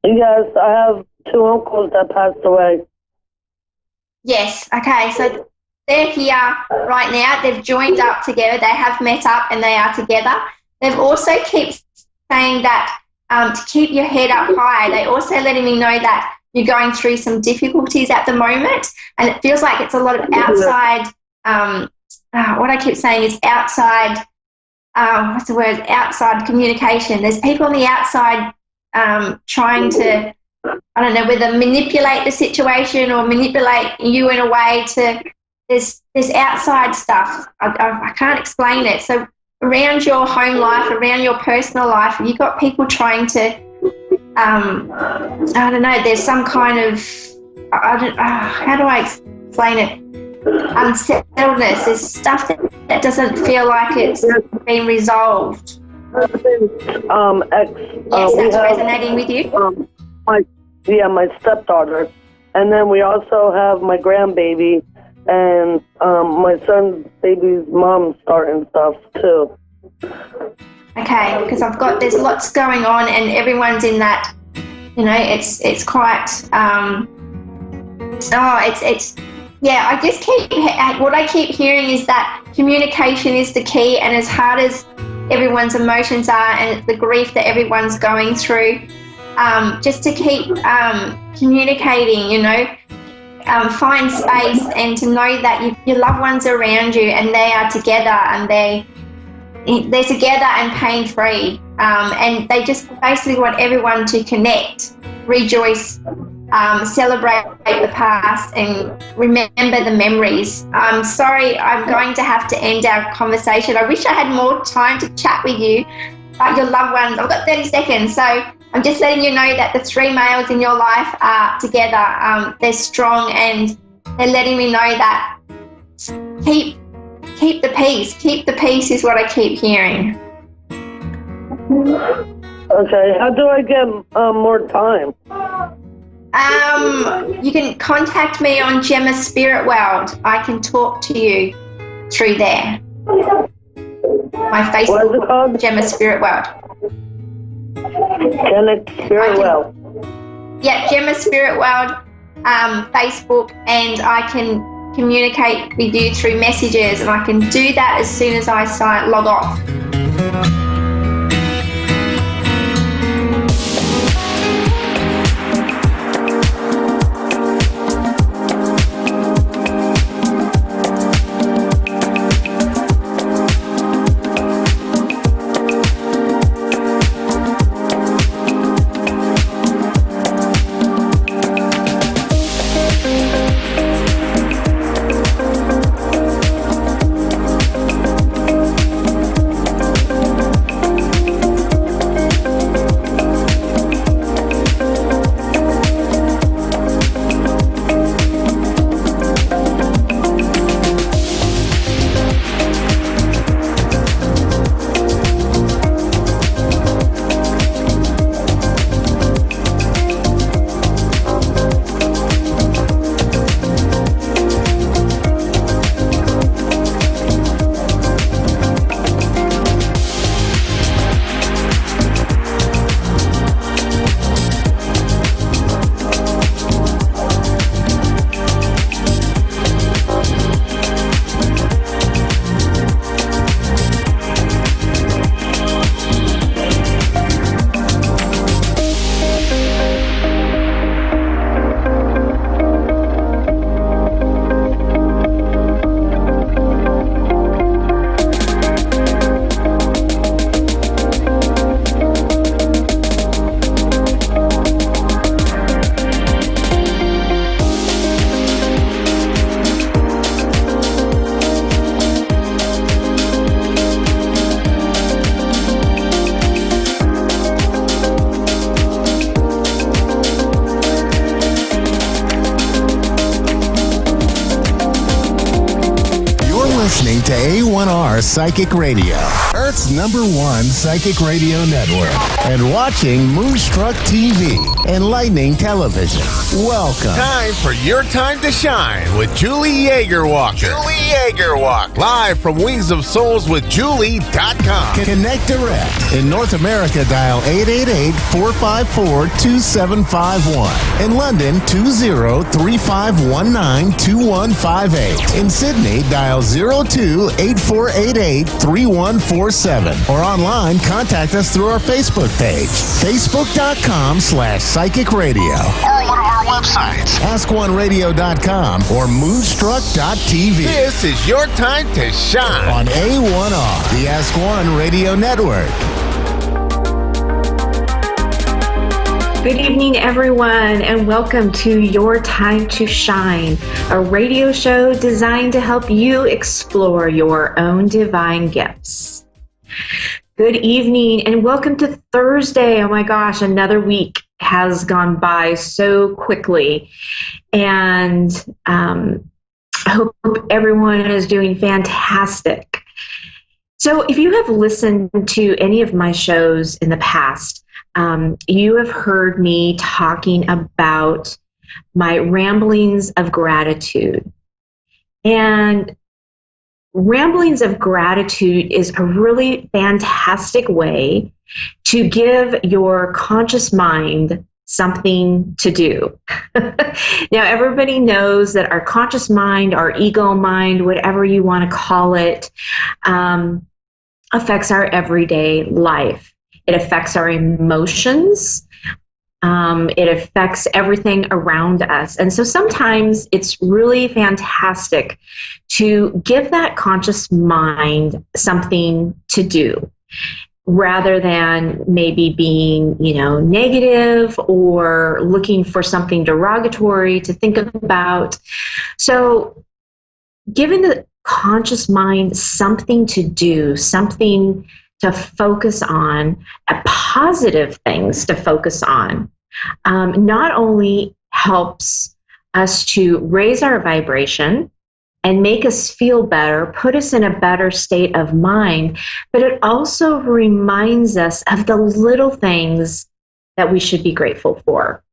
Yes, I have two uncles that passed away. Yes, okay, so they're here right now. They've joined up together. They have met up and they are together. They've also keep saying that to keep your head up high. They're also letting me know that you're going through some difficulties at the moment, and it feels like it's a lot of outside, what I keep saying is outside, what's the word, outside communication. There's people on the outside trying to, I don't know, whether manipulate the situation or manipulate you in a way to, there's outside stuff. I can't explain it. So around your home life, around your personal life, you've got people trying to, I don't know, there's some kind of, how do I explain it? Unsettledness. There's stuff that doesn't feel like it's been resolved. Yes, that's resonating with you? My stepdaughter. And then we also have my grandbaby and my son's baby's mom starting stuff too. Okay, because there's lots going on and everyone's in that, you know, it's quite, yeah, I just what I keep hearing is that communication is the key, and as hard as everyone's emotions are and the grief that everyone's going through, just to keep communicating, you know, find space and to know that your loved ones are around you and they are together and they're together and pain-free, and they just basically want everyone to connect, rejoice, celebrate the past and remember the memories. Sorry, I'm going to have to end our conversation. I wish I had more time to chat with you about your loved ones. I've got 30 seconds, so I'm just letting you know that the three males in your life are together. They're strong and they're letting me know that keep the peace. Keep the peace is what I keep hearing. Okay, how do I get more time? You can contact me on Gemma Spirit World. I can talk to you through there. My Facebook, what is it called? Gemma Spirit World. Gemma Spirit World. Yeah, Gemma Spirit World, Facebook, and I can communicate with you through messages, and I can do that as soon as I log off. listening to A1R Psychic Radio, Earth's #1 psychic radio network, and watching Moonstruck TV, Enlightening Television. Welcome. Time for your time to shine with Julie Yeager-Walker. Julie Yeager-Walker. Live from wingsofsoulswithjulie.com. Connect direct. In North America, dial 888-454-2751. In London, 20-3519-2158. In Sydney, dial 02-8488-3147. Or online, contact us through our Facebook page, facebook.com/psychic radio. Or one of our websites, askoneradio.com or moonstruck.tv. This is your time to shine on A1R, the Ask One Radio Network. Good evening, everyone, and welcome to Your Time to Shine, a radio show designed to help you explore your own divine gifts. Good evening, and welcome to Thursday. Oh my gosh, another week has gone by so quickly, and I hope everyone is doing fantastic. So if you have listened to any of my shows in the past, you have heard me talking about my ramblings of gratitude. And ramblings of gratitude is a really fantastic way to give your conscious mind something to do. Now, everybody knows that our conscious mind, our ego mind, whatever you want to call it, affects our everyday life. It affects our emotions. It affects everything around us. And so sometimes it's really fantastic to give that conscious mind something to do, rather than maybe being, negative or looking for something derogatory to think about. So giving the conscious mind something to do, something to focus on, positive things to focus on, not only helps us to raise our vibration and make us feel better, put us in a better state of mind, but it also reminds us of the little things that we should be grateful for.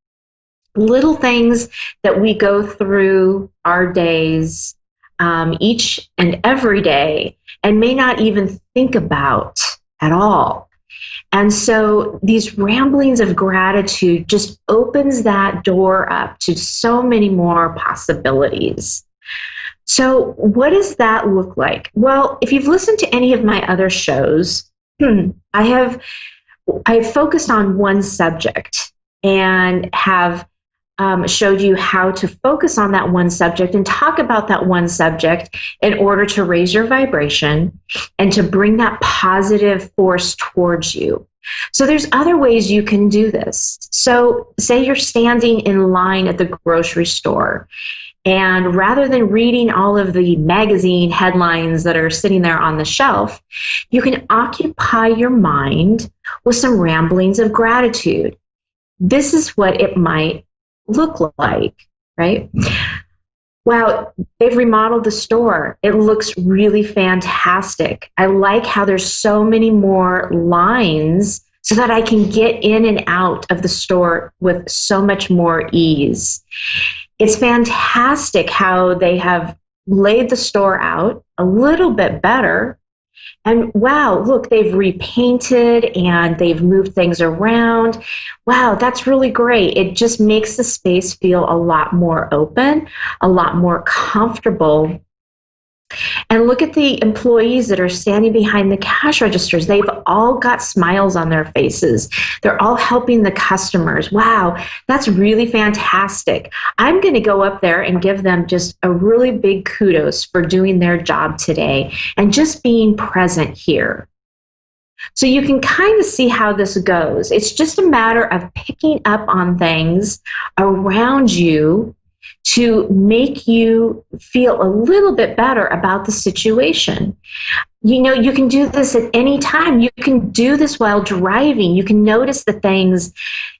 Little things that we go through our days, each and every day, and may not even think about at all. And so these ramblings of gratitude just opens that door up to so many more possibilities. So what does that look like? Well, if you've listened to any of my other shows, I've focused on one subject and have showed you how to focus on that one subject and talk about that one subject in order to raise your vibration and to bring that positive force towards you. So there's other ways you can do this. So say you're standing in line at the grocery store, and rather than reading all of the magazine headlines that are sitting there on the shelf, you can occupy your mind with some ramblings of gratitude. This is what it might look like, right? Wow, they've remodeled the store. It looks really fantastic. I like how there's so many more lines so that I can get in and out of the store with so much more ease. It's fantastic how they have laid the store out a little bit better. And wow, look, they've repainted and they've moved things around. Wow, that's really great. It just makes the space feel a lot more open, a lot more comfortable. And look at the employees that are standing behind the cash registers. They've all got smiles on their faces. They're all helping the customers. Wow, that's really fantastic. I'm going to go up there and give them just a really big kudos for doing their job today and just being present here. So you can kind of see how this goes. It's just a matter of picking up on things around you to make you feel a little bit better about the situation. You know, you can do this at any time. You can do this while driving. You can notice the things,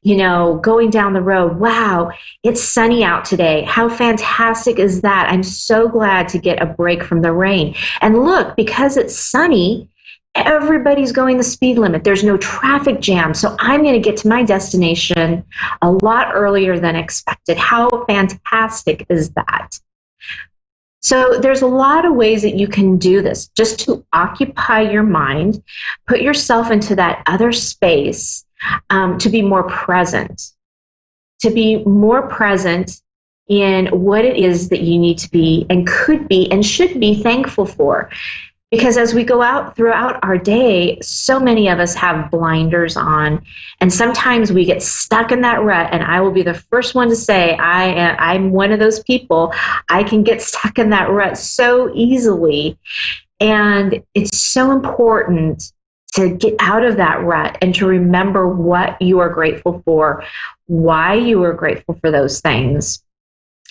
you know, going down the road. Wow, it's sunny out today. How fantastic is that? I'm so glad to get a break from the rain. And look, because it's sunny, everybody's going the speed limit. There's no traffic jam. So I'm going to get to my destination a lot earlier than expected. How fantastic is that? So there's a lot of ways that you can do this just to occupy your mind, put yourself into that other space, to be more present, in what it is that you need to be and could be and should be thankful for. Because as we go out throughout our day, so many of us have blinders on, and sometimes we get stuck in that rut. And I will be the first one to say I'm one of those people. I can get stuck in that rut so easily. And it's so important to get out of that rut and to remember what you are grateful for, why you are grateful for those things,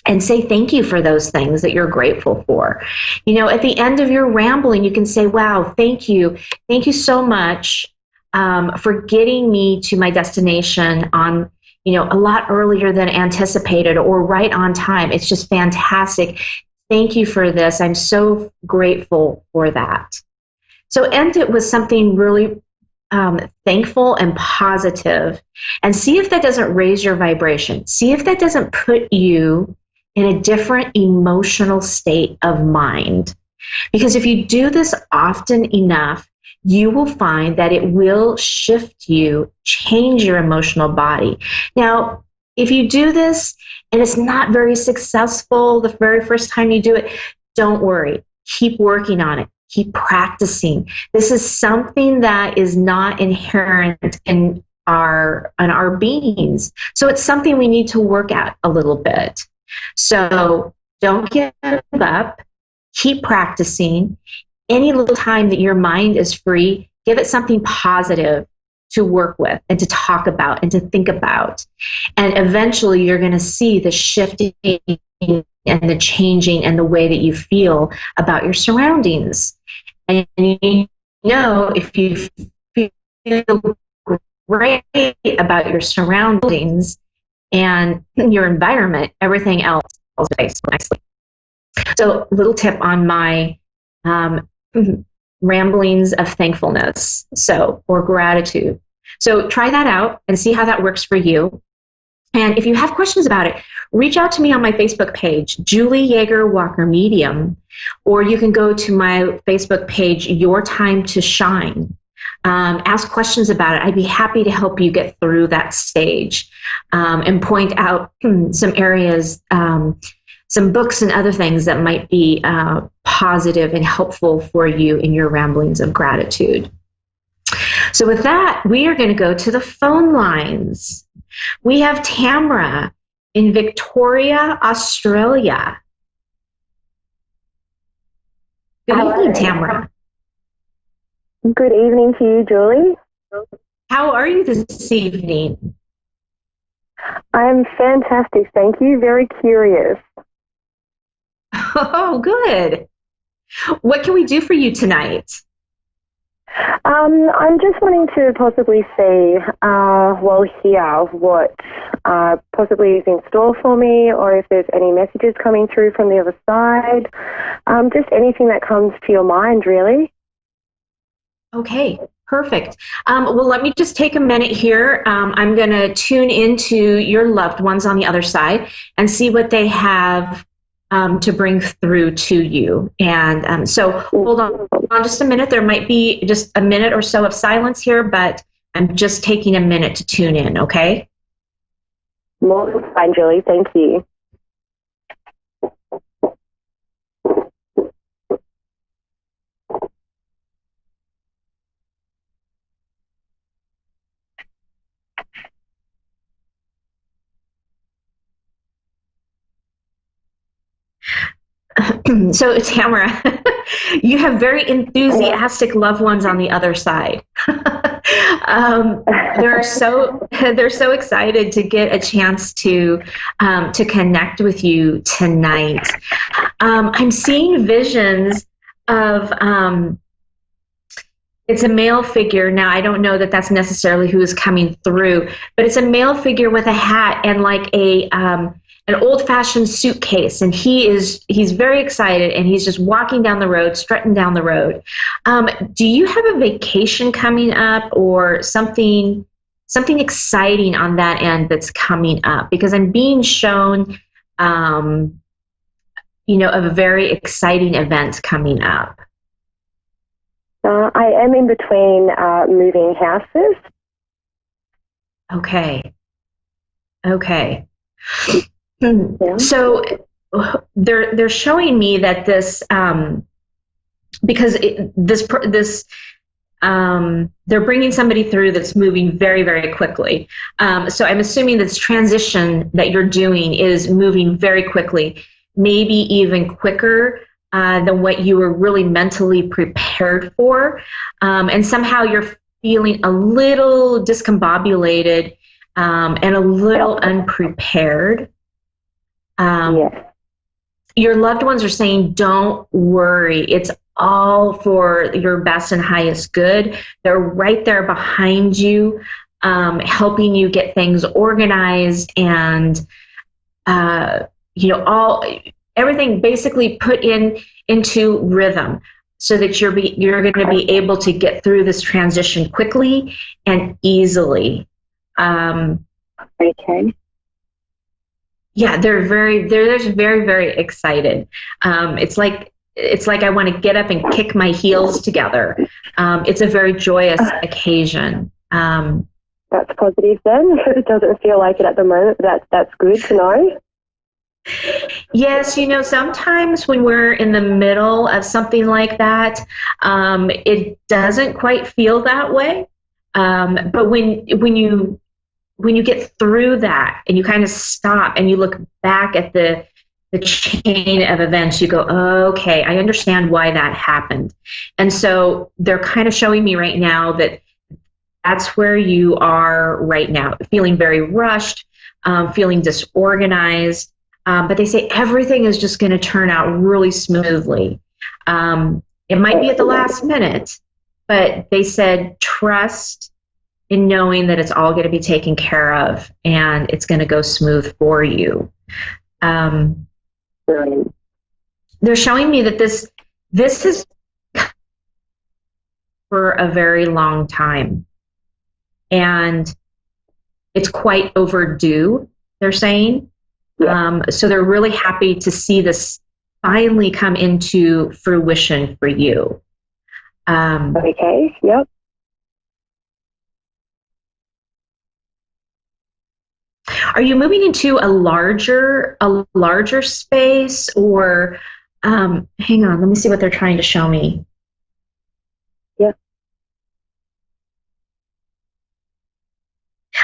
and say thank you for those things that you're grateful for. You know, at the end of your rambling, you can say, wow, thank you. Thank you so much for getting me to my destination on, you know, a lot earlier than anticipated or right on time. It's just fantastic. Thank you for this. I'm so grateful for that. So end it with something really thankful and positive, and see if that doesn't raise your vibration. See if that doesn't put you in a different emotional state of mind. Because if you do this often enough, you will find that it will shift you, change your emotional body. Now, if you do this and it's not very successful the very first time you do it, don't worry. Keep working on it. Keep practicing. This is something that is not inherent in our beings. So it's something we need to work at a little bit. So don't give up. Keep practicing. Any little time that your mind is free, give it something positive to work with and to talk about and to think about. And eventually you're going to see the shifting and the changing and the way that you feel about your surroundings. And you know, if you feel great about your surroundings and your environment, everything else falls away so nicely. So, little tip on my ramblings of thankfulness, or gratitude. So try that out and see how that works for you. And if you have questions about it, reach out to me on my Facebook page, Julie Yeager Walker Medium, or you can go to my Facebook page, Your Time to Shine. Ask questions about it. I'd be happy to help you get through that stage and point out some areas, some books and other things that might be positive and helpful for you in your ramblings of gratitude. So with that, we are going to go to the phone lines. We have Tamara in Victoria, Australia. Good evening, Tamara. Good evening to you, Julie. How are you this evening? I'm fantastic, thank you. Very curious. Oh, good. What can we do for you tonight? I'm just wanting to possibly see, hear what possibly is in store for me, or if there's any messages coming through from the other side. Just anything that comes to your mind, really. Okay, perfect. Well, let me just take a minute here. I'm going to tune into your loved ones on the other side and see what they have to bring through to you. And so hold on just a minute. There might be just a minute or so of silence here, but I'm just taking a minute to tune in, okay? More than fine, Julie. Thank you. So, Tamara, you have very enthusiastic loved ones on the other side. they're so excited to get a chance to connect with you tonight. I'm seeing visions of it's a male figure. Now, I don't know that that's necessarily who is coming through, but it's a male figure with a hat and like an old-fashioned suitcase, and he's very excited, and he's just walking down the road, strutting down the road. Do you have a vacation coming up or something exciting on that end that's coming up? Because I'm being shown, of a very exciting event coming up. I am in between moving houses. Okay. Yeah. So they're showing me that this because they're bringing somebody through that's moving very, very quickly. So I'm assuming this transition that you're doing is moving very quickly, maybe even quicker than what you were really mentally prepared for. And somehow you're feeling a little discombobulated and a little unprepared. Yes. Your loved ones are saying, don't worry. It's all for your best and highest good. They're right there behind you, helping you get things organized and, everything basically put into rhythm so that you're going to be able to get through this transition quickly and easily. Okay. Yeah, they're very, very excited. It's like I want to get up and kick my heels together. It's a very joyous occasion. That's positive then. It doesn't feel like it at the moment, but that's good to know. Yes, sometimes when we're in the middle of something like that, it doesn't quite feel that way. But when you get through that and you kind of stop and you look back at the chain of events, you go, okay, I understand why that happened. And so they're kind of showing me right now that that's where you are right now, feeling very rushed, feeling disorganized. But they say everything is just going to turn out really smoothly. It might be at the last minute, but they said trust in knowing that it's all going to be taken care of and it's going to go smooth for you. They're showing me that this is for a very long time, and it's quite overdue, they're saying. So they're really happy to see this finally come into fruition for you. Okay, yep. Are you moving into a larger space, or hang on, let me see what they're trying to show me. Yeah.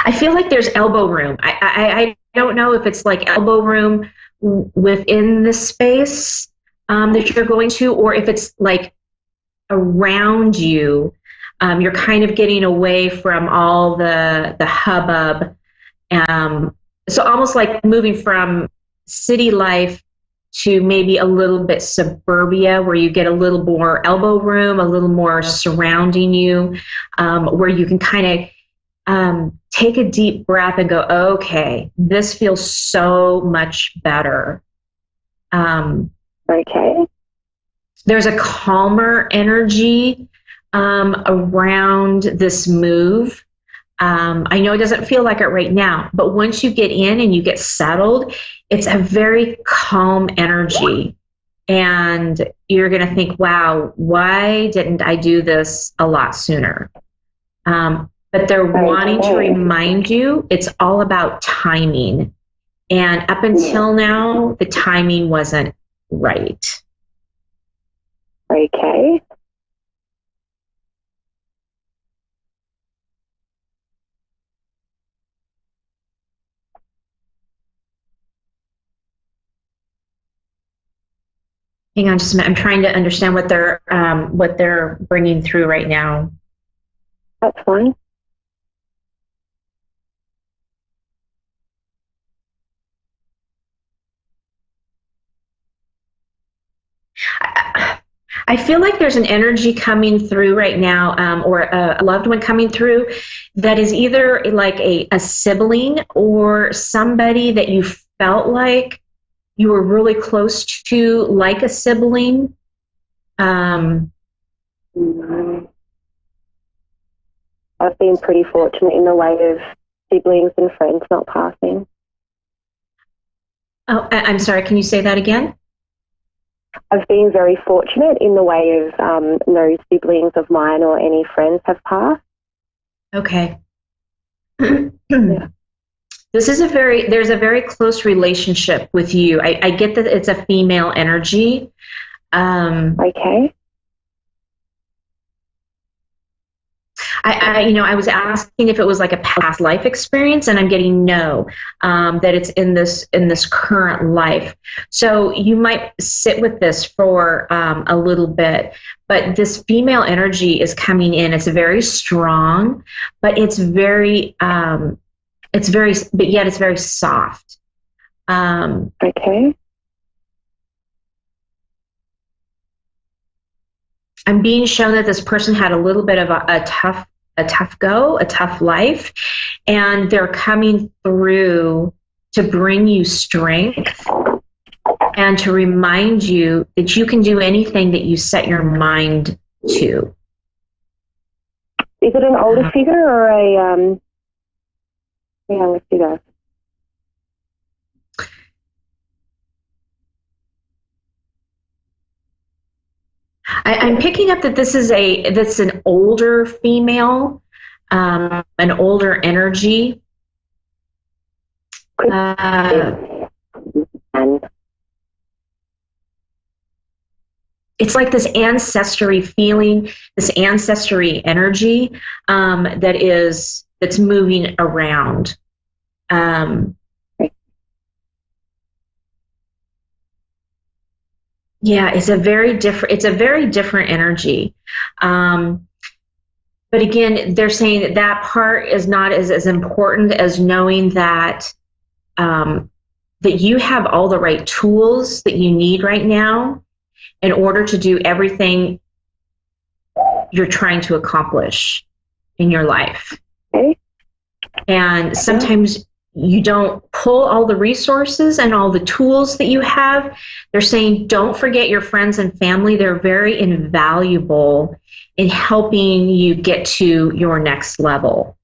I feel like there's elbow room. I don't know if it's like elbow room within the space that you're going to, or if it's like around you. You're kind of getting away from all the hubbub. So almost like moving from city life to maybe a little bit suburbia, where you get a little more elbow room, a little more surrounding you, where you can kind of take a deep breath and go, okay, this feels so much better. Okay. There's a calmer energy around this move. I know it doesn't feel like it right now, but once you get in and you get settled, it's a very calm energy. And you're going to think, wow, why didn't I do this a lot sooner? But they're wanting to remind you it's all about timing. And up until now, the timing wasn't right. Okay. Hang on just a minute. I'm trying to understand what they're bringing through right now. That's fine. I feel like there's an energy coming through right now, or a loved one coming through that is either like a sibling or somebody that you felt like you were really close to, like a sibling. I've been pretty fortunate in the way of siblings and friends not passing. Oh, I'm sorry, can you say that again? I've been very fortunate in the way of no siblings of mine or any friends have passed. Okay. Yeah. There's a very close relationship with you. I get that it's a female energy. Okay. I was asking if it was like a past life experience, and I'm getting no, that it's in this current life. So you might sit with this for a little bit, but this female energy is coming in. It's very strong, but but yet it's very soft. Okay. I'm being shown that this person had a little bit of a tough life, and they're coming through to bring you strength and to remind you that you can do anything that you set your mind to. Is it an older figure or a younger figure? I'm picking up that that's an older female, an older energy. It's like this ancestry feeling, this ancestry energy that's moving around. Yeah, it's a very different energy. But again, they're saying that part is not as important as knowing that that you have all the right tools that you need right now in order to do everything you're trying to accomplish in your life. Okay. And sometimes you don't pull all the resources and all the tools that you have. They're saying don't forget your friends and family. They're very invaluable in helping you get to your next level.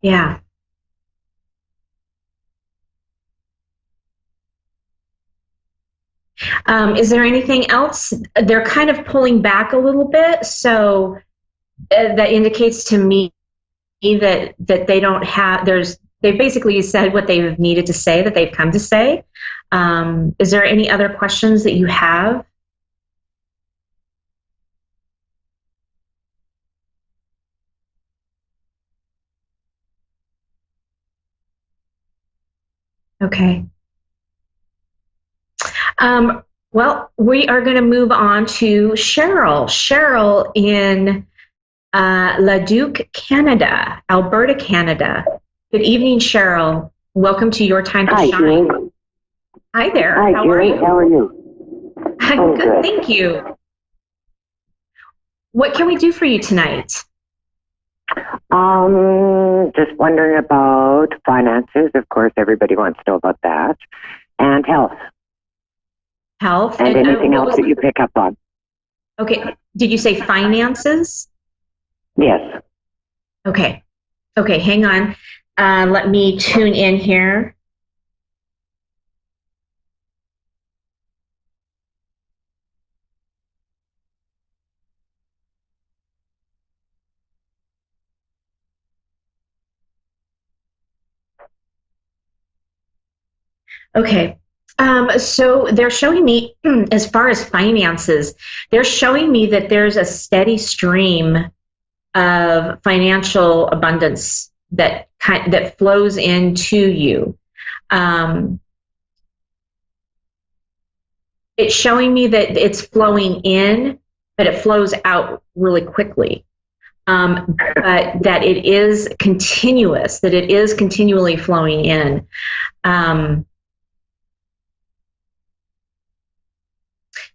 Yeah. Is there anything else? They're kind of pulling back a little bit, so that indicates to me that they don't have. They basically said what they've needed to say, that they've come to say. Is there any other questions that you have? Okay. Well, we are going to move on to Cheryl. Cheryl in Leduc, Canada, Alberta, Canada. Good evening, Cheryl. Welcome to Your Time to Shine. Julie. Hi there. Hi, How Julie. are you? How are you? I'm good, thank you. What can we do for you tonight? Just wondering about finances. Of course, everybody wants to know about that. And health. Health. And anything else that you pick up on. Okay. Did you say finances? Yes. Okay. Okay, hang on. Let me tune in here. Okay. So they're showing me, as far as finances, they're showing me that there's a steady stream of financial abundance that flows into you. It's showing me that it's flowing in, but it flows out really quickly. But that it is continuous, that it is continually flowing in.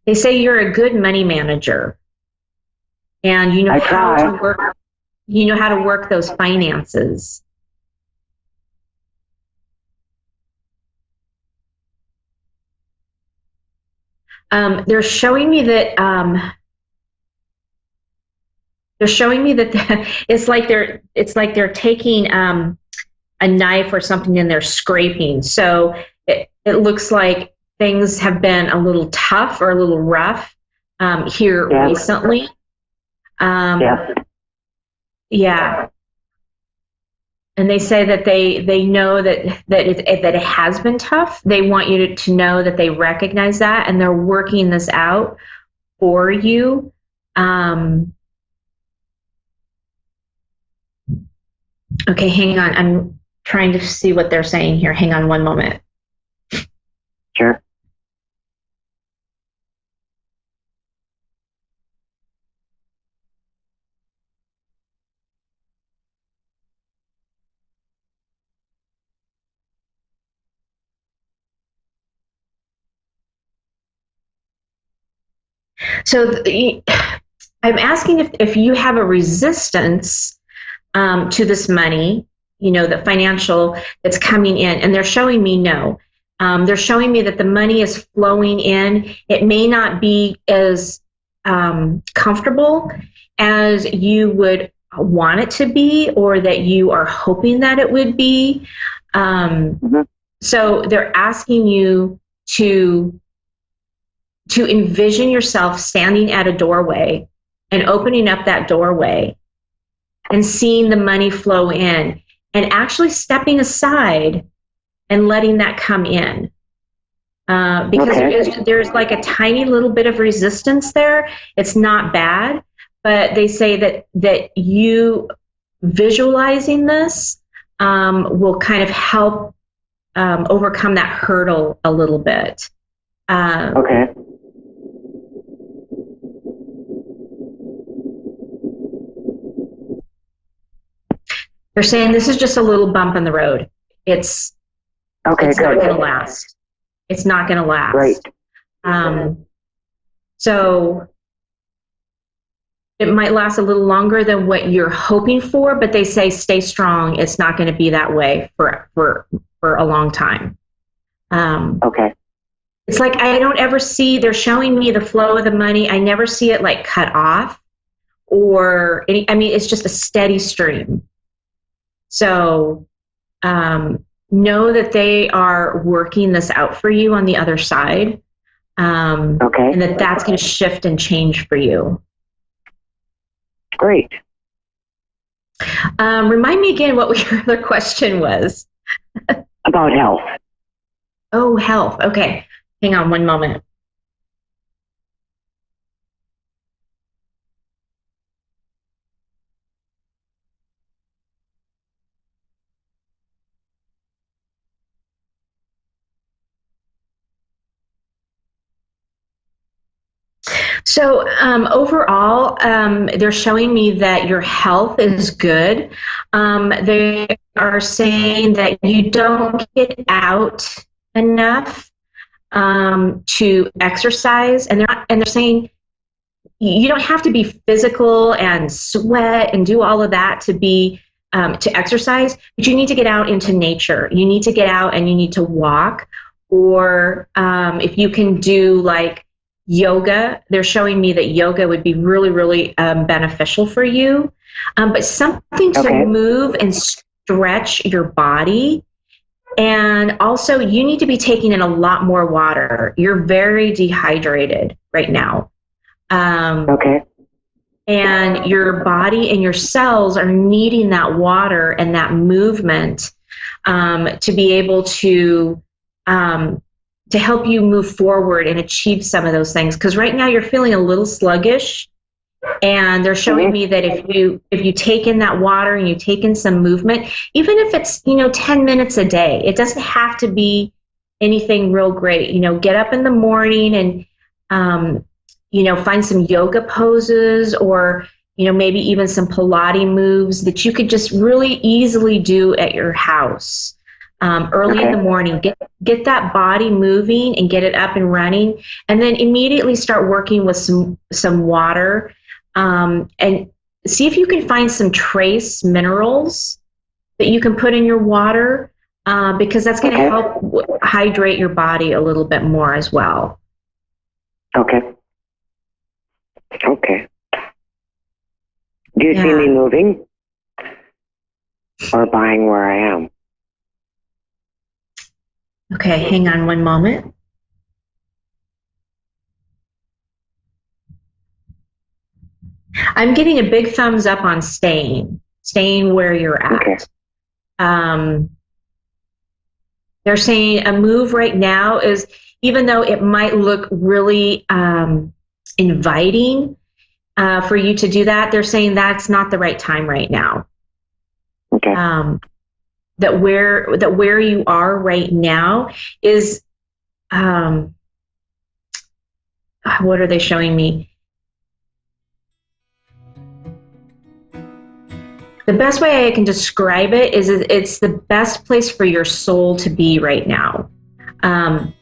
They say you're a good money manager, and you know how to work. You know how to work those finances. They're showing me that. They're showing me that it's like they're taking a knife or something and they're scraping. So it looks like things have been a little tough or a little rough here recently. Yeah. And they say that they know that it has been tough. They want you to know that they recognize that, and they're working this out for you. Okay, hang on. I'm trying to see what they're saying here. Hang on one moment. Sure. So I'm asking if you have a resistance to this money, the financial that's coming in, and they're showing me no. They're showing me that the money is flowing in. It may not be as comfortable as you would want it to be, or that you are hoping that it would be. So they're asking you to envision yourself standing at a doorway and opening up that doorway and seeing the money flow in, and actually stepping aside and letting that come in. Because there's like a tiny little bit of resistance there. It's not bad, but they say that you visualizing this will kind of help overcome that hurdle a little bit. They're saying this is just a little bump in the road. It's not going to last. It's not going to last. Right. So it might last a little longer than what you're hoping for, but they say stay strong. It's not going to be that way for a long time. It's like I don't ever see, they're showing me the flow of the money. I never see it like cut off or it's just a steady stream. So know that they are working this out for you on the other side, and that's going to shift and change for you. Great. Remind me again what your other question was. About health. Oh, health. Okay. Hang on one moment. So overall, they're showing me that your health is good. They are saying that you don't get out enough to exercise, and they're saying you don't have to be physical and sweat and do all of that to be to exercise, but you need to get out into nature. You need to get out and you need to walk, or if you can do like yoga. They're showing me that yoga would be really, really beneficial for you. But something to move and stretch your body. And also, you need to be taking in a lot more water. You're very dehydrated right now. And your body and your cells are needing that water and that movement to be able to help you move forward and achieve some of those things. Because right now you're feeling a little sluggish And they're showing me that if you take in that water and you take in some movement, even if it's 10 minutes a day, it doesn't have to be anything real great. Get up in the morning and find some yoga poses, or maybe even some Pilates moves that you could just really easily do at your house early in the morning. Get that body moving and get it up and running, and then immediately start working with some water. And see if you can find some trace minerals that you can put in your water, because that's going to help hydrate your body a little bit more as well. Okay. Do you see me moving or buying where I am? Okay, hang on one moment. I'm getting a big thumbs up on staying where you're at. They're saying a move right now is, even though it might look really inviting for you to do that, they're saying that's not the right time right now. Okay. That where you are right now is, what are they showing me? The best way I can describe it is it's the best place for your soul to be right now. To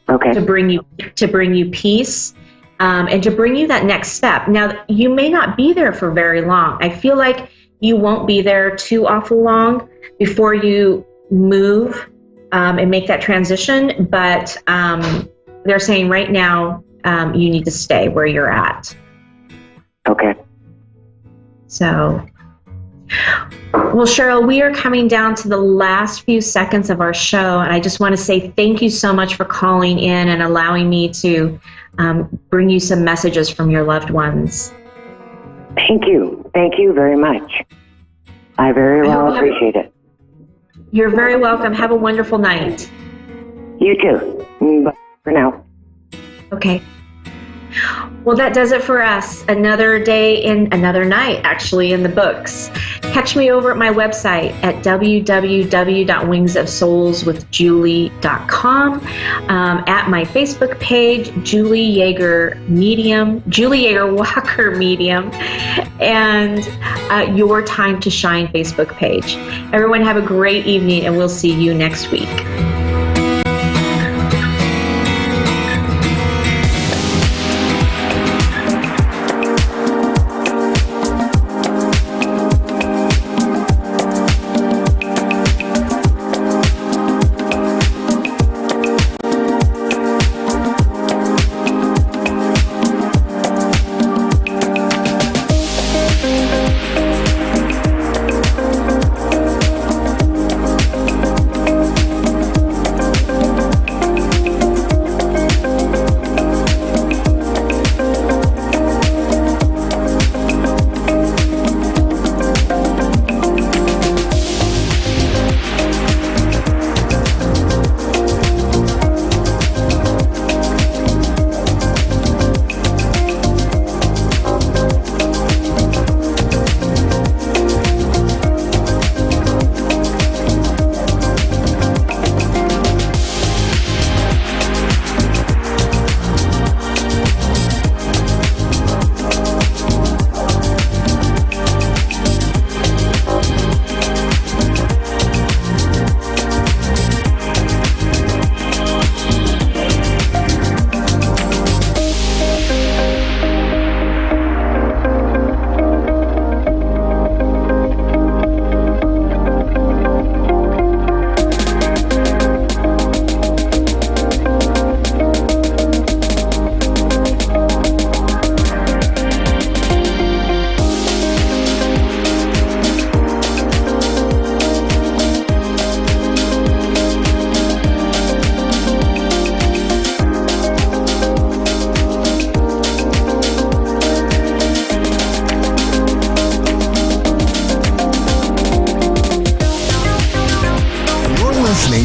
bring you peace, and to bring you that next step. Now, you may not be there for very long. I feel like you won't be there too awful long before you move and make that transition. But they're saying right now you need to stay where you're at. Okay. So, well, Cheryl, we are coming down to the last few seconds of our show, and I just want to say thank you so much for calling in and allowing me to bring you some messages from your loved ones. Thank you. Thank you very much. I very well appreciate it. You're very welcome. Have a wonderful night. You too. Bye for now. Okay. Well, that does it for us. Another day in another night, actually, in the books. Catch me over at my website at www.wingsofsoulswithjulie.com, at my Facebook page, Julie Yeager Walker Medium, and Your Time to Shine Facebook page. Everyone have a great evening, and we'll see you next week.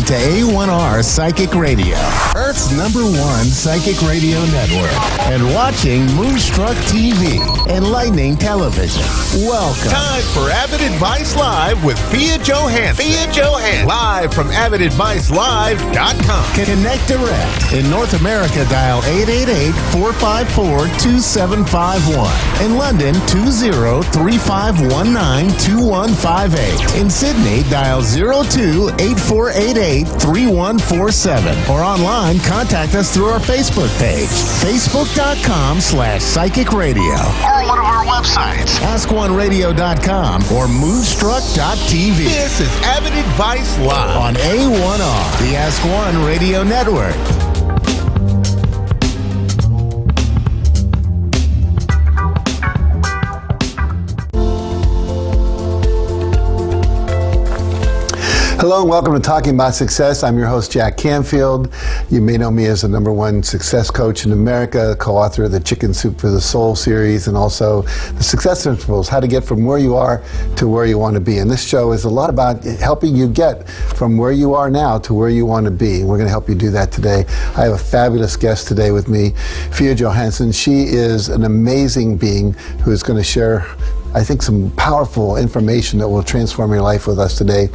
To A1R Psychic Radio. Earth's #1 psychic radio network, and watching Moonstruck TV, enlightening television. Welcome. Time for Avid Advice Live with Fia Johansson. Live from AvidAdviceLive.com. Connect direct. In North America, dial 888-454-2751. In London, 20-3519-2158. In Sydney, dial 02-8488-3147. Or online, contact us through our Facebook page, facebook.com/psychic radio. Or one of our websites, askoneradio.com or moonstruck.tv. This is Avid Advice Live on A1R, the Ask One Radio Network. Hello and welcome to Talking About Success. I'm your host, Jack Canfield. You may know me as the #1 success coach in America, co-author of the Chicken Soup for the Soul series, and also the Success Principles, how to get from where you are to where you want to be. And this show is a lot about helping you get from where you are now to where you want to be. And we're going to help you do that today. I have a fabulous guest today with me, Fia Johansson. She is an amazing being who is going to share, I think, some powerful information that will transform your life with us today.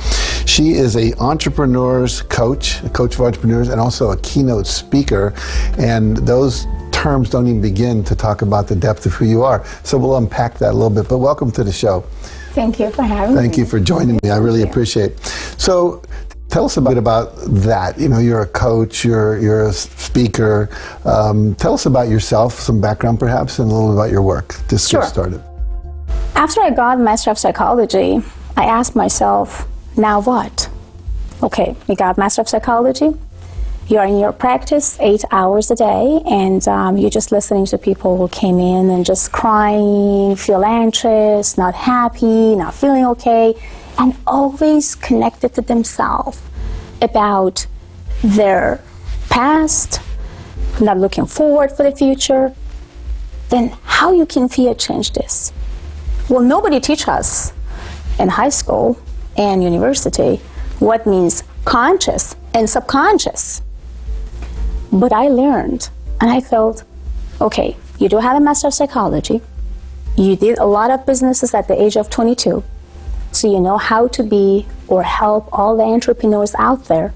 She is a entrepreneur's coach, a coach of entrepreneurs, and also a keynote speaker. And those terms don't even begin to talk about the depth of who you are. So we'll unpack that a little bit. But welcome to the show. Thank you for having me. Thank you for joining me. I really appreciate it. So tell us a bit about that. You know, you're a coach, you're a speaker. Tell us about yourself, some background perhaps, and a little about your work. Just get started. After I got Master of Psychology, I asked myself, now what? Okay, you got Master of Psychology, you're in your practice 8 hours a day, and you're just listening to people who came in and just crying, feel anxious, not happy, not feeling okay, and always connected to themselves about their past, not looking forward for the future. Then how you can change this? Well, nobody teach us in high school and university what means conscious and subconscious. But I learned, and I felt, okay, you do have a Master of Psychology. You did a lot of businesses at the age of 22. So you know how to be or help all the entrepreneurs out there.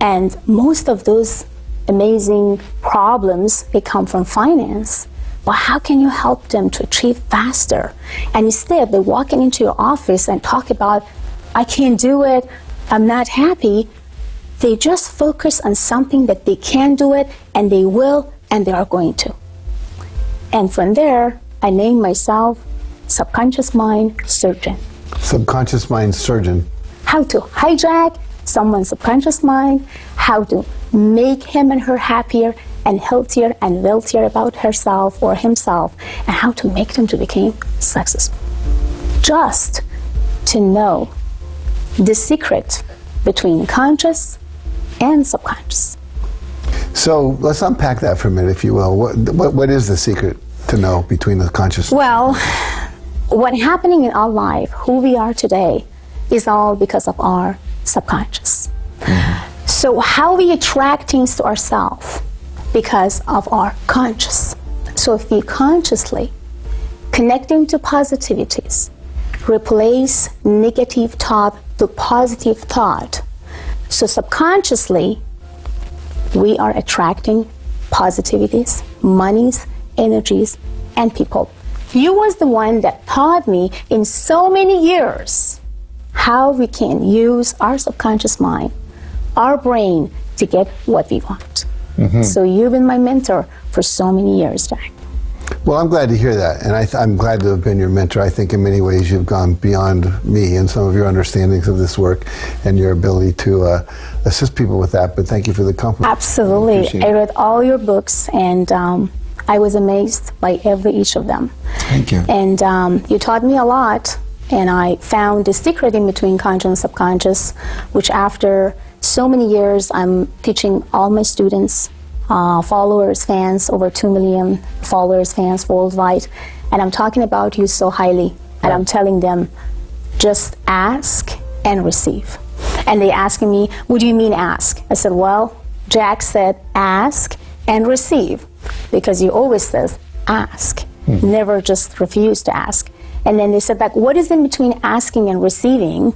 And most of those amazing problems, they come from finance. Well, how can you help them to achieve faster? And instead, they're walking into your office and talk about, I can't do it, I'm not happy. They just focus on something that they can do it, and they will, and they are going to. And from there, I named myself Subconscious Mind Surgeon. Subconscious Mind Surgeon. How to hijack someone's subconscious mind, how to make him and her happier and healthier and wealthier about herself or himself, and how to make them to become successful. Just to know the secret between conscious and subconscious. So let's unpack that for a minute, if you will. What is the secret to know between the conscious? Well, what's happening in our life, who we are today, is all because of our subconscious. Mm-hmm. So how we attract things to ourselves? Because of our conscious. So if we consciously connecting to positivities, replace negative thought to positive thought. So subconsciously, we are attracting positivities, monies, energies, and people. You was the one that taught me in so many years how we can use our subconscious mind, our brain, to get what we want. Mm-hmm. So you've been my mentor for so many years, Jack. Well, I'm glad to hear that, and I'm glad to have been your mentor. I think in many ways you've gone beyond me and some of your understandings of this work and your ability to assist people with that, but thank you for the compliment. Absolutely. I read all your books, and I was amazed by each of them. Thank you. And you taught me a lot, and I found the secret in between conscious and subconscious, which after so many years, I'm teaching all my students, followers, fans, over 2 million followers, fans worldwide. And I'm talking about you so highly. And I'm telling them, just ask and receive. And they asking me, what do you mean ask? I said, well, Jack said, ask and receive, because he always says, ask. Never just refuse to ask. And then they said, like, what is in between asking and receiving?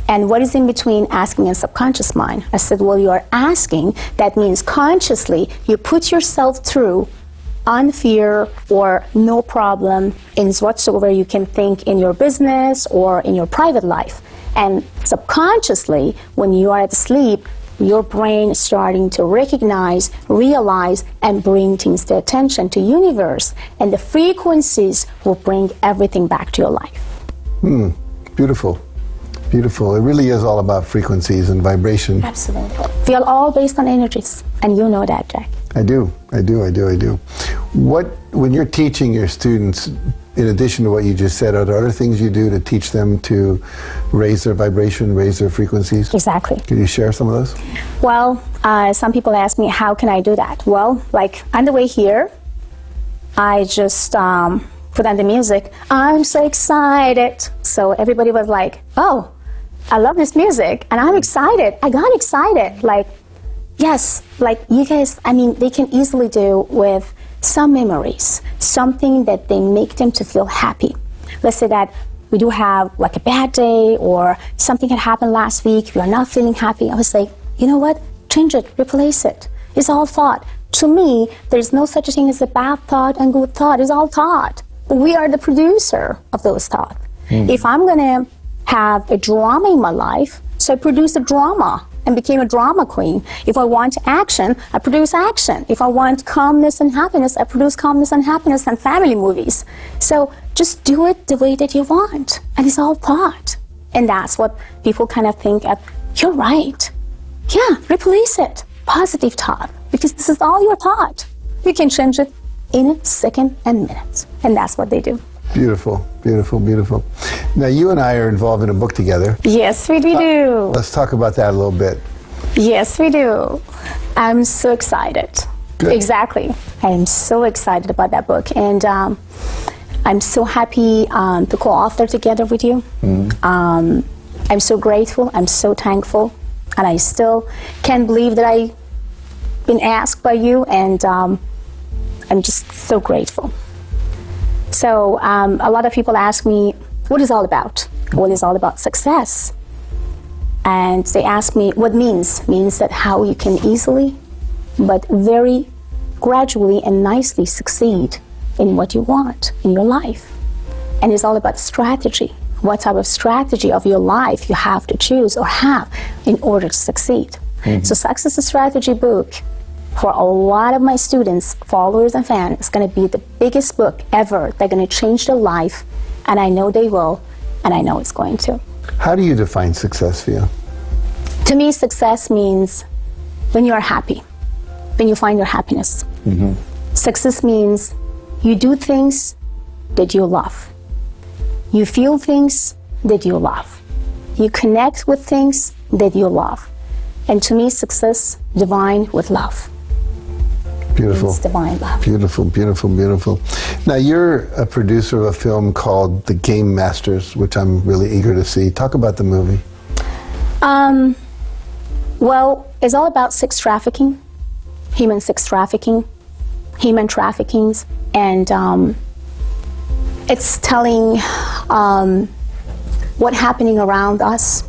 And what is in between asking and subconscious mind? I said, well, you are asking. That means consciously you put yourself through on fear or no problem in whatsoever you can think in your business or in your private life. And subconsciously, when you are at sleep, your brain is starting to recognize, realize, and bring things to attention, to universe. And the frequencies will bring everything back to your life. Beautiful. Beautiful. It really is all about frequencies and vibration. Absolutely. We are all based on energies, and you know that, Jack. I do. When you're teaching your students, in addition to what you just said, are there other things you do to teach them to raise their vibration, raise their frequencies? Exactly. Can you share some of those? Well, some people ask me, how can I do that? Well, like on the way here, I just put on the music. I'm so excited. So everybody was like, oh, I love this music, and I'm excited. I got excited. Like, yes, like you guys, I mean, they can easily do with some memories, something that they make them to feel happy. Let's say that we do have like a bad day or something had happened last week, we are not feeling happy. I was like, you know what? Change it, replace it. It's all thought. To me, there's no such a thing as a bad thought and good thought. It's all thought. We are the producer of those thoughts. If I'm gonna have a drama in my life, so I produce a drama and became a drama queen. If I want action, I produce action. If I want calmness and happiness, I produce calmness and happiness and family movies. So just do it the way that you want. And it's all thought. And that's what people kind of think of, you're right. Yeah, replace it. Positive thought. Because this is all your thought. You can change it in a second and minutes. And that's what they do. Beautiful, beautiful, beautiful. Now, you and I are involved in a book together. Yes, we do. Let's talk about that a little bit. Yes, we do. I'm so excited. Good. Exactly. I'm so excited about that book. And I'm so happy to co-author together with you. I'm so grateful. I'm so thankful. And I still can't believe that I've been asked by you. And I'm just so grateful. So a lot of people ask me, what is all about? What is all about success? And they ask me what means. Means that how you can easily, but very gradually and nicely succeed in what you want in your life. And it's all about strategy. What type of strategy of your life you have to choose or have in order to succeed. So Success Strategy book, for a lot of my students, followers, and fans, it's going to be the biggest book ever. They're going to change their life, and I know they will, and I know it's going to. How do you define success for you? To me, success means when you are happy, when you find your happiness. Success means you do things that you love. You feel things that you love. You connect with things that you love. And to me, success, divine with love. Beautiful. It's divine love. Beautiful, beautiful, beautiful. Now, you're a producer of a film called The Game Masters, which I'm really eager to see. Talk about the movie. Well, it's all about sex trafficking, human sex trafficking, human traffickings, and it's telling what's happening around us,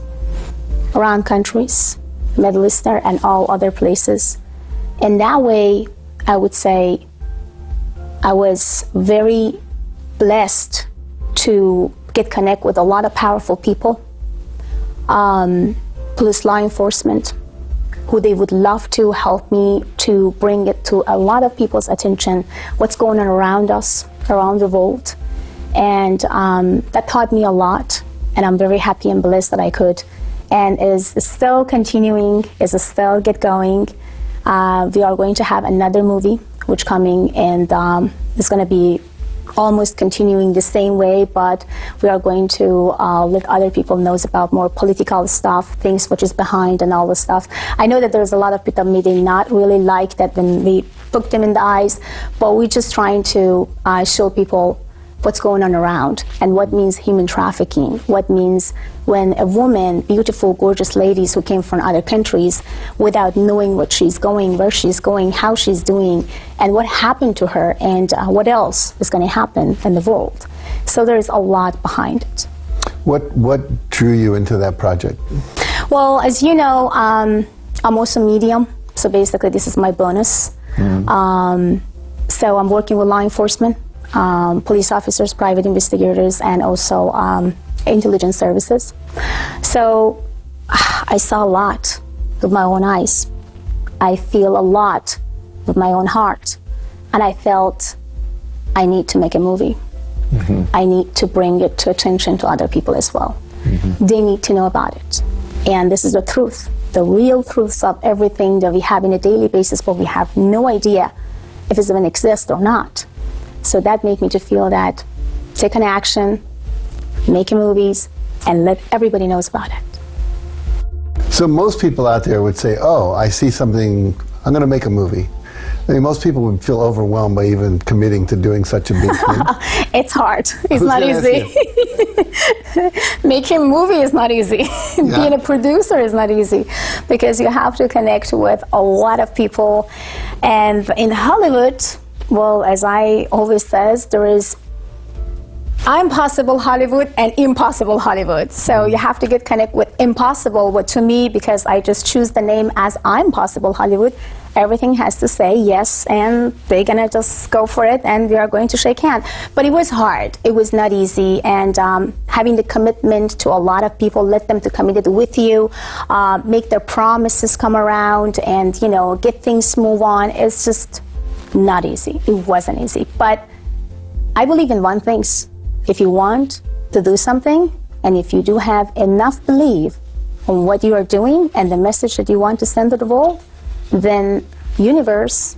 around countries, Middle Eastern and all other places. In that way, I would say I was very blessed to get connect with a lot of powerful people, police, law enforcement, who they would love to help me to bring it to a lot of people's attention, what's going on around us, around the world. And that taught me a lot, and I'm very happy and blessed that I could. And is still continuing, is still get going. We are going to have another movie which coming, and it's going to be almost continuing the same way, but we are going to let other people know about more political stuff, things which is behind and all this stuff. I know that there's a lot of people maybe not really like that when we look them in the eyes, but we're just trying to show people what's going on around and what means human trafficking, what means when a woman, beautiful, gorgeous ladies who came from other countries without knowing what she's going, where she's going, how she's doing, and what happened to her, and what else is going to happen in the world. So there's a lot behind it. What drew you into that project? Well, as you know, I'm also medium, so basically this is my bonus. So I'm working with law enforcement, police officers, private investigators, and also intelligence services. So I saw a lot with my own eyes. I feel a lot with my own heart. And I felt I need to make a movie. I need to bring it to attention to other people as well. They need to know about it. And this is the truth, the real truths of everything that we have on a daily basis, but we have no idea if it's going to exist or not. So that made me to feel that take an action, making movies, and let everybody knows about it. So most people out there would say, oh, I see something, I'm going to make a movie. I mean, most people would feel overwhelmed by even committing to doing such a big thing. It's hard. It's not easy. Making a movie is not easy. Yeah. Being a producer is not easy because you have to connect with a lot of people. And in Hollywood, well, as I always says, there is impossible Hollywood and impossible Hollywood. So you have to get connect with impossible, but to me, because I just choose the name as Impossible Hollywood, everything has to say yes, and they're gonna just go for it, and we are going to shake hands. But it was hard. It was not easy, and having the commitment to a lot of people, let them to commit with you, make their promises come around, and get things move on. It's just not easy. It wasn't easy, but I believe in one thing. If you want to do something, and if you do have enough belief in what you are doing and the message that you want to send to the world, then universe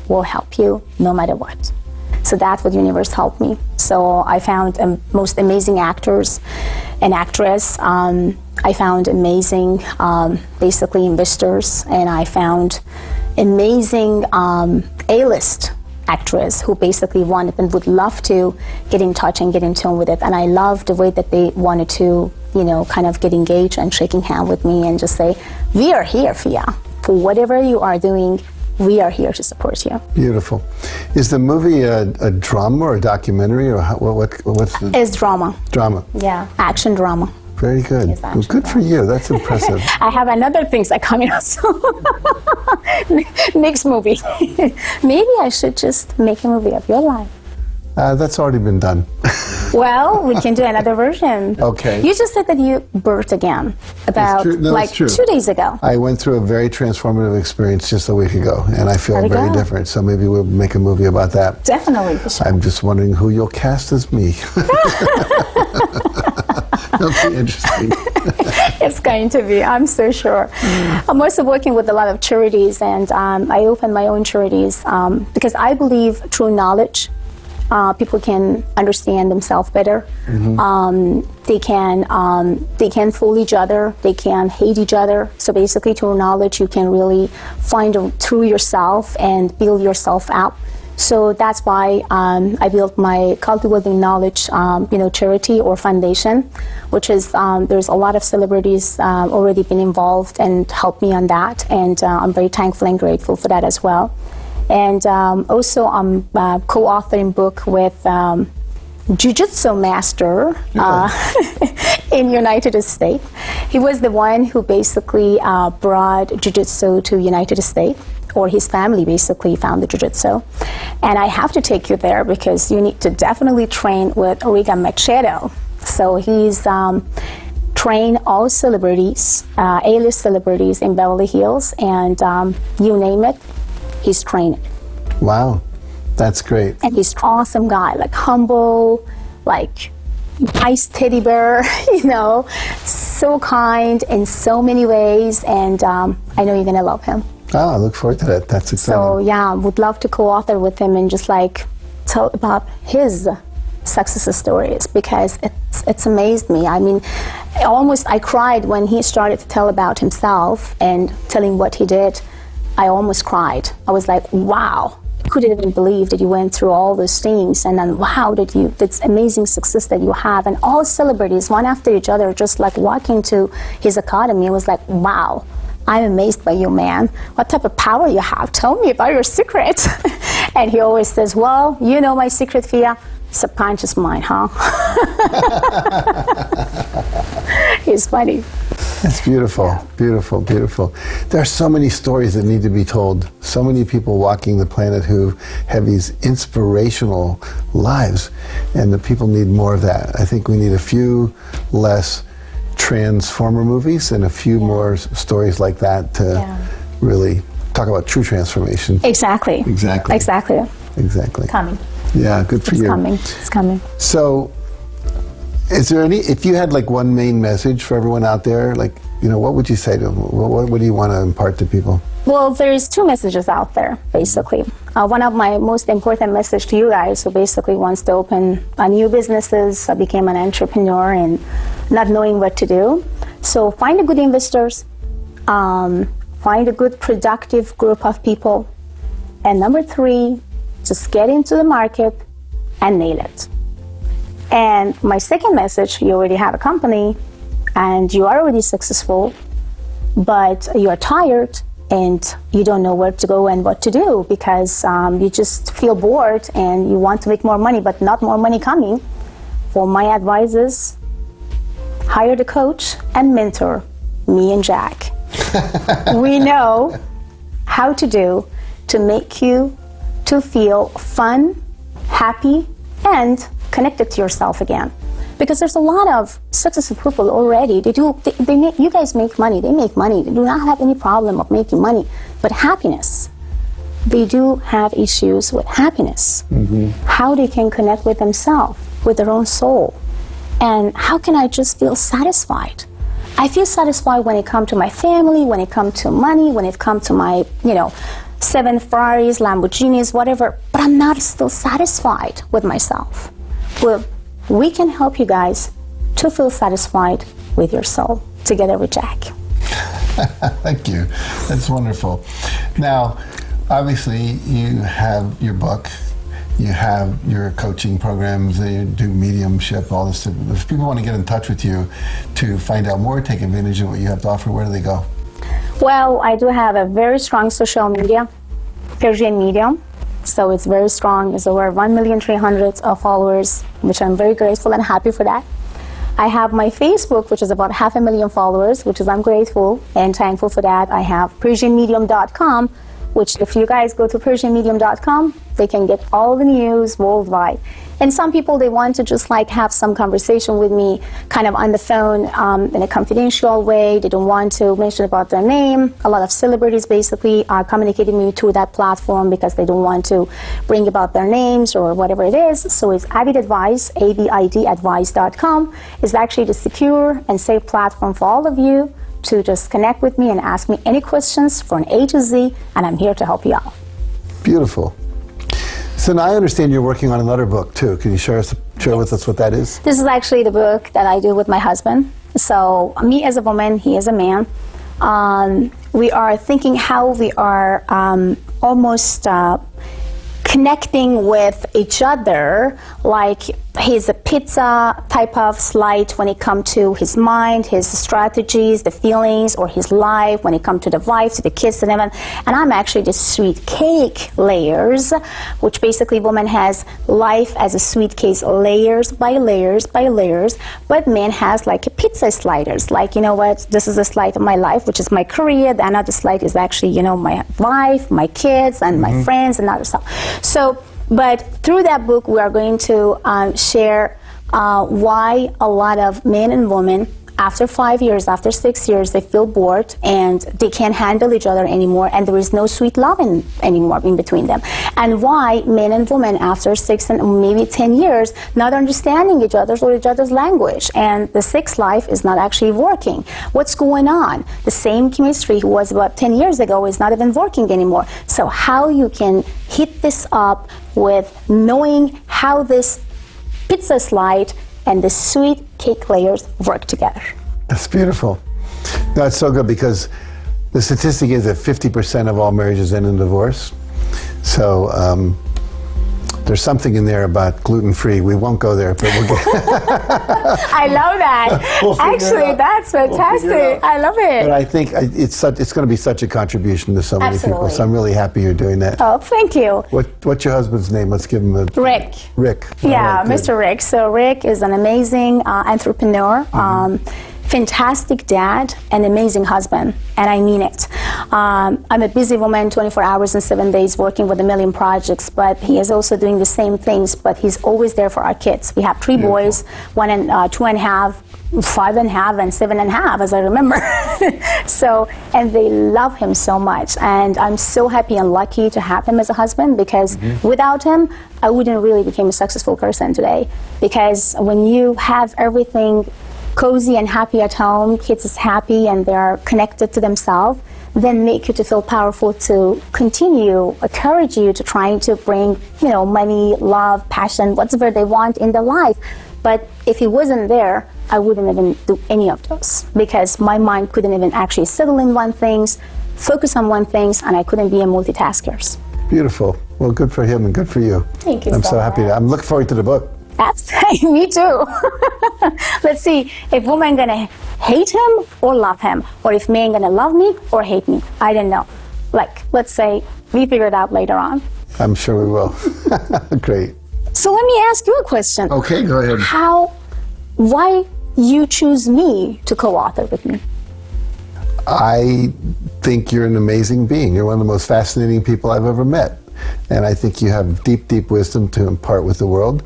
will help you no matter what. So that's what universe helped me. So I found most amazing actors and actress. I found amazing, basically investors, and I found amazing A-list actress who basically wanted and would love to get in touch and get in tune with it. And I loved the way that they wanted to, kind of get engaged and shaking hands with me and just say, we are here for you. For whatever you are doing, we are here to support you. Beautiful. Is the movie a drama or a documentary, or what's the... It's drama. Drama. Yeah, action drama. Very good. Well, good for you. That's impressive. I have another things that coming up soon. Next movie. Maybe I should just make a movie of your life. That's already been done. Well, we can do another version. Okay. You just said that you birthed again about 2 days ago. I went through a very transformative experience just a week ago, and I feel very different. So maybe we'll make a movie about that. Definitely. For sure. I'm just wondering who you'll cast as me. That'll be interesting. It's going to be, I'm so sure. I'm also working with a lot of charities, and I open my own charities because I believe through knowledge, people can understand themselves better. They can fool each other. They can hate each other. So basically, through knowledge, you can really find through yourself and build yourself up. So that's why I built my Cultivating Knowledge, charity or foundation, which is there's a lot of celebrities already been involved and helped me on that, and I'm very thankful and grateful for that as well. And also I'm co-authoring book with Jiu-Jitsu master in United States. He was the one who basically brought Jiu-Jitsu to United States, or his family basically found the Jiu-Jitsu. And I have to take you there because you need to definitely train with Riga Machado. So he's trained all celebrities, A-list celebrities in Beverly Hills, and you name it, he's trained. Wow, that's great. And he's an awesome guy, like humble, like nice teddy bear, so kind in so many ways, and I know you're gonna love him. Oh, I look forward to that. That's exciting. So yeah, would love to co-author with him and just tell about his success stories, because it's amazed me. I mean, I cried when he started to tell about himself and telling what he did. I almost cried. I was like, wow, who didn't even believe that you went through all those things, and then wow, that's amazing success that you have, and all celebrities, one after each other, just like walking to his academy. It was like, wow, I'm amazed by you, man. What type of power you have? Tell me about your secret. And he always says, well, you know my secret, Fia? Subconscious mind, huh? He's funny. That's beautiful, yeah. Beautiful, beautiful. There are so many stories that need to be told. So many people walking the planet who have these inspirational lives, and the people need more of that. I think we need a few less Transformer movies and a few more stories like that to really talk about true transformation. Exactly. Exactly. Exactly. Exactly. Coming. Yeah, good for you. It's coming. It's coming. So, is there any, if you had like one main message for everyone out there, like, you know, what would you say to them? What do you want to impart to people? Well, there's two messages out there, basically. One of my most important message to you guys who basically wants to open new businesses, became an entrepreneur and not knowing what to do. So find a good investors, find a good productive group of people, and number 3, just get into the market and nail it. And my second message, you already have a company and you are already successful, but you are tired and you don't know where to go and what to do because you just feel bored and you want to make more money, but not more money coming. Well, my advice is hire the coach and mentor, me and Jack. We know how to do to make you to feel fun, happy, and connected to yourself again. Because there's a lot of successful people already. You guys make money, they make money. They do not have any problem of making money. But happiness, they do have issues with happiness. Mm-hmm. How they can connect with themselves, with their own soul. And how can I just feel satisfied? I feel satisfied when it comes to my family, when it comes to money, when it comes to my, 7 Ferraris, Lamborghinis, whatever, but I'm not still satisfied with myself. Well, we can help you guys to feel satisfied with your soul, together with Jack. Thank you. That's wonderful. Now, obviously, you have your book, you have your coaching programs, you do mediumship, all this. If people want to get in touch with you to find out more, take advantage of what you have to offer, where do they go? Well, I do have a very strong social media, Persian Medium. So it's very strong. It's over 1,300,000 of followers, which I'm very grateful and happy for that. I have my Facebook, which is about 500,000 followers, which is I'm grateful and thankful for that. I have PersianMedium.com, which if you guys go to PersianMedium.com, they can get all the news worldwide. And some people, they want to just like have some conversation with me kind of on the phone in a confidential way. They don't want to mention about their name. A lot of celebrities basically are communicating with me through that platform because they don't want to bring about their names or whatever it is. So it's Avid Advice, ABIDadvice.com is actually the secure and safe platform for all of you to just connect with me and ask me any questions from A to Z, and I'm here to help you out. Beautiful. So now I understand you're working on another book too. Can you share with us what that is? This is actually the book that I do with my husband. So me as a woman, he is a man. We are thinking how we are almost connecting with each other, like he's a pizza type of slide when it comes to his mind, his strategies, the feelings, or his life when it comes to the wife, to the kids, and everything. And I'm actually the sweet cake layers, which basically woman has life as a sweet cake, layers by layers by layers, but man has like a pizza sliders, like, you know what, this is a slide of my life, which is my career, the another slide is actually, my wife, my kids, and my friends, and other stuff. So, but through that book, we are going to share why a lot of men and women, after 5 years, after 6 years, they feel bored and they can't handle each other anymore, and there is no sweet love anymore in between them. And why men and women, after 6 and maybe 10 years, not understanding each other's or each other's language, and the sex life is not actually working. What's going on? The same chemistry who was about 10 years ago is not even working anymore. So how you can hit this up with knowing how this pizza slide and the sweet cake layers work together. That's beautiful. No, it's so good because the statistic is that 50% of all marriages end in divorce. So there's something in there about gluten-free. We won't go there, but we'll get. I love that. Actually, that's fantastic. I love it. But I think it's going to be such a contribution to so many people. So I'm really happy you're doing that. Oh, thank you. What's your husband's name? Let's give him a Rick. Rick. Yeah, Mr. Rick. So Rick is an amazing entrepreneur. Fantastic dad, an amazing husband, and I mean it. I'm a busy woman, 24 hours and 7 days working with a million projects, but he is also doing the same things, but he's always there for our kids. We have 3 boys, 1 and 2.5, 5.5, and 7.5, as I remember. So, and they love him so much, and I'm so happy and lucky to have him as a husband, because without him, I wouldn't really become a successful person today. Because when you have everything cozy and happy at home, kids is happy and they're connected to themselves, then make you to feel powerful to continue, encourage you to trying to bring, money, love, passion, whatever they want in their life. But if he wasn't there, I wouldn't even do any of those, because my mind couldn't even actually settle in one thing, focus on one thing, and I couldn't be a multitasker. Beautiful. Well, good for him and good for you. Thank you. I'm so happy. I'm looking forward to the book. Absolutely, me too. Let's see if women gonna hate him or love him, or if men gonna love me or hate me. I don't know. Let's say we figure it out later on. I'm sure we will. Great. So let me ask you a question. Okay, go ahead. Why you choose me to co-author with me? I think you're an amazing being. You're one of the most fascinating people I've ever met. And I think you have deep, deep wisdom to impart with the world.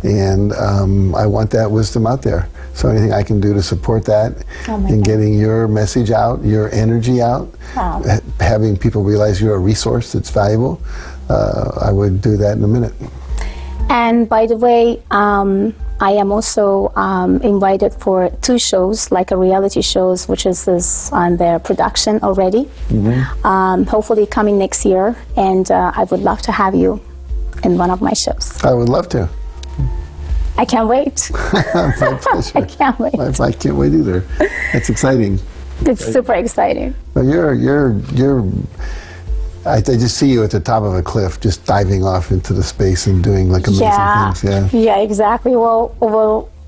And I want that wisdom out there. So anything I can do to support that in getting your message out, your energy out, having people realize you're a resource that's valuable, I would do that in a minute. And by the way, I am also invited for 2 shows, like a reality shows, which is on their production already. Hopefully coming next year, and I would love to have you in one of my shows. I would love to. I can't wait. My pleasure. I can't wait. I can't wait either. That's exciting. It's super exciting. Well, I just see you at the top of a cliff, just diving off into the space and doing amazing things. Yeah, exactly. Well,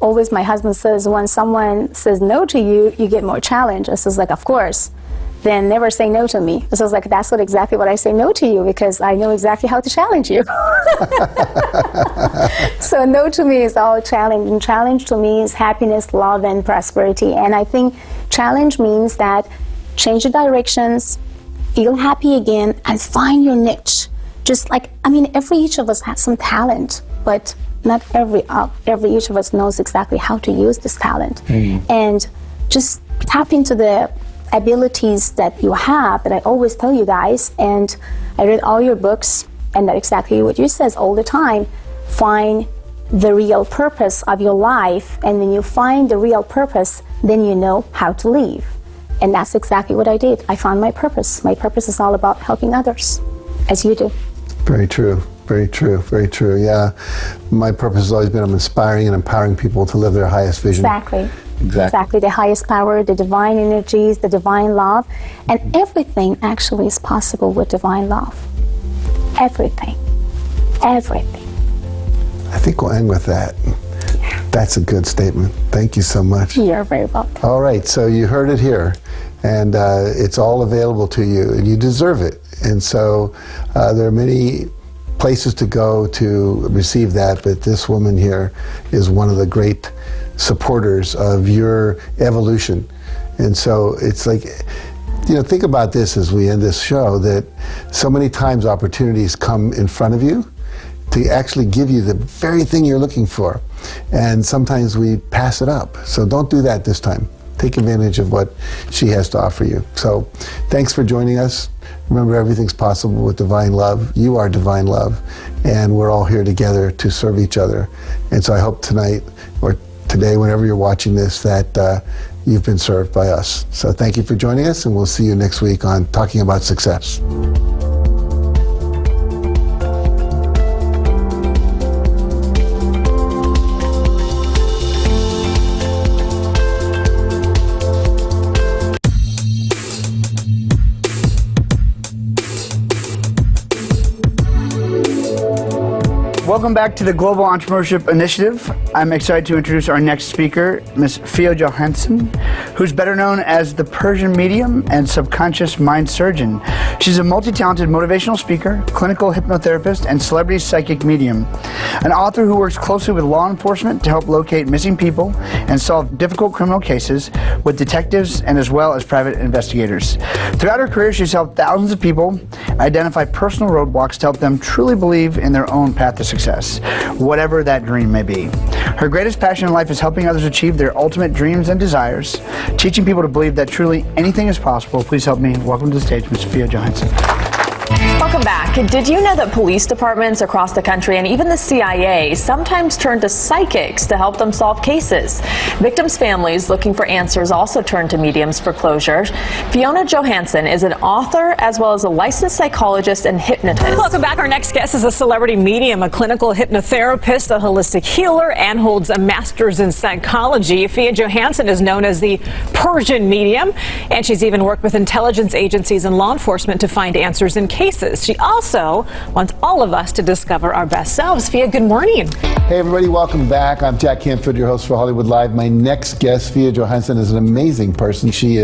always my husband says, when someone says no to you, you get more challenge. I says, of course. Then never say no to me. So I was that's exactly what I say no to you, because I know exactly how to challenge you. So no to me is all challenge, and challenge to me is happiness, love, and prosperity. And I think challenge means that change the directions, feel happy again, and find your niche. Just every each of us has some talent, but not every each of us knows exactly how to use this talent. And just tap into the abilities that you have, that I always tell you guys. And I read all your books, and that's exactly what you says all the time. Find the real purpose of your life, and when you find the real purpose, then you know how to live. And that's exactly what I did. I found my purpose. My purpose is all about helping others, as you do. Very true. Very true. Very true. Yeah. My purpose has always been inspiring and empowering people to live their highest vision. Exactly. The highest power, the divine energies, the divine love. And everything actually is possible with divine love. Everything. Everything. I think we'll end with that. That's a good statement. Thank you so much. You're very welcome. All right, so you heard it here, and it's all available to you, and you deserve it. And so there are many places to go to receive that, but this woman here is one of the great supporters of your evolution. And so it's think about this as we end this show, that so many times opportunities come in front of you to actually give you the very thing you're looking for. And sometimes we pass it up. So don't do that this time. Take advantage of what she has to offer you. So thanks for joining us. Remember, everything's possible with divine love. You are divine love. And we're all here together to serve each other. And so I hope tonight or today, whenever you're watching this, that you've been served by us. So thank you for joining us, and we'll see you next week on Talking About Success. Welcome back to the Global Entrepreneurship Initiative. I'm excited to introduce our next speaker, Ms. Fia Johansson, who's better known as the Persian medium and subconscious mind surgeon. She's a multi-talented motivational speaker, clinical hypnotherapist, and celebrity psychic medium. An author who works closely with law enforcement to help locate missing people and solve difficult criminal cases with detectives and as well as private investigators. Throughout her career, she's helped thousands of people identify personal roadblocks to help them truly believe in their own path to success, whatever that dream may be. Her greatest passion in life is helping others achieve their ultimate dreams and desires, teaching people to believe that truly anything is possible. Please help me welcome to the stage Ms. Fia Johansson. Welcome back. Did you know that police departments across the country and even the CIA sometimes turn to psychics to help them solve cases? Victims' families looking for answers also turn to mediums for closure. Fiona Johansson is an author as well as a licensed psychologist and hypnotist. Welcome back. Our next guest is a celebrity medium, a clinical hypnotherapist, a holistic healer, and holds a master's in psychology. Fia Johansson is known as the Persian medium, and she's even worked with intelligence agencies and law enforcement to find answers in cases. She also wants all of us to discover our best selves. Fia, good morning. Hey everybody, welcome back. I'm Jack Canfield, your host for Hollywood Live. My next guest, Fia Johansson, is an amazing person. She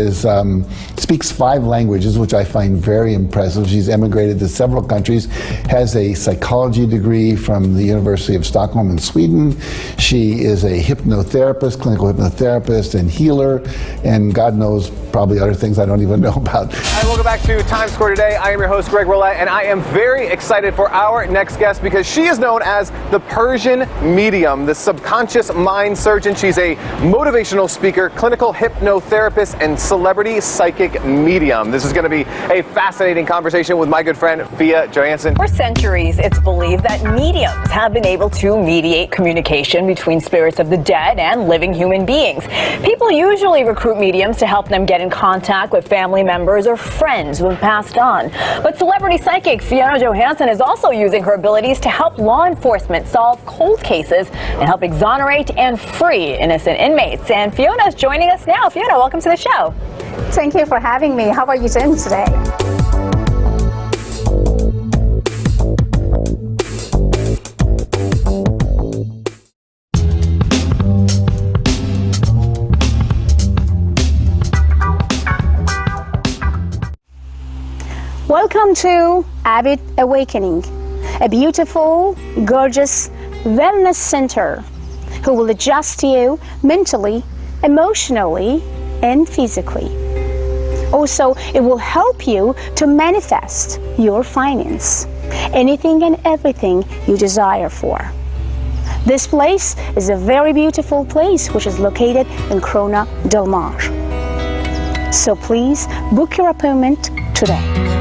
speaks 5 languages, which I find very impressive. She's emigrated to several countries, has a psychology degree from the University of Stockholm in Sweden. She is a hypnotherapist, clinical hypnotherapist and healer, and God knows probably other things I don't even know about. Hi, welcome back to Times Square today. I am your host, Greg Roulette, and I am very excited for our next guest because she is known as the Persian medium, the subconscious mind surgeon. She's a motivational speaker, clinical hypnotherapist, and celebrity psychic medium. This is going to be a fascinating conversation with my good friend, Fia Johansson. For centuries, it's believed that mediums have been able to mediate communication between spirits of the dead and living human beings. People usually recruit mediums to help them get in contact with family members or friends who have passed on. But celebrity psychic Fiona Johansson is also using her abilities to help law enforcement solve cold cases and help exonerate and free innocent inmates. And Fiona is joining us now. Fiona, welcome to the show. Thank you for having me. How are you doing today? Welcome to Abbott Awakening, a beautiful, gorgeous wellness center who will adjust you mentally, emotionally, and physically. Also, it will help you to manifest your finance, anything and everything you desire for. This place is a very beautiful place which is located in Corona Del Mar. So please book your appointment today.